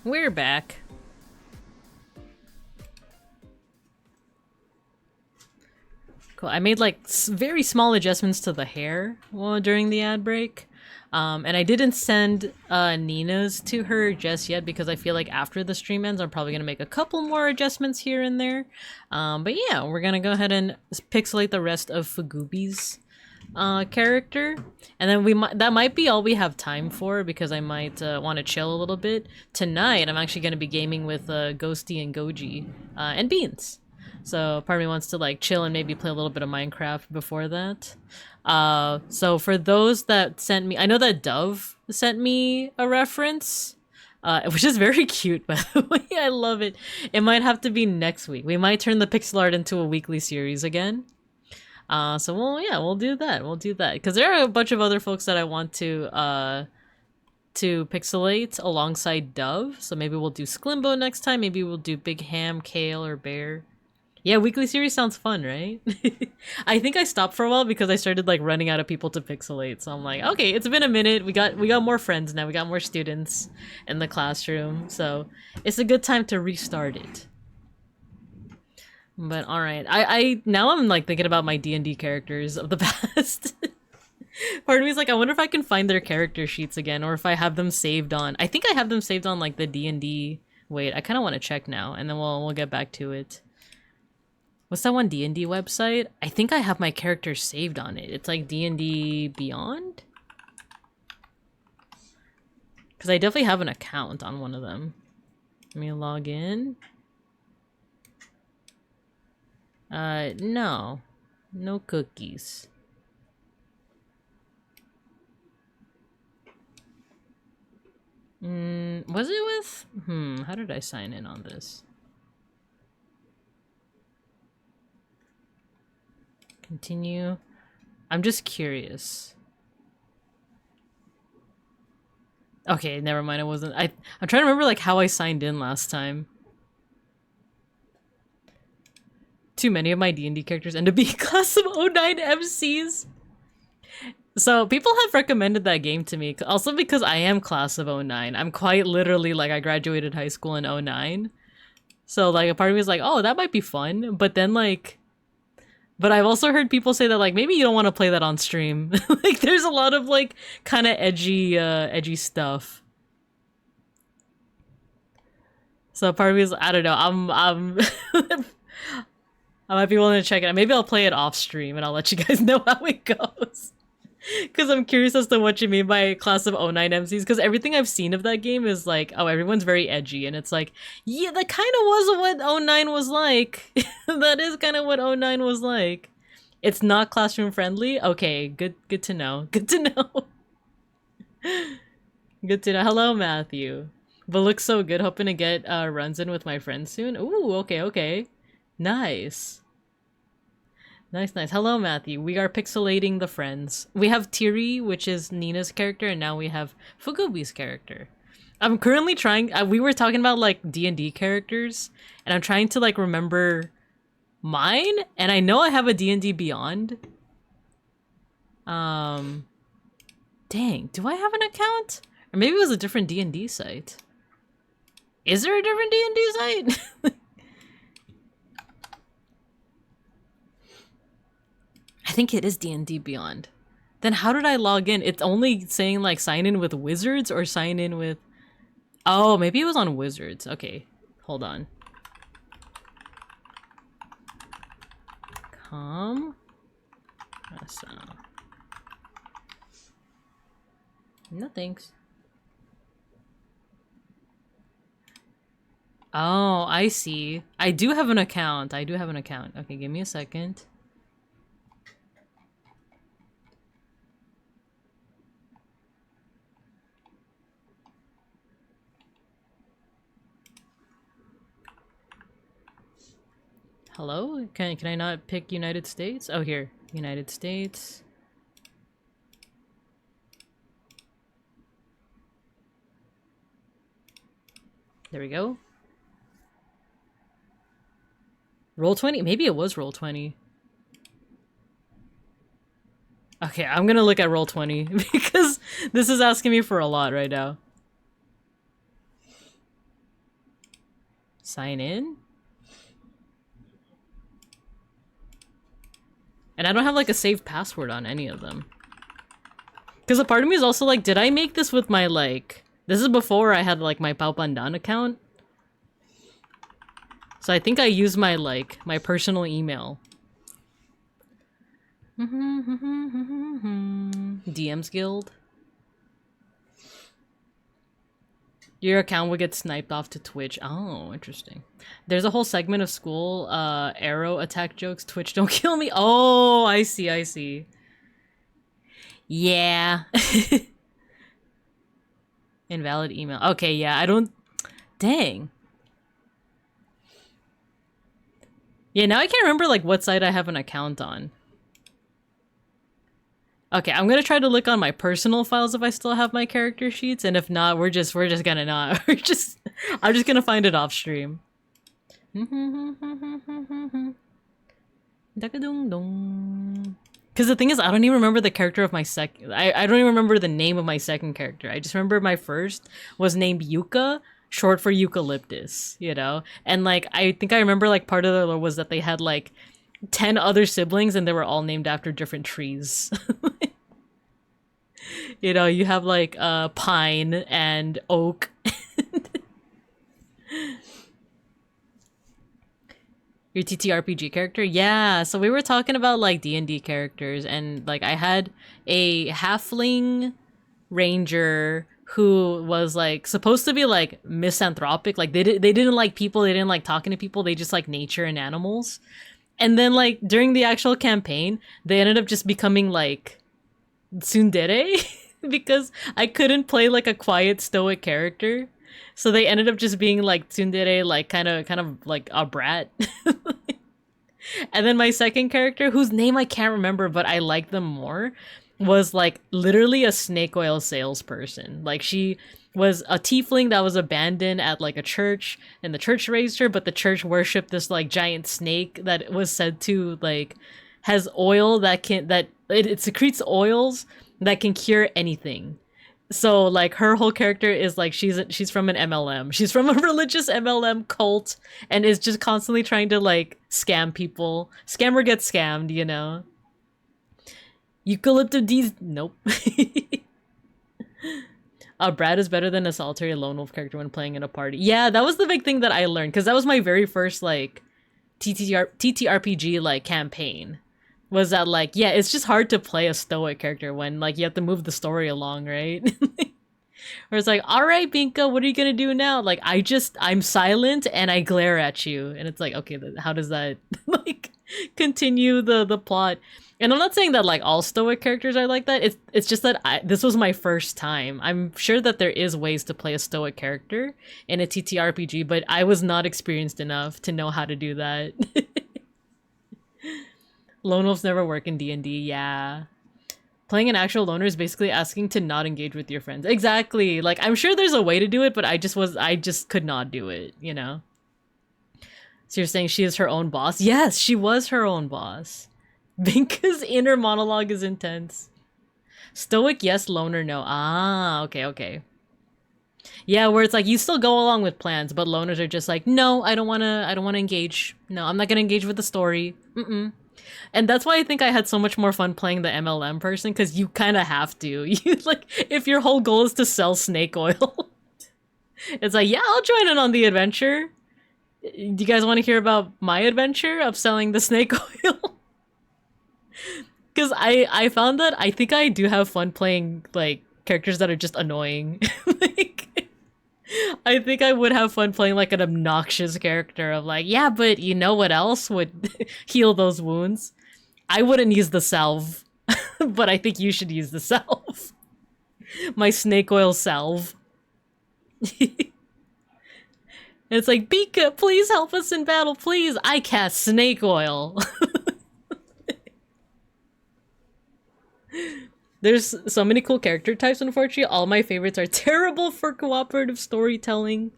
We're back. Cool. I made like very small adjustments to the hair during the ad break. And I didn't send Nina's to her just yet because I feel like after the stream ends, I'm probably gonna make a couple more adjustments here and there. But yeah, we're gonna go ahead and pixelate the rest of Fugubi's character, and then that might be all we have time for because I might want to chill a little bit tonight. I'm actually going to be gaming with Ghosty and Goji and Beans, so part of me wants to like chill and maybe play a little bit of Minecraft before that. So for those that sent me, I know that Dove sent me a reference, which is very cute, by the way. I love it. It might have to be next week. We might turn the pixel art into a weekly series again. So we'll do that. We'll do that because there are a bunch of other folks that I want to pixelate alongside Dove. So maybe we'll do Sklimbo next time. Maybe we'll do Big Ham, Kale, or Bear. Yeah, weekly series sounds fun, right? I think I stopped for a while because I started like running out of people to pixelate. So I'm like, okay, it's been a minute. We got more friends now. We got more students in the classroom. So it's a good time to restart it. But alright, I now I'm like thinking about my D&D characters of the past. Part of me is like, I wonder if I can find their character sheets again, or if I have them saved on. I think I have them saved on like the D&D. Wait, I kind of want to check now, and then we'll get back to it. What's that one D&D website? I think I have my characters saved on it. It's like D&D Beyond? Because I definitely have an account on one of them. Let me log in. No. No cookies. Was it with? How did I sign in on this? Continue. I'm just curious. Okay, never mind, it wasn't. I'm trying to remember like how I signed in last time. Too many of my D&D characters end up being class of 09 MCs. So people have recommended that game to me, also because I am class of 09. I'm quite literally like I graduated high school in 09. So like a part of me is like, oh, that might be fun. But then like, but I've also heard people say that like maybe you don't want to play that on stream. Like there's a lot of like kind of edgy stuff. So part of me is, I don't know, I'm I might be willing to check it out. Maybe I'll play it off stream and I'll let you guys know how it goes. Because I'm curious as to what you mean by class of 09 MCs. Because everything I've seen of that game is like, oh, everyone's very edgy. And it's like, yeah, that kind of was what 09 was like. That is kind of what 09 was like. It's not classroom friendly? Okay, good to know. Good to know. Good to know. Hello, Matthew. But looks so good. Hoping to get runs in with my friends soon. Ooh, okay. Nice. Nice. Hello, Matthew. We are pixelating the friends. We have Tiri, which is Nina's character, and now we have Fugubi's character. I'm currently trying... we were talking about, like, D&D characters, and I'm trying to, like, remember mine, and I know I have a D&D Beyond. Dang, do I have an account? Or maybe it was a different D&D site. Is there a different D&D site? I think it is D&D Beyond. Then how did I log in? It's only saying like sign in with Wizards or sign in with... Oh, maybe it was on Wizards. Okay, hold on. No thanks. Oh, I see. I do have an account. Okay, give me a second. Hello? Can I not pick United States? Oh, here. United States. There we go. Roll20? Maybe it was Roll20. Okay, I'm gonna look at Roll20 because this is asking me for a lot right now. Sign in? And I don't have like a saved password on any of them. Because a part of me is also like, did I make this with my like... This is before I had like my Pao Pandan account. So I think I used my like, my personal email. DM's Guild. Your account would get sniped off to Twitch. Oh, interesting. There's a whole segment of school, arrow attack jokes, Twitch don't kill me. Oh, I see, I see. Yeah. Invalid email. Okay, yeah, I don't... Dang. Yeah, now I can't remember like what site I have an account on. Okay, I'm gonna try to look on my personal files if I still have my character sheets, and if not, we're just gonna not. I'm just gonna find it off stream. Because the thing is, I don't even remember the character of my second. I don't even remember the name of my second character. I just remember my first was named Yuka, short for eucalyptus, you know? And like, I think I remember like part of the lore was that they had like 10 other siblings and they were all named after different trees. You know, you have like pine and oak. Your TTRPG character? Yeah, so we were talking about like D&D characters, and like I had a halfling ranger who was like supposed to be like misanthropic, like they didn't like people, they didn't like talking to people, they just like nature and animals. And then like during the actual campaign, they ended up just becoming like tsundere because I couldn't play like a quiet stoic character. So they ended up just being like tsundere, like kind of like a brat. And then my second character, whose name I can't remember, but I like them more, was like literally a snake oil salesperson. Like she was a tiefling that was abandoned at like a church, and the church raised her, but the church worshipped this like giant snake that was said to like has oil that it secretes oils that can cure anything. So like her whole character is like she's from an MLM. She's from a religious MLM cult and is just constantly trying to like scam people. Scammer gets scammed, you know. Eucalyptus, nope. Brad is better than a solitary lone wolf character when playing in a party. Yeah, that was the big thing that I learned, because that was my very first like TTRPG like campaign. Was that like, yeah, it's just hard to play a stoic character when like you have to move the story along, right? Where it's like, all right, Binka, what are you gonna do now? Like, I'm silent and I glare at you, and it's like, okay, how does that like continue the plot? And I'm not saying that like all stoic characters are like that. It's just that this was my first time. I'm sure that there is ways to play a stoic character in a TTRPG, but I was not experienced enough to know how to do that. Lone wolves never work in D&D, yeah. Playing an actual loner is basically asking to not engage with your friends. Exactly. Like, I'm sure there's a way to do it, but I just could not do it, you know? So you're saying she is her own boss? Yes, she was her own boss. Binka's inner monologue is intense. Stoic, yes. Loner, no. Ah, okay. Yeah, where it's like, you still go along with plans, but loners are just like, no, I don't wanna engage. No, I'm not gonna engage with the story. And that's why I think I had so much more fun playing the MLM person, because you kind of have to. You like, if your whole goal is to sell snake oil, it's like, yeah, I'll join in on the adventure. Do you guys want to hear about my adventure of selling the snake oil? Because I found that I think I do have fun playing like characters that are just annoying. Like, I think I would have fun playing like an obnoxious character of like, yeah, but you know what else would heal those wounds? I wouldn't use the salve, but I think you should use the salve. My snake oil salve. It's like, Bika, please help us in battle, please. I cast snake oil. There's so many cool character types, unfortunately. All my favorites are terrible for cooperative storytelling.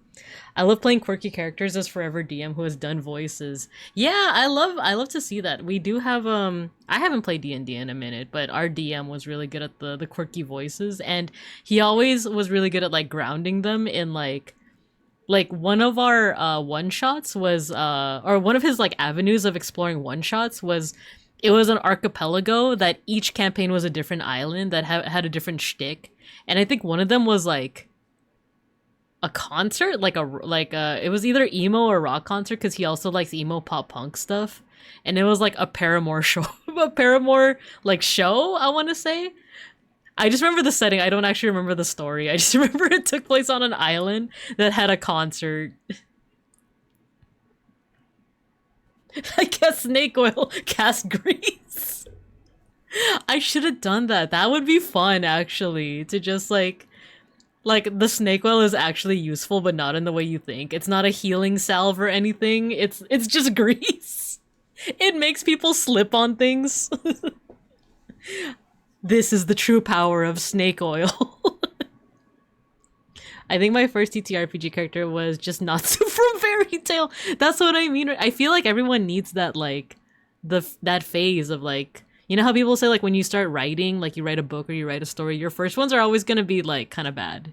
I love playing quirky characters as Forever DM who has done voices. Yeah, I love to see that. We do have I haven't played D&D in a minute, but our DM was really good at the quirky voices, and he always was really good at like grounding them in like one of our one shots was or one of his like avenues of exploring one shots was it was an archipelago that each campaign was a different island that had a different shtick, and I think one of them was like a concert, it was either emo or rock concert because he also likes emo pop punk stuff, and it was like a Paramore show, a Paramore like show. I want to say. I just remember the setting. I don't actually remember the story. I just remember it took place on an island that had a concert. I guess snake oil cast grease. I should have done that. That would be fun, actually, to just like the snake oil is actually useful, but not in the way you think. It's not a healing salve or anything. It's just grease. It makes people slip on things. This is the true power of snake oil. I think my first TTRPG character was just Natsu from Fairy Tail. That's what I mean. I feel like everyone needs that, like, that phase of, like, you know how people say, like, when you start writing, like, you write a book or you write a story, your first ones are always gonna be, like, kind of bad.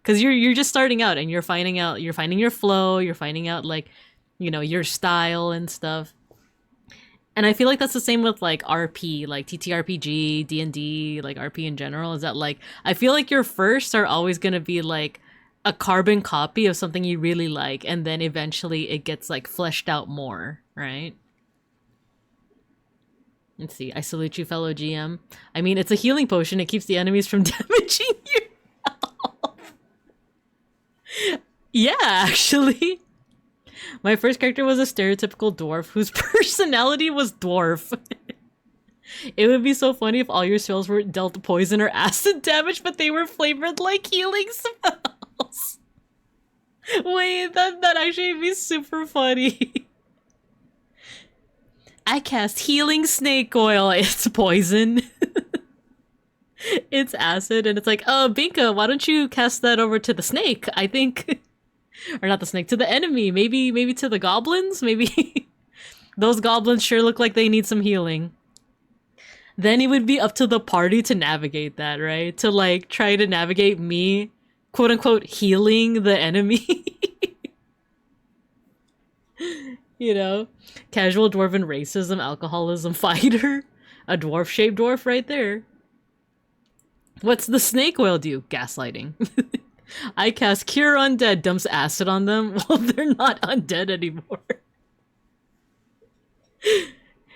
Because you're just starting out and you're finding your flow, you're finding out, like, you know, your style and stuff. And I feel like that's the same with like RP, like TTRPG, D&D, like RP in general, is that like I feel like your firsts are always going to be like a carbon copy of something you really like, and then eventually it gets like fleshed out more, right? Let's see. I salute you, fellow GM. I mean, it's a healing potion. It keeps the enemies from damaging you. Yeah, actually. My first character was a stereotypical dwarf whose personality was dwarf. It would be so funny if all your spells were dealt poison or acid damage, but they were flavored like healing spells. Wait, that actually would be super funny. I cast healing snake oil. It's poison. It's acid, and it's like, oh, Binka, why don't you cast that over to the snake? I think... Or not the snake, to the enemy. Maybe to the goblins? Maybe those goblins sure look like they need some healing. Then it would be up to the party to navigate that, right? To like try to navigate me, quote unquote, healing the enemy. You know? Casual dwarven racism, alcoholism, fighter. A dwarf-shaped dwarf right there. What's the snake oil do? Gaslighting. I cast Cure Undead, dumps acid on them. Well, they're not undead anymore.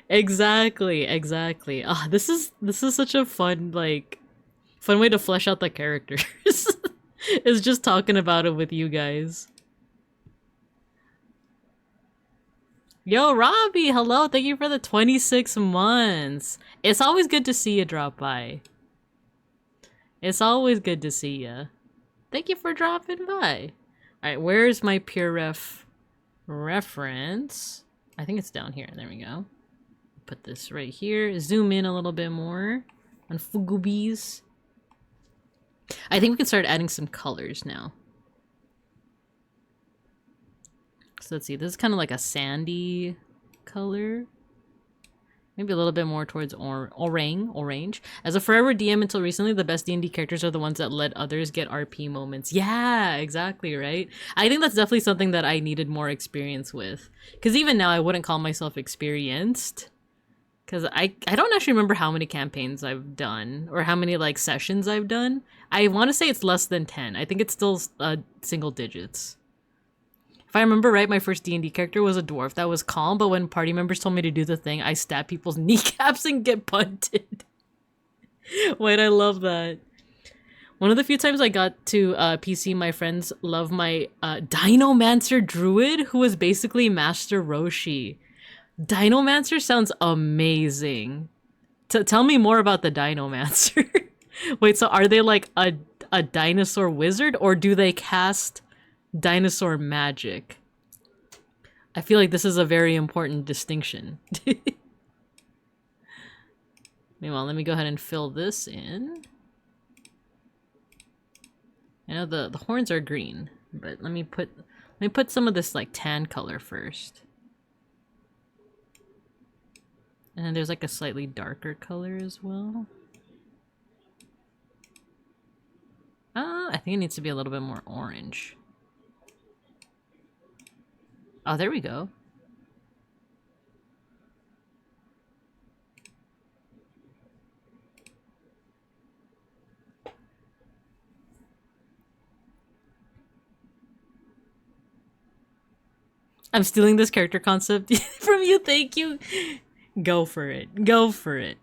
Exactly. Ah, this is such a fun way to flesh out the characters. Is just talking about it with you guys. Yo, Robbie, hello. Thank you for the 26 months. It's always good to see you drop by. It's always good to see you. Thank you for dropping by. Alright, where's my pure reference? I think it's down here. There we go. Put this right here. Zoom in a little bit more on Fugubi's. I think we can start adding some colors now. So let's see. This is kind of like a sandy color. Maybe a little bit more towards orange. As a forever DM until recently, the best D&D characters are the ones that let others get RP moments. Yeah, exactly, right? I think that's definitely something that I needed more experience with. Because even now, I wouldn't call myself experienced. Because I don't actually remember how many campaigns I've done. Or how many, like, sessions I've done. I want to say it's less than 10. I think it's still single digits. If I remember right, my first D&D character was a dwarf that was calm, but when party members told me to do the thing, I stab people's kneecaps and get punted. Wait, I love that. One of the few times I got to PC, my friends love my Dinomancer Druid, who was basically Master Roshi. Dinomancer sounds amazing. Tell me more about the Dinomancer. Wait, so are they like a dinosaur wizard, or do they cast dinosaur magic? I feel like this is a very important distinction. Meanwhile, let me go ahead and fill this in. I know the horns are green, but let me put some of this like tan color first. And then there's like a slightly darker color as well. I think it needs to be a little bit more orange. Oh, there we go. I'm stealing this character concept from you. Thank you. Go for it. Go for it.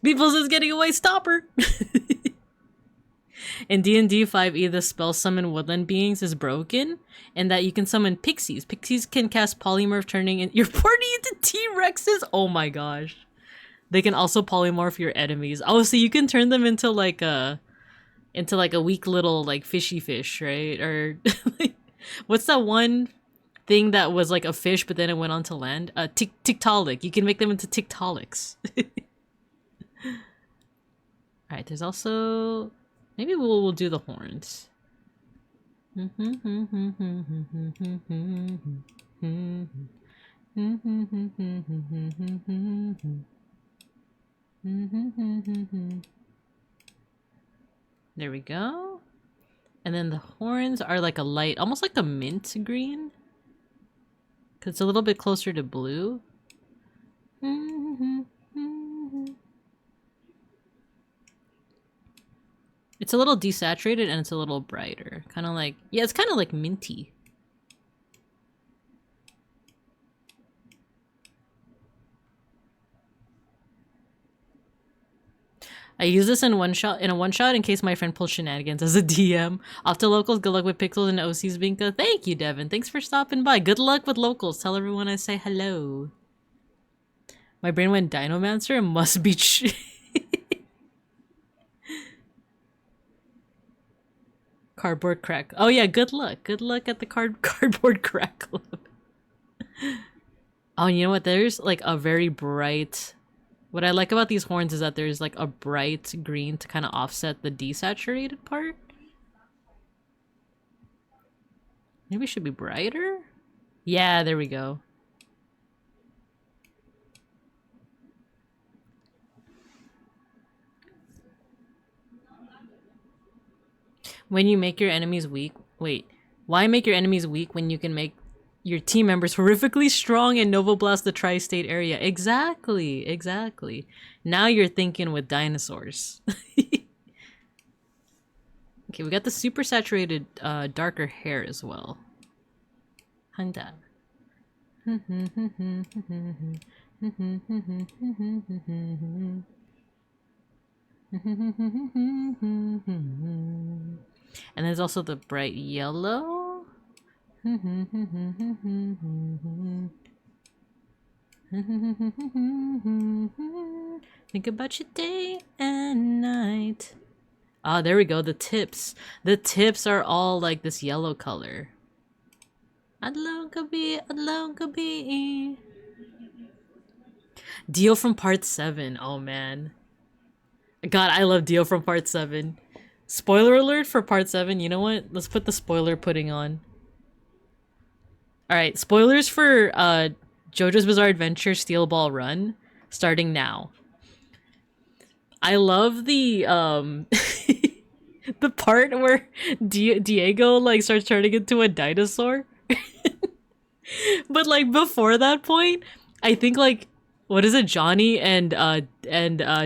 Beeples is getting away. Stop her. In D&D 5e, the spell summon woodland beings is broken, and that you can summon pixies. Pixies can cast polymorph, turning your party into T-Rexes. Oh my gosh. They can also polymorph your enemies. Oh, so you can turn them into like a weak little like fishy fish, right? Or what's that one thing that was like a fish but then it went on to land? Tiktaalik. You can make them into Tiktaaliks. Alright, there's also... Maybe we'll do the horns. There we go. And then the horns are like a light, almost like a mint green. Because it's a little bit closer to blue. It's a little desaturated and it's a little brighter. Kind of like, yeah, it's kind of like minty. I use this in a one shot in case my friend pulls shenanigans as a DM. Off to locals, good luck with Pixels and OC's Vinka. Thank you, Devin. Thanks for stopping by. Good luck with locals. Tell everyone I say hello. My brain went Dinomancer. It must be Cardboard Crack. Oh yeah, good luck. Good luck at the Cardboard Crack Club. Oh, you know what? There's like a very bright... What I like about these horns is that there's like a bright green to kind of offset the desaturated part. Maybe it should be brighter? Yeah, there we go. When you make your enemies weak... Wait. Why make your enemies weak when you can make your team members horrifically strong and Novoblast the tri-state area? Exactly. Exactly. Now you're thinking with dinosaurs. Okay, we got the super saturated darker hair as well. Handa. And there's also the bright yellow. Think about your day and night. Ah, there we go. The tips. The tips are all like this yellow color. Alone could be. Dio from part 7. Oh man. God, I love Dio from part 7. Spoiler alert for part 7. You know what? Let's put the spoiler pudding on. Alright, spoilers for JoJo's Bizarre Adventure Steel Ball Run, starting now. I love the the part where Diego like starts turning into a dinosaur. But like before that point, I think like what is it, Johnny and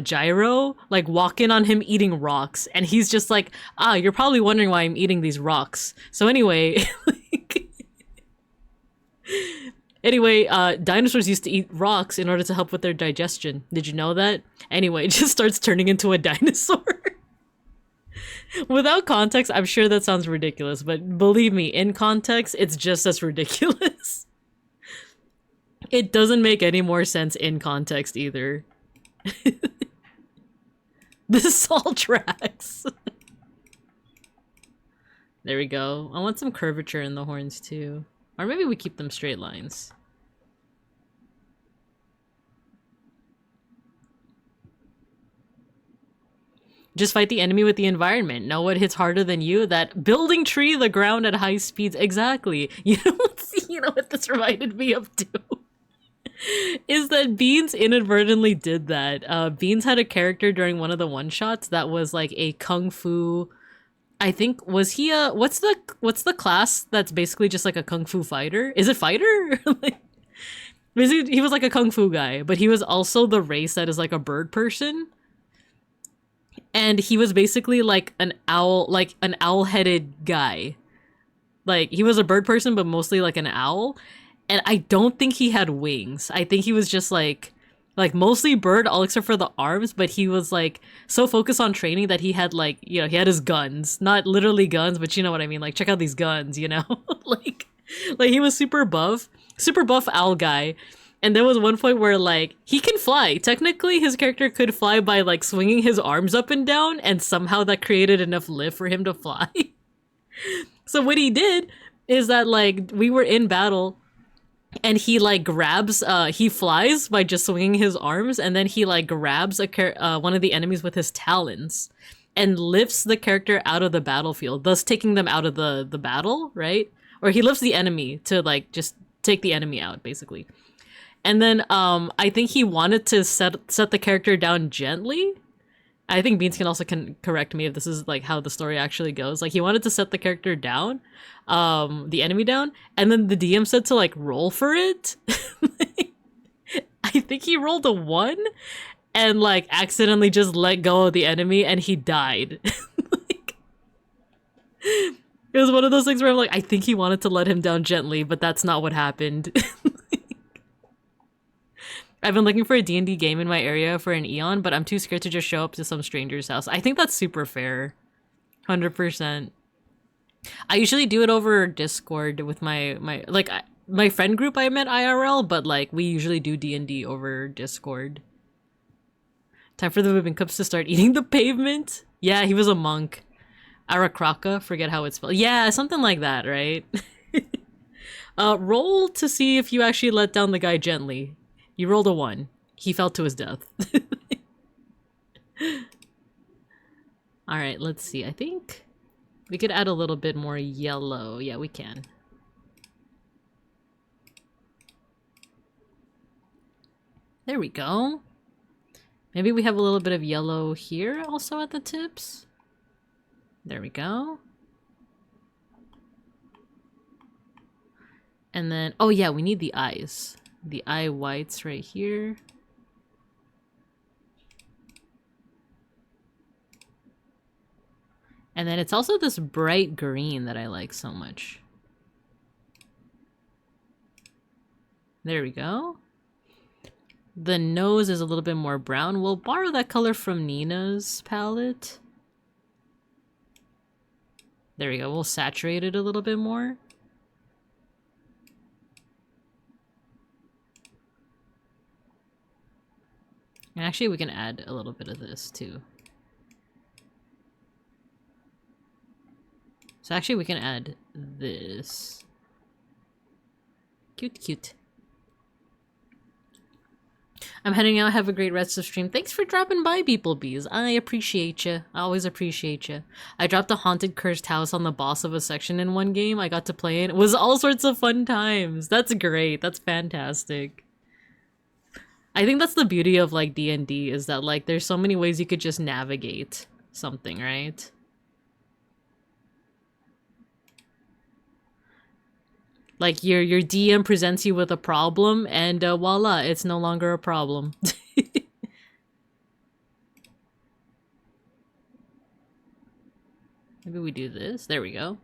Gyro like walk in on him eating rocks, and he's just like, ah, you're probably wondering why I'm eating these rocks. So anyway, dinosaurs used to eat rocks in order to help with their digestion. Did you know that? Anyway, it just starts turning into a dinosaur. Without context, I'm sure that sounds ridiculous, but believe me, in context, it's just as ridiculous. It doesn't make any more sense in context either. This all tracks. There we go. I want some curvature in the horns too. Or maybe we keep them straight lines. Just fight the enemy with the environment. Know what hits harder than you? That building tree the ground at high speeds. Exactly. You know what this reminded me of too? Is that Beans inadvertently did that. Beans had a character during one of the one-shots that was like a kung fu... I think, was he a... What's the class that's basically just like a kung fu fighter? Is it fighter? Like, he was like a kung fu guy, but he was also the race that is like a bird person. And he was basically like an owl-headed guy. like he was a bird person, but mostly like an owl. And I don't think he had wings. I think he was just like mostly bird, all except for the arms. But he was like so focused on training that he had like, you know, he had his guns, not literally guns, but you know what I mean. Like, check out these guns, you know, like he was super buff owl guy. And there was one point where like he can fly. Technically, his character could fly by like swinging his arms up and down, and somehow that created enough lift for him to fly. So what he did is that like we were in battle. And he like grabs, he flies by just swinging his arms, and then he like grabs one of the enemies with his talons, and lifts the character out of the battlefield, thus taking them out of the battle, right? Or he lifts the enemy to like just take the enemy out, basically. And then I think he wanted to set the character down gently. I think Beans can also correct me if this is like how the story actually goes. Like he wanted to set the character down, the enemy down, and then the DM said to like roll for it. I think he rolled a 1 and like accidentally just let go of the enemy and he died. Like, it was one of those things where I'm like, I think he wanted to let him down gently, but that's not what happened. I've been looking for a D&D game in my area for an eon, but I'm too scared to just show up to some stranger's house. I think that's super fair. 100%. I usually do it over Discord with my friend group I met IRL, but like we usually do D&D over Discord. Time for the moving cups to start eating the pavement. Yeah, he was a monk. Arakraka, forget how it's spelled. Yeah, something like that, right? Roll to see if you actually let down the guy gently. You rolled a 1. He fell to his death. Alright, let's see. I think we could add a little bit more yellow. Yeah, we can. There we go. Maybe we have a little bit of yellow here also at the tips. There we go. And then, oh yeah, we need the eyes. The eye whites right here. And then it's also this bright green that I like so much. There we go. The nose is a little bit more brown. We'll borrow that color from Nina's palette. There we go. We'll saturate it a little bit more. And actually, we can add a little bit of this, too. So actually, we can add this. Cute, cute. I'm heading out. Have a great rest of stream. Thanks for dropping by, beeplebees. I appreciate you. I always appreciate you. I dropped a haunted cursed house on the boss of a section in one game. I got to play it. It was all sorts of fun times. That's great. That's fantastic. I think that's the beauty of like D&D is that like there's so many ways you could just navigate something, right? Like your DM presents you with a problem and voila, it's no longer a problem. Maybe we do this. There we go.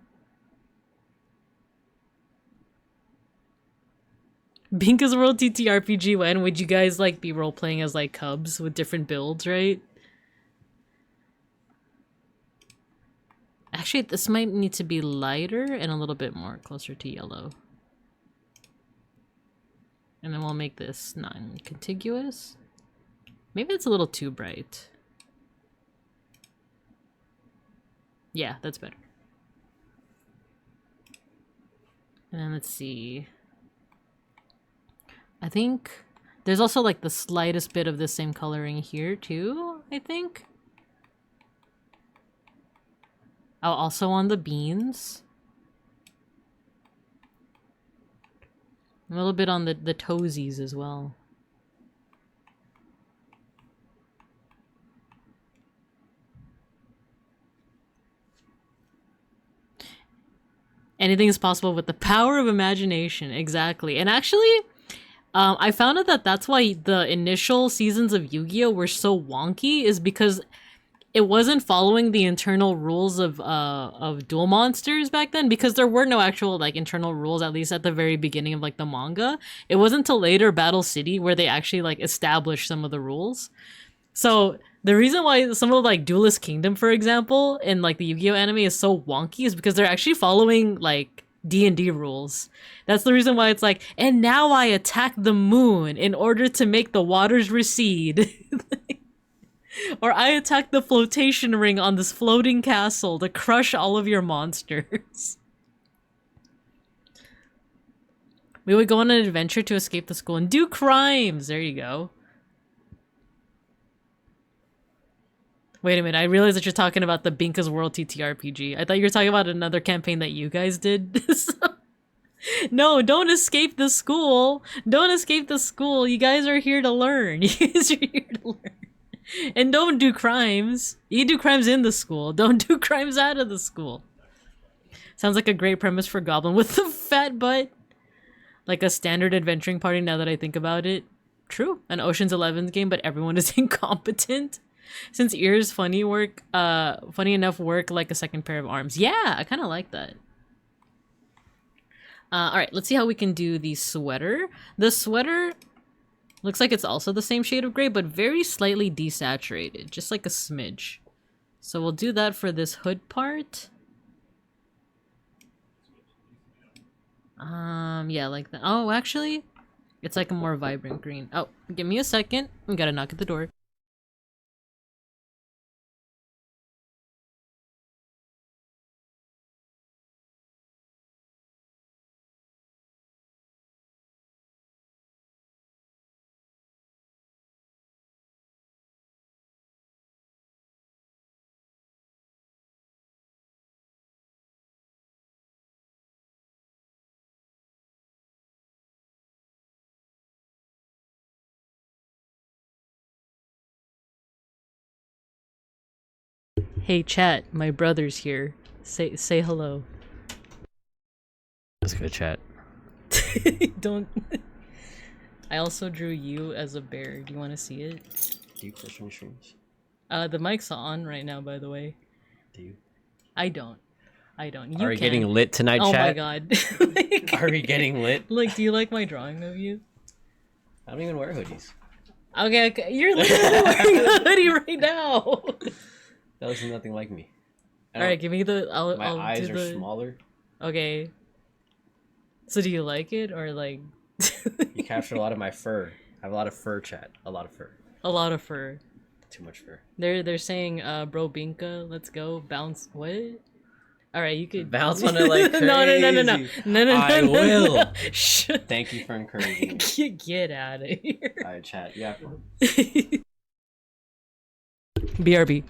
Binka's World TTRPG, when would you guys like be role-playing as like cubs with different builds, right? Actually, this might need to be lighter and a little bit more closer to yellow. And then we'll make this non-contiguous. Maybe it's a little too bright. Yeah, that's better. And then let's see. I think there's also like the slightest bit of the same coloring here too, I think. Oh, also on the beans. A little bit on the toesies as well. Anything is possible with the power of imagination. Exactly. And actually, I found out that that's why the initial seasons of Yu-Gi-Oh! Were so wonky, is because it wasn't following the internal rules of duel monsters back then, because there were no actual like internal rules, at least at the very beginning of like the manga. It wasn't until later Battle City where they actually like established some of the rules. So the reason why some of like Duelist Kingdom, for example, in like the Yu-Gi-Oh anime is so wonky is because they're actually following like D&D rules. That's the reason why it's like, and now I attack the moon in order to make the waters recede. Or I attack the flotation ring on this floating castle to crush all of your monsters. We would go on an adventure to escape the school and do crimes. There you go. Wait a minute, I realized that you're talking about the Binka's World TTRPG. I thought you were talking about another campaign that you guys did. No, don't escape the school. Don't escape the school. You guys are here to learn. You guys are here to learn. And don't do crimes. You do crimes in the school. Don't do crimes out of the school. Sounds like a great premise for Goblin with the fat butt. Like a standard adventuring party now that I think about it. True. An Ocean's 11 game, but everyone is incompetent. Since ears funny enough work like a second pair of arms. Yeah, I kind of like that. Alright, let's see how we can do the sweater. The sweater looks like it's also the same shade of gray, but very slightly desaturated, just like a smidge. So we'll do that for this hood part. Yeah, like that. Oh, actually, it's like a more vibrant green. Oh, give me a second. We gotta knock at the door. Hey chat, my brother's here. Say hello. Let's go chat. Don't. I also drew you as a bear. Do you want to see it? Do you push on streams? The mic's on right now, by the way. Do you? I don't. You Are we getting lit tonight, oh chat? Oh my god. Are we getting lit? Look, do you like my drawing of you? I don't even wear hoodies. Okay. You're literally wearing a hoodie right now. That looks nothing like me. Alright, give me the... My eyes are smaller. Okay. So do you like it, or like... You captured a lot of my fur. I have a lot of fur, chat. A lot of fur. A lot of fur. Too much fur. They're saying, bro Binka, let's go. Bounce... What? Alright, you could... Bounce on it like crazy. No. I will. No. Thank you for encouraging me. Get out of here. Alright, chat. Yeah. BRB.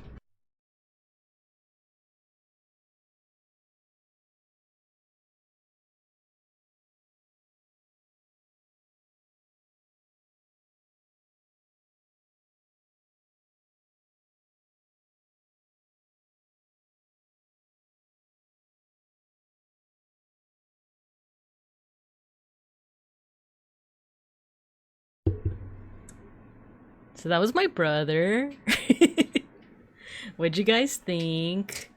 So that was my brother. What'd you guys think?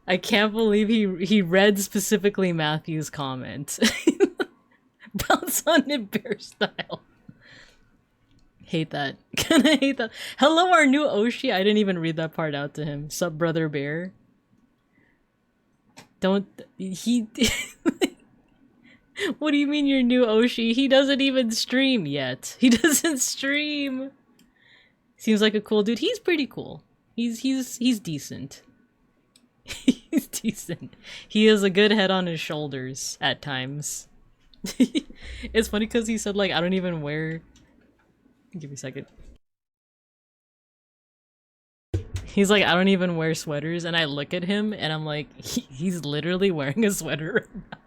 I can't believe he read specifically Matthew's comment. Bounce on it bear style. Hate that. Kinda hate that. Hello, our new Oshi. I didn't even read that part out to him. Sup, brother bear. Don't... He... What do you mean your new Oshi? He doesn't even stream yet. He doesn't stream. Seems like a cool dude. He's pretty cool. He's decent. He's decent. He has a good head on his shoulders at times. It's funny because he said like, I don't even wear... Give me a second. He's like, I don't even wear sweaters, and I look at him and I'm like, he's literally wearing a sweater right now.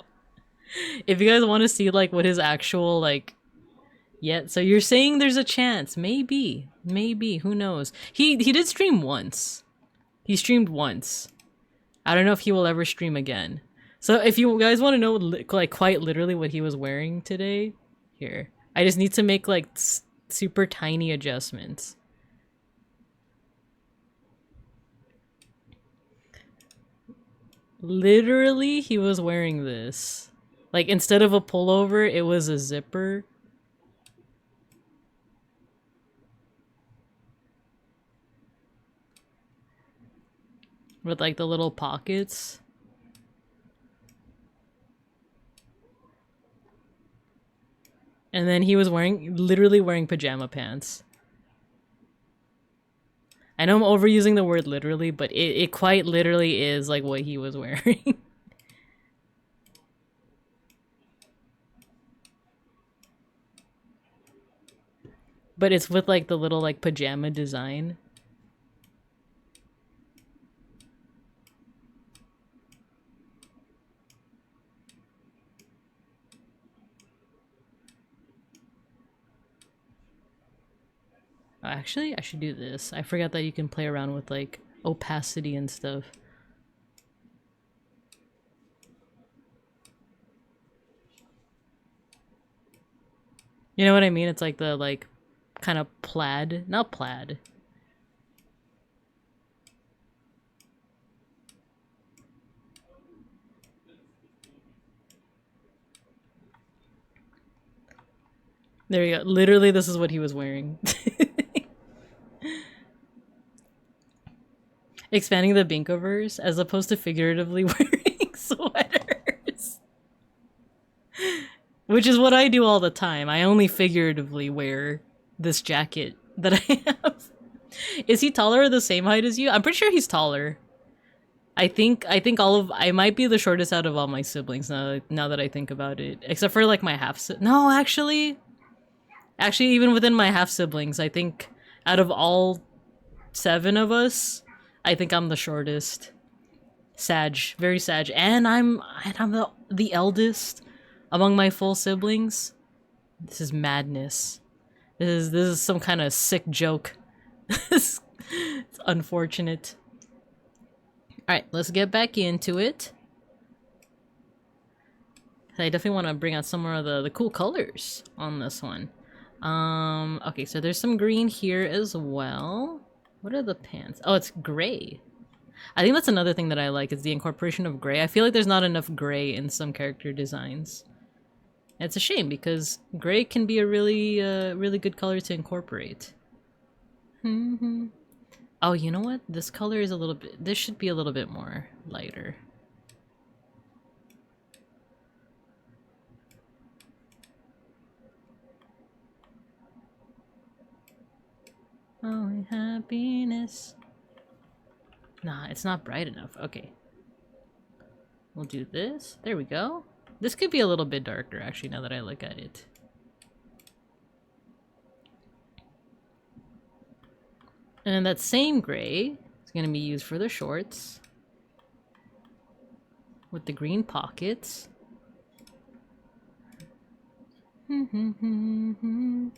If you guys want to see like what his actual like... Yeah, so you're saying there's a chance. Maybe, who knows? He did stream once. He streamed once. I don't know if he will ever stream again. So if you guys want to know like quite literally what he was wearing today, here. I just need to make like super tiny adjustments. Literally, he was wearing this. Like, instead of a pullover, it was a zipper. With, like, the little pockets. And then he was literally wearing pajama pants. I know I'm overusing the word literally, but it quite literally is like what he was wearing. But it's with like the little like pajama design. Actually, I should do this. I forgot that you can play around with like opacity and stuff. You know what I mean? It's like the like kind of plaid, not plaid. There you go. Literally, this is what he was wearing. Expanding the Binkoverse as opposed to figuratively wearing sweaters. Which is what I do all the time. I only figuratively wear this jacket that I have. Is he taller or the same height as you? I'm pretty sure he's taller. I think I might be the shortest out of all my siblings now that I think about it. Except for like my no, actually even within my half siblings, I think out of all 7 of us, I think I'm the shortest. Sag, very sag, and I'm the eldest among my full siblings. This is madness. This is some kind of sick joke. It's unfortunate. Alright, let's get back into it. I definitely want to bring out some more of the cool colors on this one. Okay, so there's some green here as well. What are the pants? Oh, it's gray. I think that's another thing that I like, is the incorporation of gray. I feel like there's not enough gray in some character designs. And it's a shame, because gray can be a really, really good color to incorporate. Oh, you know what? This color is a little bit... This should be a little bit more lighter. Oh, happiness. Nah, it's not bright enough. Okay. We'll do this. There we go. This could be a little bit darker, actually, now that I look at it. And then that same gray is going to be used for the shorts. With the green pockets. And then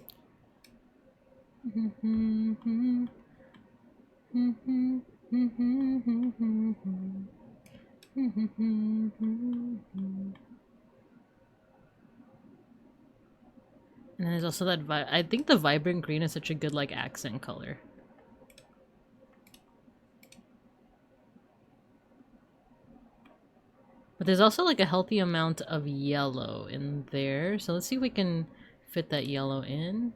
there's also that I think the vibrant green is such a good like accent color. But there's also like a healthy amount of yellow in there. So let's see if we can fit that yellow in.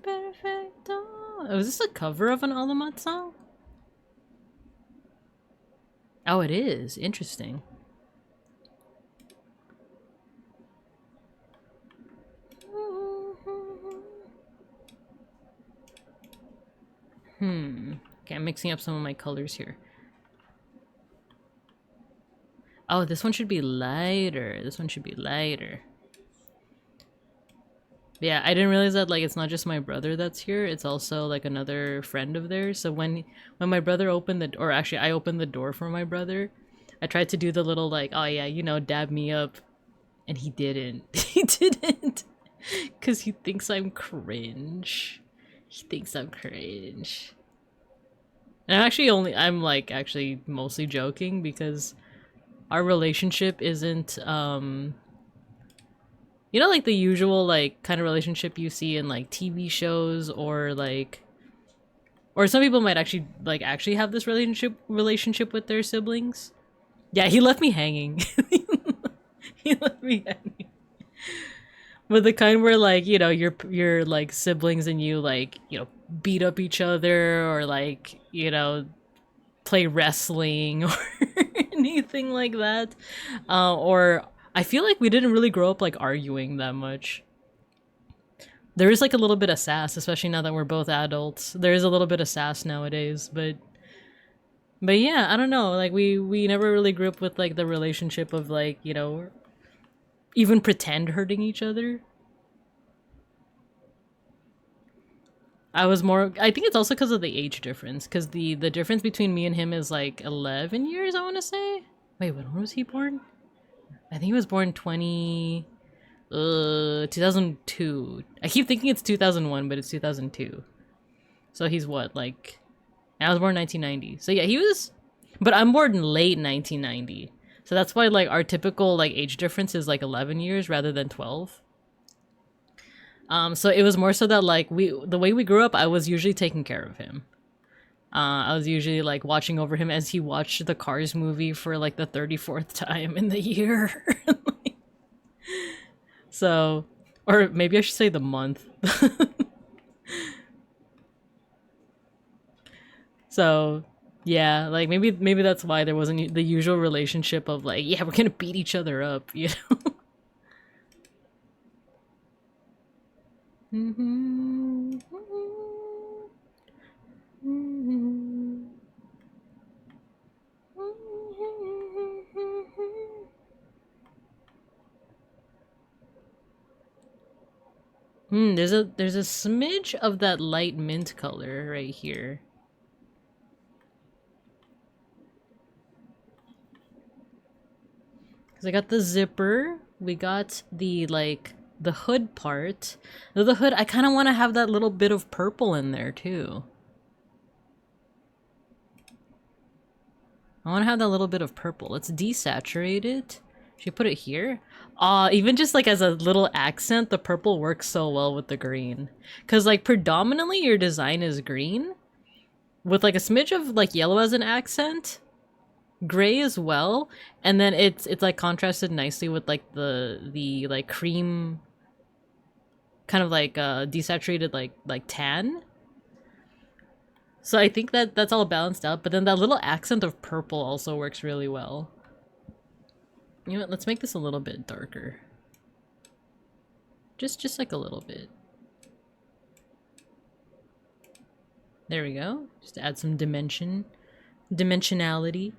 Perfecto. Oh, is this a cover of an Alamat song? Oh, it is. Interesting. Okay, I'm mixing up some of my colors here. Oh, this one should be lighter. This one should be lighter. Yeah, I didn't realize that like it's not just my brother that's here, it's also like another friend of theirs. So when my brother opened the or actually I opened the door for my brother, I tried to do the little like, oh yeah, you know, dab me up, and he didn't. He didn't. Cuz he thinks I'm cringe. He thinks I'm cringe. And I'm like actually mostly joking because our relationship isn't you know, like the usual like kind of relationship you see in like TV shows, or like, or some people might actually have this relationship with their siblings. Yeah, he left me hanging. He left me hanging. But the kind where like, you know, your like siblings and you like, you know, beat up each other, or like, you know, play wrestling or anything like that. Or I feel like we didn't really grow up like arguing that much. There is like a little bit of sass, especially now that we're both adults. There is a little bit of sass nowadays, but yeah, I don't know. Like we never really grew up with like the relationship of like, you know, even pretend hurting each other. I think it's also because of the age difference, because the difference between me and him is like 11 years, I want to say. Wait, when was he born? I think he was born 2002. I keep thinking it's 2001, but it's 2002. So he's what, like, I was born 1990. So yeah, he was, but I'm born in late 1990. So that's why like our typical like age difference is like 11 years rather than 12. So it was more so that like the way we grew up, I was usually taking care of him. I was usually like watching over him as he watched the Cars movie for like the 34th time in the year. So, or maybe I should say the month. So, yeah, like maybe that's why there wasn't the usual relationship of like, yeah, we're gonna beat each other up, you know? There's a smidge of that light mint color right here. Because I got the zipper, we got the like the hood part. The hood, I kind of want to have that little bit of purple in there too. I want to have that little bit of purple. Let's desaturate it. Should we put it here? Even just like as a little accent, the purple works so well with the green. Because like predominantly your design is green, with like a smidge of like yellow as an accent, gray as well, and then it's like contrasted nicely with like the like cream, kind of like desaturated like tan. So I think that that's all balanced out, but then that little accent of purple also works really well. You know what, let's make this a little bit darker. Just like a little bit. There we go. Just to add some dimensionality.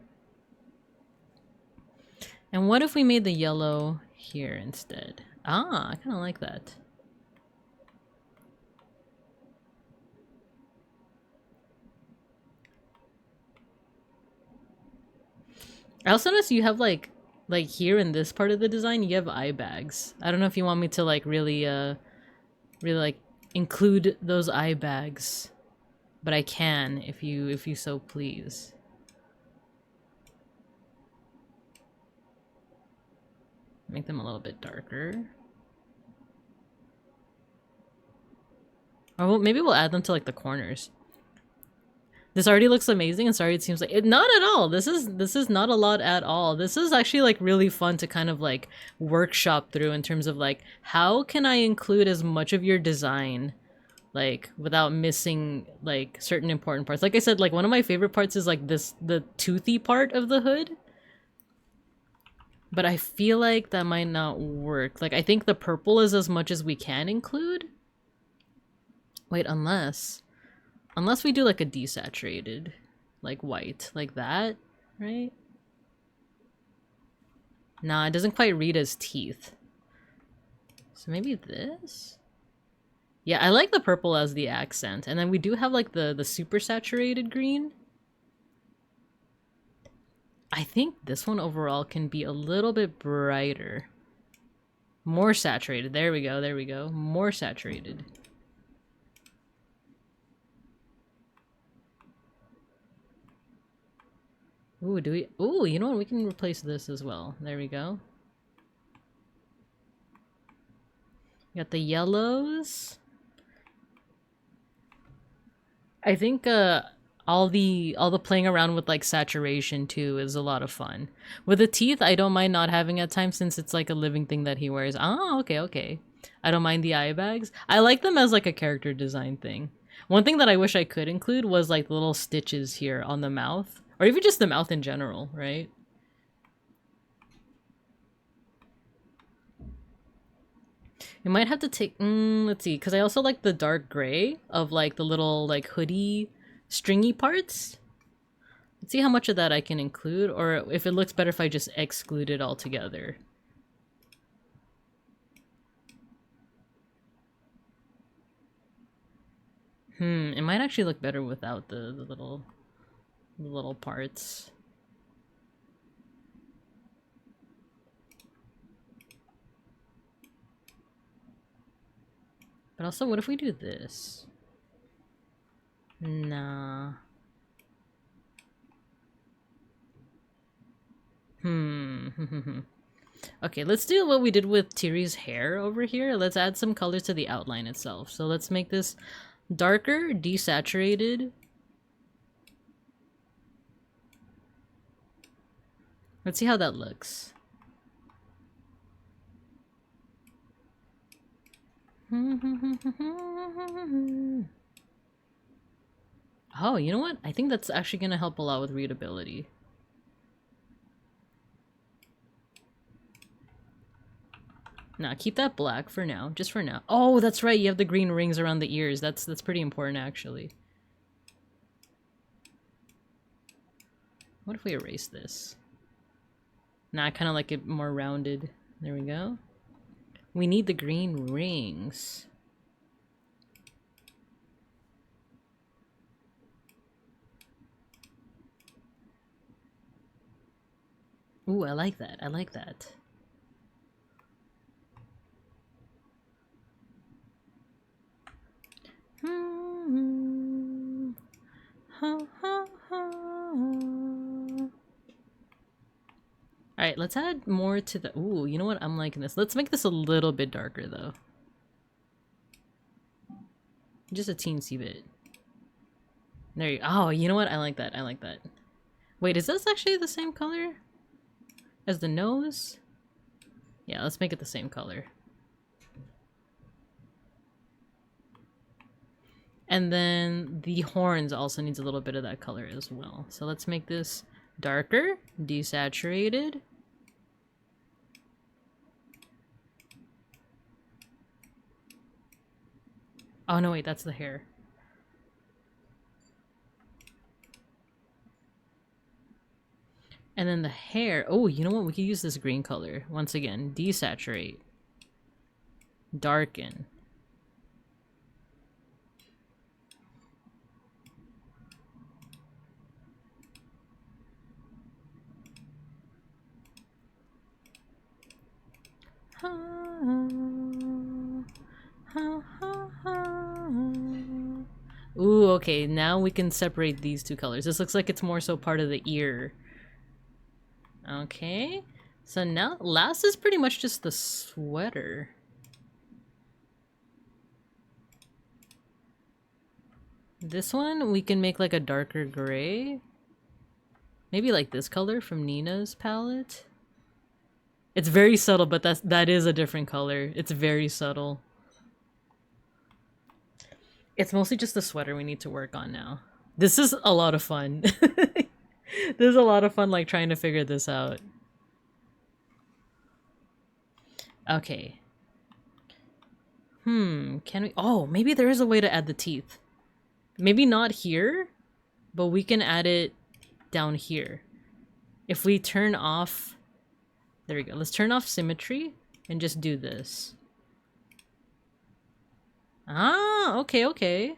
And what if we made the yellow here instead? Ah, I kind of like that. I also noticed you have like here in this part of the design, you have eye bags. I don't know if you want me to like really like include those eye bags, but I can if you so please. Make them a little bit darker. Or maybe we'll add them to like the corners. This already looks amazing, and sorry it seems like it. Not at all. This is not a lot at all. This is actually like really fun to kind of like workshop through in terms of like, how can I include as much of your design like without missing like certain important parts. Like I said, like one of my favorite parts is like the toothy part of the hood. But I feel like that might not work. Like I think the purple is as much as we can include. Wait, unless we do like a desaturated, like white, like that, right? Nah, it doesn't quite read as teeth. So maybe this? Yeah, I like the purple as the accent. And then we do have like the super saturated green. I think this one overall can be a little bit brighter. More saturated. There we go, there we go. More saturated. Ooh, do we? Ooh, you know what? We can replace this as well. There we go. Got the yellows. I think all the playing around with like saturation too is a lot of fun. With the teeth, I don't mind not having at times since it's like a living thing that he wears. Oh, okay, okay. I don't mind the eye bags. I like them as like a character design thing. One thing that I wish I could include was like the little stitches here on the mouth. Or even just the mouth in general, right? You might have to take, let's see, because I also like the dark gray of like the little like hoodie stringy parts. Let's see how much of that I can include, or if it looks better if I just exclude it altogether. It might actually look better without the little parts. But also, what if we do this? Nah. Okay, let's do what we did with Tiri's hair over here. Let's add some color to the outline itself. So let's make this darker, desaturated. Let's see how that looks. Oh, you know what? I think that's actually going to help a lot with readability. Nah, keep that black for now. Just for now. Oh, that's right. You have the green rings around the ears. That's pretty important, actually. What if we erase this? Nah, I kind of like it more rounded. There we go. We need the green rings. Ooh, I like that. I like that. Alright, let's add more to the... Ooh, you know what? I'm liking this. Let's make this a little bit darker, though. Just a teensy bit. There you go. Oh, you know what? I like that. I like that. Wait, is this actually the same color as the nose? Yeah, let's make it the same color. And then the horns also needs a little bit of that color as well. So let's make this darker, desaturated. Oh no, wait, that's the hair. And then the hair, oh, you know what? We could use this green color. Once again, desaturate. Darken. Ooh, okay, now we can separate these two colors. This looks like it's more so part of the ear. Okay, so now last is pretty much just the sweater. This one we can make like a darker gray. Maybe like this color from Nina's palette. It's very subtle, but that is a different color. It's very subtle. It's mostly just the sweater we need to work on now. This is a lot of fun. This is a lot of fun, like, trying to figure this out. Okay. Can we... Oh, maybe there is a way to add the teeth. Maybe not here, but we can add it down here. If we turn off... There we go. Let's turn off symmetry and just do this. Ah, okay, okay.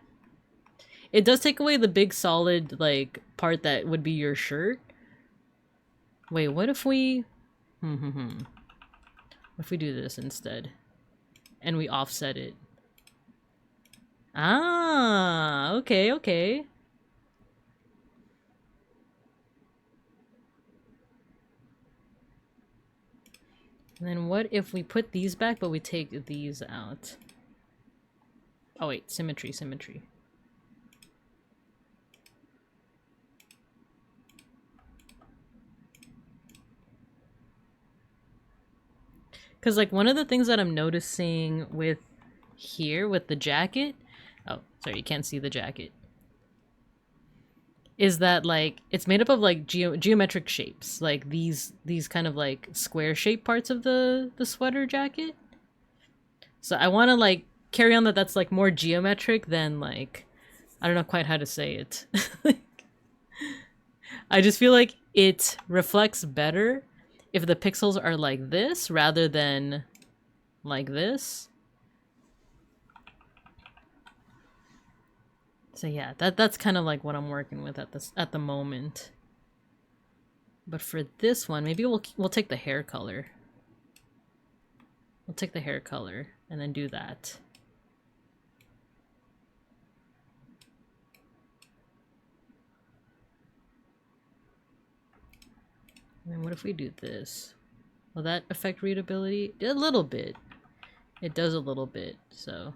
It does take away the big solid, like, part that would be your shirt. Wait, what if we... What if we do this instead? And we offset it. Ah, okay, okay. And then what if we put these back, but we take these out? Oh wait, symmetry, symmetry. Because like one of the things that I'm noticing with here, with the jacket, oh, sorry, you can't see the jacket, is that like it's made up of like geometric shapes, like these kind of like square shaped parts of the sweater jacket. So I want to like carry on that's like more geometric than like, I don't know quite how to say it. I just feel like it reflects better if the pixels are like this rather than like this. So yeah, that's kind of like what I'm working with at the moment. But for this one, maybe we'll take the hair color. We'll take the hair color and then do that. And then what if we do this? Will that affect readability? A little bit. It does a little bit, so.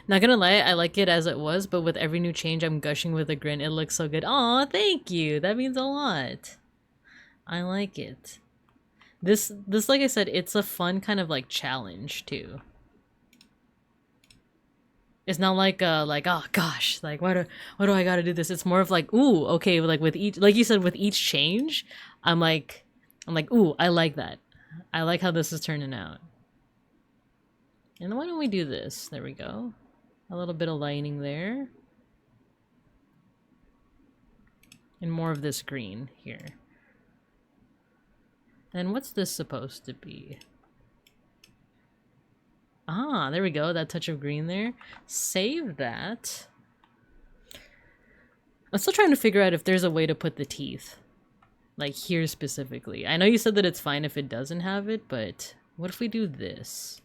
Not gonna lie, I like it as it was, but with every new change, I'm gushing with a grin. It looks so good. Aw, thank you. That means a lot. I like it. This, like I said, it's a fun kind of like challenge too. It's not like oh gosh, like why do I gotta do this? It's more of like, ooh, okay, like with each, like you said, with each change, I'm like, ooh, I like that. I like how this is turning out. And then why don't we do this? There we go. A little bit of lining there. And more of this green here. And what's this supposed to be? Ah, there we go. That touch of green there. Save that. I'm still trying to figure out if there's a way to put the teeth. Like here specifically. I know you said that it's fine if it doesn't have it, but what if we do this?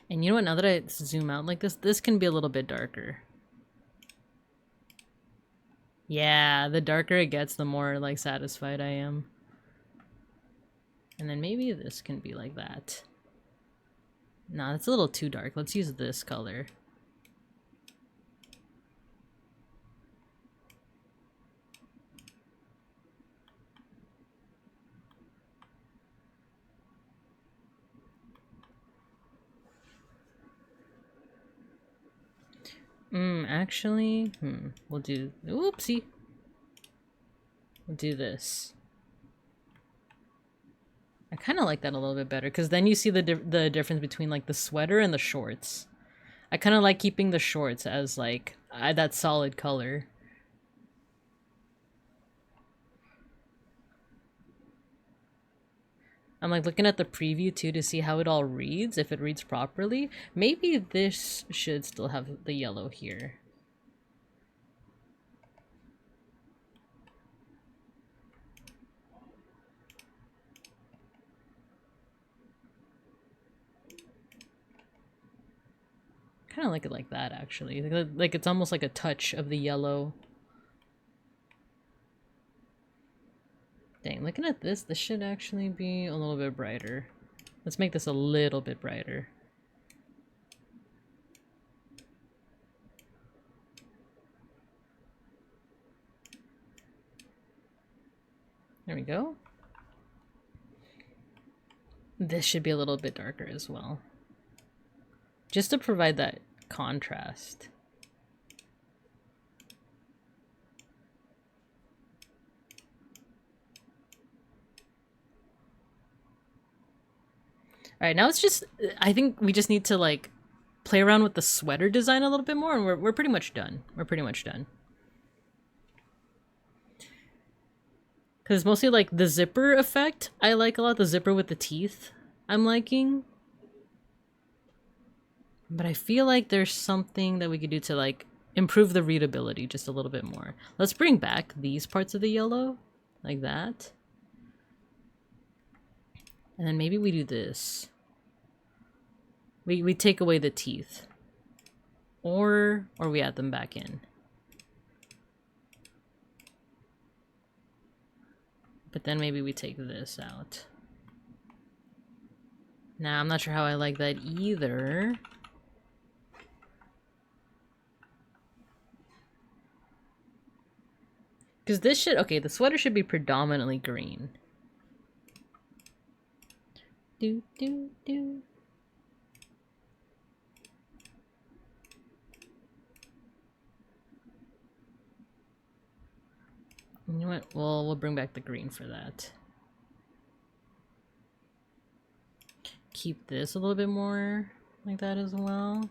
And you know what, now that I zoom out like this can be a little bit darker. Yeah, the darker it gets, the more like satisfied I am. And then maybe this can be like that. Nah, that's a little too dark. Let's use this color. Actually, we'll do, oopsie. We'll do this. I kind of like that a little bit better, because then you see the difference between like the sweater and the shorts. I kind of like keeping the shorts as like that solid color. I'm like looking at the preview too to see how it all reads, if it reads properly. Maybe this should still have the yellow here. Kind of like it like that, actually. Like it's almost like a touch of the yellow. Dang, looking at this should actually be a little bit brighter. Let's make this a little bit brighter. There we go. This should be a little bit darker as well. Just to provide that contrast. Alright, now it's just, I think we just need to like play around with the sweater design a little bit more, and we're pretty much done. We're pretty much done. Because it's mostly like the zipper effect I like a lot, the zipper with the teeth I'm liking. But I feel like there's something that we could do to like improve the readability just a little bit more. Let's bring back these parts of the yellow, like that. And then maybe we do this. We take away the teeth. Or we add them back in. But then maybe we take this out. Nah, I'm not sure how I like that either. Because this should... Okay, the sweater should be predominantly green. Do, do, do. You know what? Well, we'll bring back the green for that. Keep this a little bit more like that as well.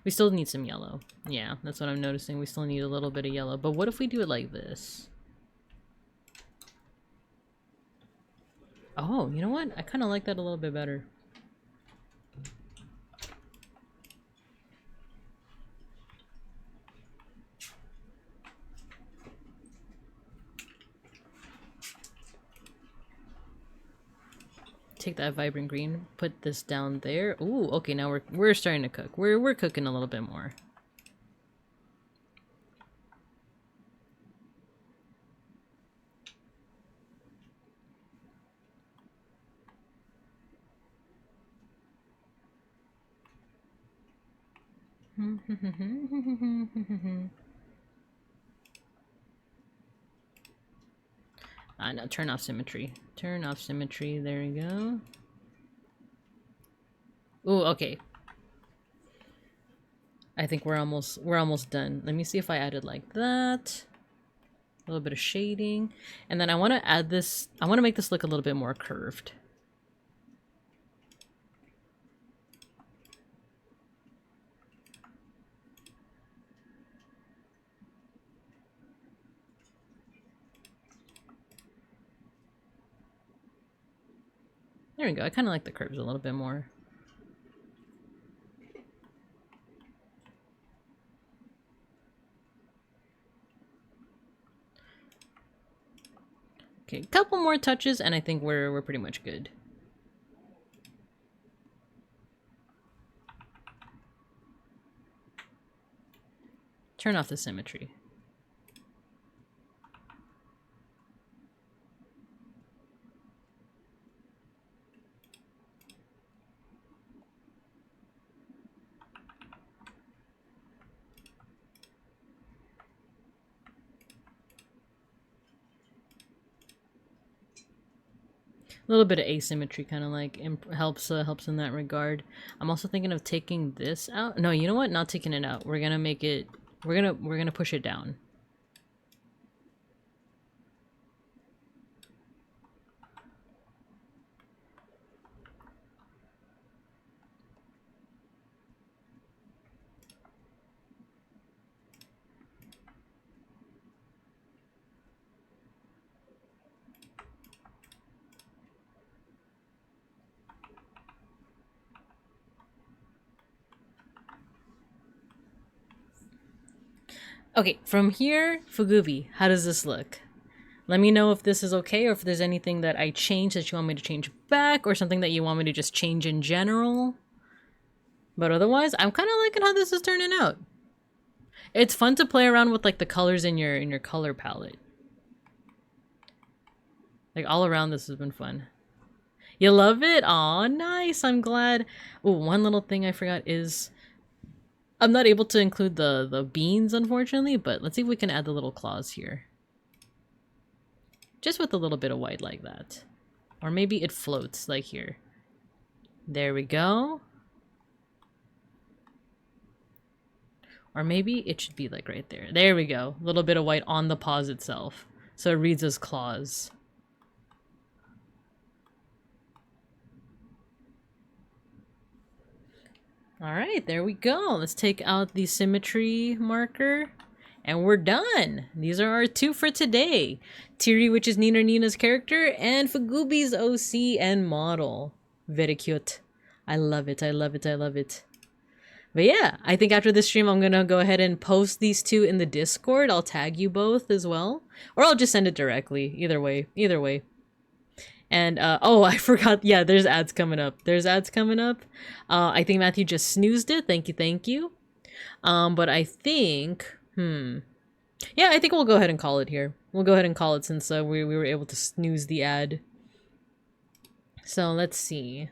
We still need some yellow. Yeah, that's what I'm noticing. We still need a little bit of yellow. But what if we do it like this? Oh, you know what? I kind of like that a little bit better. Take that vibrant green, put this down there. Ooh, okay, now we're starting to cook. We're cooking a little bit more. No, turn off symmetry. Turn off symmetry. There we go. Ooh, okay. I think we're almost done. Let me see if I added like that. A little bit of shading. And then I want to add this. I want to make this look a little bit more curved. There we go. I kind of like the curves a little bit more. Okay, a couple more touches and I think we're pretty much good. Turn off the symmetry. A little bit of asymmetry kind of like helps in that regard. I'm also thinking of taking this out. No, you know what? Not taking it out. We're gonna make it. We're gonna push it down. Okay, from here, Fugubi, how does this look? Let me know if this is okay or if there's anything that I changed that you want me to change back or something that you want me to just change in general. But otherwise, I'm kind of liking how this is turning out. It's fun to play around with like the colors in your color palette. Like all around this has been fun. You love it? Aw, nice. I'm glad. Oh, one little thing I forgot is I'm not able to include the beans, unfortunately, but let's see if we can add the little claws here. Just with a little bit of white like that. Or maybe it floats, like here. There we go. Or maybe it should be like right there. There we go. A little bit of white on the paws itself. So it reads as claws. Alright, there we go. Let's take out the symmetry marker. And we're done. These are our 2 for today. Tiri, which is Nina's character, and Fugubi's OC and model. Very cute. I love it, I love it, I love it. But yeah, I think after this stream, I'm gonna go ahead and post these 2 in the Discord. I'll tag you both as well. Or I'll just send it directly. Either way. Either way. And, oh, I forgot. Yeah, there's ads coming up. There's ads coming up. I think Matthew just snoozed it. Thank you, thank you. But I think... Yeah, I think we'll go ahead and call it here. We'll go ahead and call it since we were able to snooze the ad. So, let's see.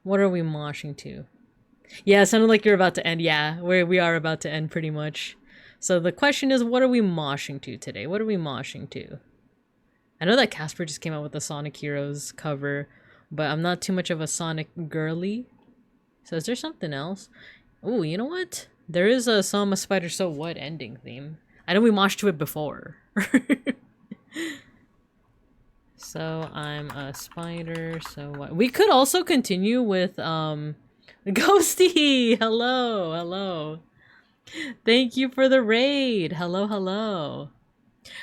What are we moshing to? Yeah, it sounded like you're about to end. Yeah, we are about to end pretty much. So the question is, what are we moshing to today? What are we moshing to? I know that Casper just came out with the Sonic Heroes cover, but I'm not too much of a Sonic girly. So is there something else? Ooh, you know what? There is a So I'm a Spider, So What ending theme. I know we moshed to it before. So I'm a spider, so what? We could also continue with, Ghosty! Hello, hello. Thank you for the raid. Hello, hello.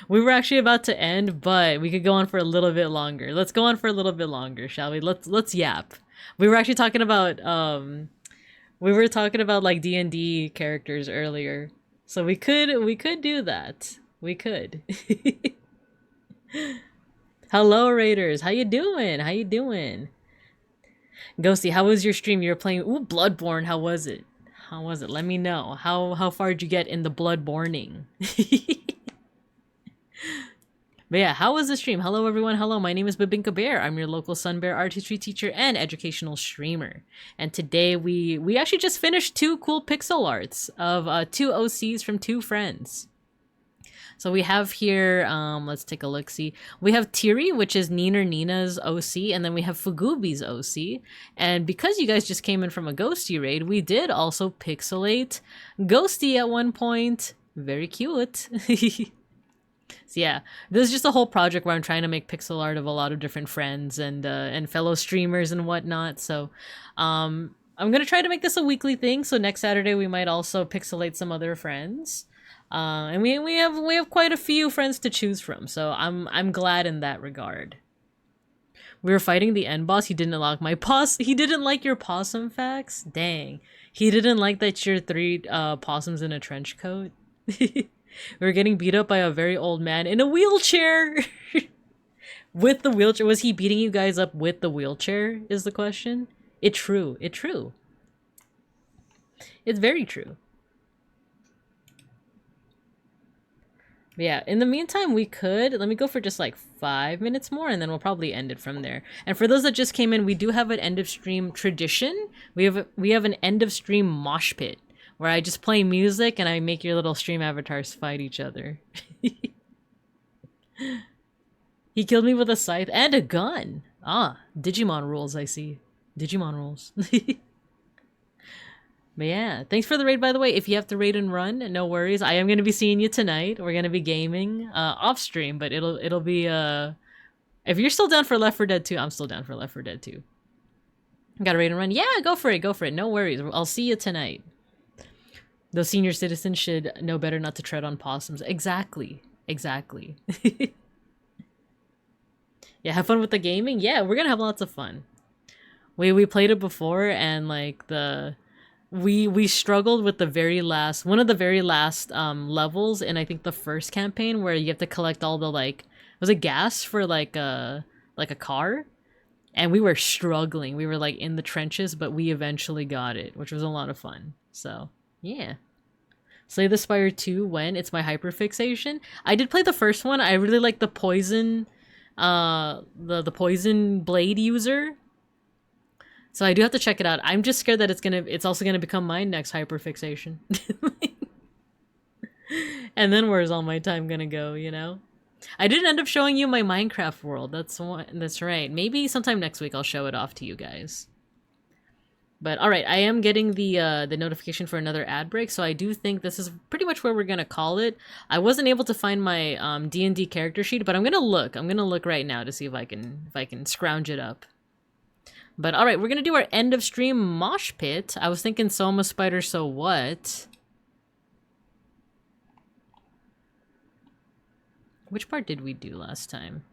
We were actually about to end, but we could go on for a little bit longer. Let's go on for a little bit longer, shall we? Let's yap. We were actually talking about, like D&D characters earlier. So we could do that. We could. Hello, Raiders. How you doing? How you doing? Ghosty, how was your stream? You were playing Bloodborne. How was it? How was it? Let me know. How far did you get in the Bloodborning? But yeah, how was the stream? Hello, everyone. Hello, my name is Babinka Bear. I'm your local Sun Bear artistry teacher and educational streamer. And today we actually just finished 2 cool pixel arts of 2 OCs from 2 friends. So we have here, let's take a look-see. We have Tiri, which is Nina's OC, and then we have Fugubi's OC. And because you guys just came in from a Ghosty raid, we did also pixelate Ghosty at one point. Very cute. So yeah, this is just a whole project where I'm trying to make pixel art of a lot of different friends and fellow streamers and whatnot. So I'm gonna try to make this a weekly thing. So next Saturday we might also pixelate some other friends. And we have quite a few friends to choose from, so I'm glad in that regard. We were fighting the end boss. He didn't like my He didn't like your possum facts. Dang, he didn't like that you're 3 possums in a trench coat. We were getting beat up by a very old man in a wheelchair. With the wheelchair, was he beating you guys up with the wheelchair? Is the question. It's true. It's true. It's very true. But yeah, in the meantime, let me go for just like 5 minutes more and then we'll probably end it from there. And for those that just came in, we do have an end of stream tradition. We have an end of stream mosh pit where I just play music and I make your little stream avatars fight each other. He killed me with a scythe and a gun. Ah, Digimon rules, I see. Digimon rules. But yeah, thanks for the raid, by the way. If you have to raid and run, no worries. I am going to be seeing you tonight. We're going to be gaming off stream, but it'll be if you're still down for Left 4 Dead 2, I'm still down for Left 4 Dead 2. Got to raid and run? Yeah, go for it. Go for it. No worries. I'll see you tonight. Those senior citizens should know better not to tread on possums. Exactly. Exactly. Yeah, have fun with the gaming. Yeah, we're going to have lots of fun. We played it before and like we struggled with one of the very last levels in I think the first campaign where you have to collect all the was it gas for like a car, and we were struggling. We were like in the trenches, but we eventually got it, which was a lot of fun. So yeah, Slay the Spire 2 when it's my hyperfixation. I did play the first one. I really like the poison, the poison blade user. So I do have to check it out. I'm just scared that it's also gonna become my next hyperfixation. And then where's all my time gonna go, you know? I didn't end up showing you my Minecraft world. That's right. Maybe sometime next week I'll show it off to you guys. But alright, I am getting the notification for another ad break, so I do think this is pretty much where we're gonna call it. I wasn't able to find my D&D character sheet, but I'm gonna look. I'm gonna look right now to see if I can scrounge it up. But alright, we're gonna do our end of stream mosh pit. I was thinking So I'm a Spider, So What? Which part did we do last time?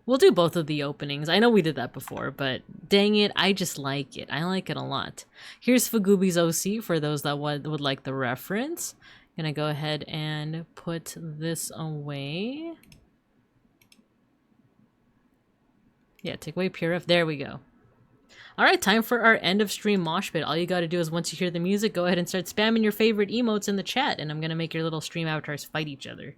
We'll do both of the openings. I know we did that before, but dang it, I just like it. I like it a lot. Here's Fugubi's OC for those that would like the reference. Gonna go ahead and put this away. Yeah, take away PureF. There we go. Alright, time for our end of stream mosh pit. All you gotta do is once you hear the music, go ahead and start spamming your favorite emotes in the chat, and I'm gonna make your little stream avatars fight each other.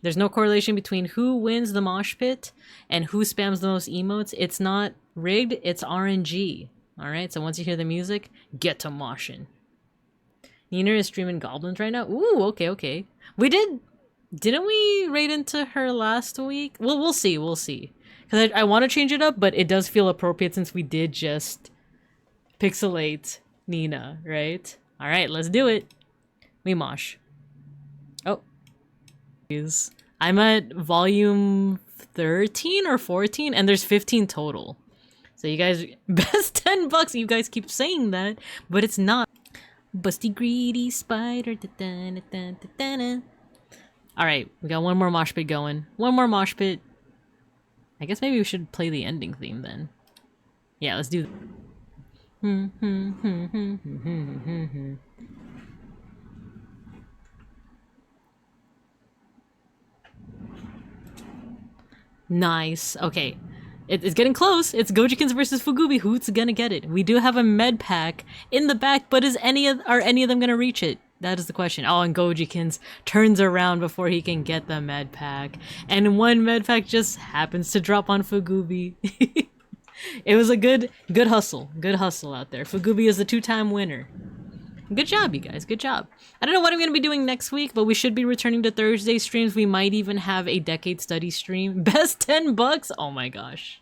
There's no correlation between who wins the mosh pit and who spams the most emotes. It's not rigged, it's RNG. Alright, so once you hear the music, get to moshing. Nina is streaming goblins right now? Ooh, okay, okay. Didn't we raid into her last week? Well, we'll see, we'll see. Because I want to change it up, but it does feel appropriate since we did just pixelate Nina, right? Alright, let's do it. We mosh. Oh. I'm at volume 13 or 14, and there's 15 total. So you guys, best 10 bucks, you guys keep saying that, but it's not. Busty greedy spider. Alright, we got one more mosh pit going. One more mosh pit. I guess maybe we should play the ending theme then. Yeah, let's do that. Nice. Okay. It's getting close. It's Gojikins versus Fugubi. Who's gonna get it? We do have a med pack in the back, but are any of them gonna reach it? That is the question. Oh, and Gojikins turns around before he can get the med pack. And one med pack just happens to drop on Fugubi. It was a good hustle. Good hustle out there. Fugubi is the 2-time winner. Good job, you guys. Good job. I don't know what I'm going to be doing next week, but we should be returning to Thursday streams. We might even have a decade study stream. Best 10 bucks? Oh my gosh.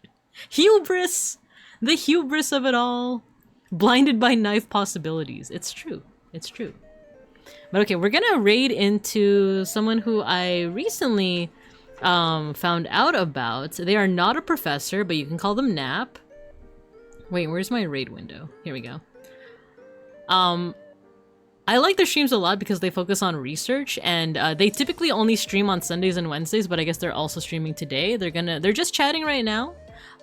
Hubris! The hubris of it all. Blinded by knife possibilities. It's true. It's true. But okay, we're going to raid into someone who I recently found out about. They are not a professor, but you can call them Nap. Wait, where's my raid window? Here we go. I like their streams a lot because they focus on research, and they typically only stream on Sundays and Wednesdays, but I guess they're also streaming today. They're just chatting right now,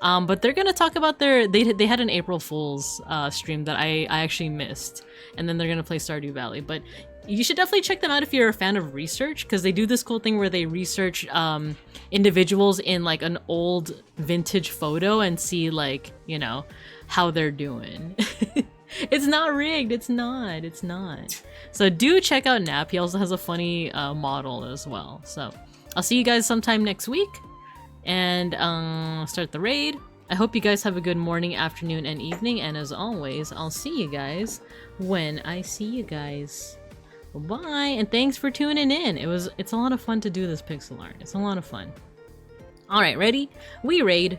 but they're gonna talk about they had an April Fool's stream that I actually missed, and then they're gonna play Stardew Valley. But you should definitely check them out if you're a fan of research, because they do this cool thing where they research individuals in like an old vintage photo and see, like, you know, how they're doing. It's not rigged. It's not. It's not. So do check out Nap. He also has a funny model as well. So I'll see you guys sometime next week and start the raid. I hope you guys have a good morning, afternoon, and evening. And as always, I'll see you guys when I see you guys. Bye. And thanks for tuning in. It's a lot of fun to do this pixel art. It's a lot of fun. All right, ready? We raid.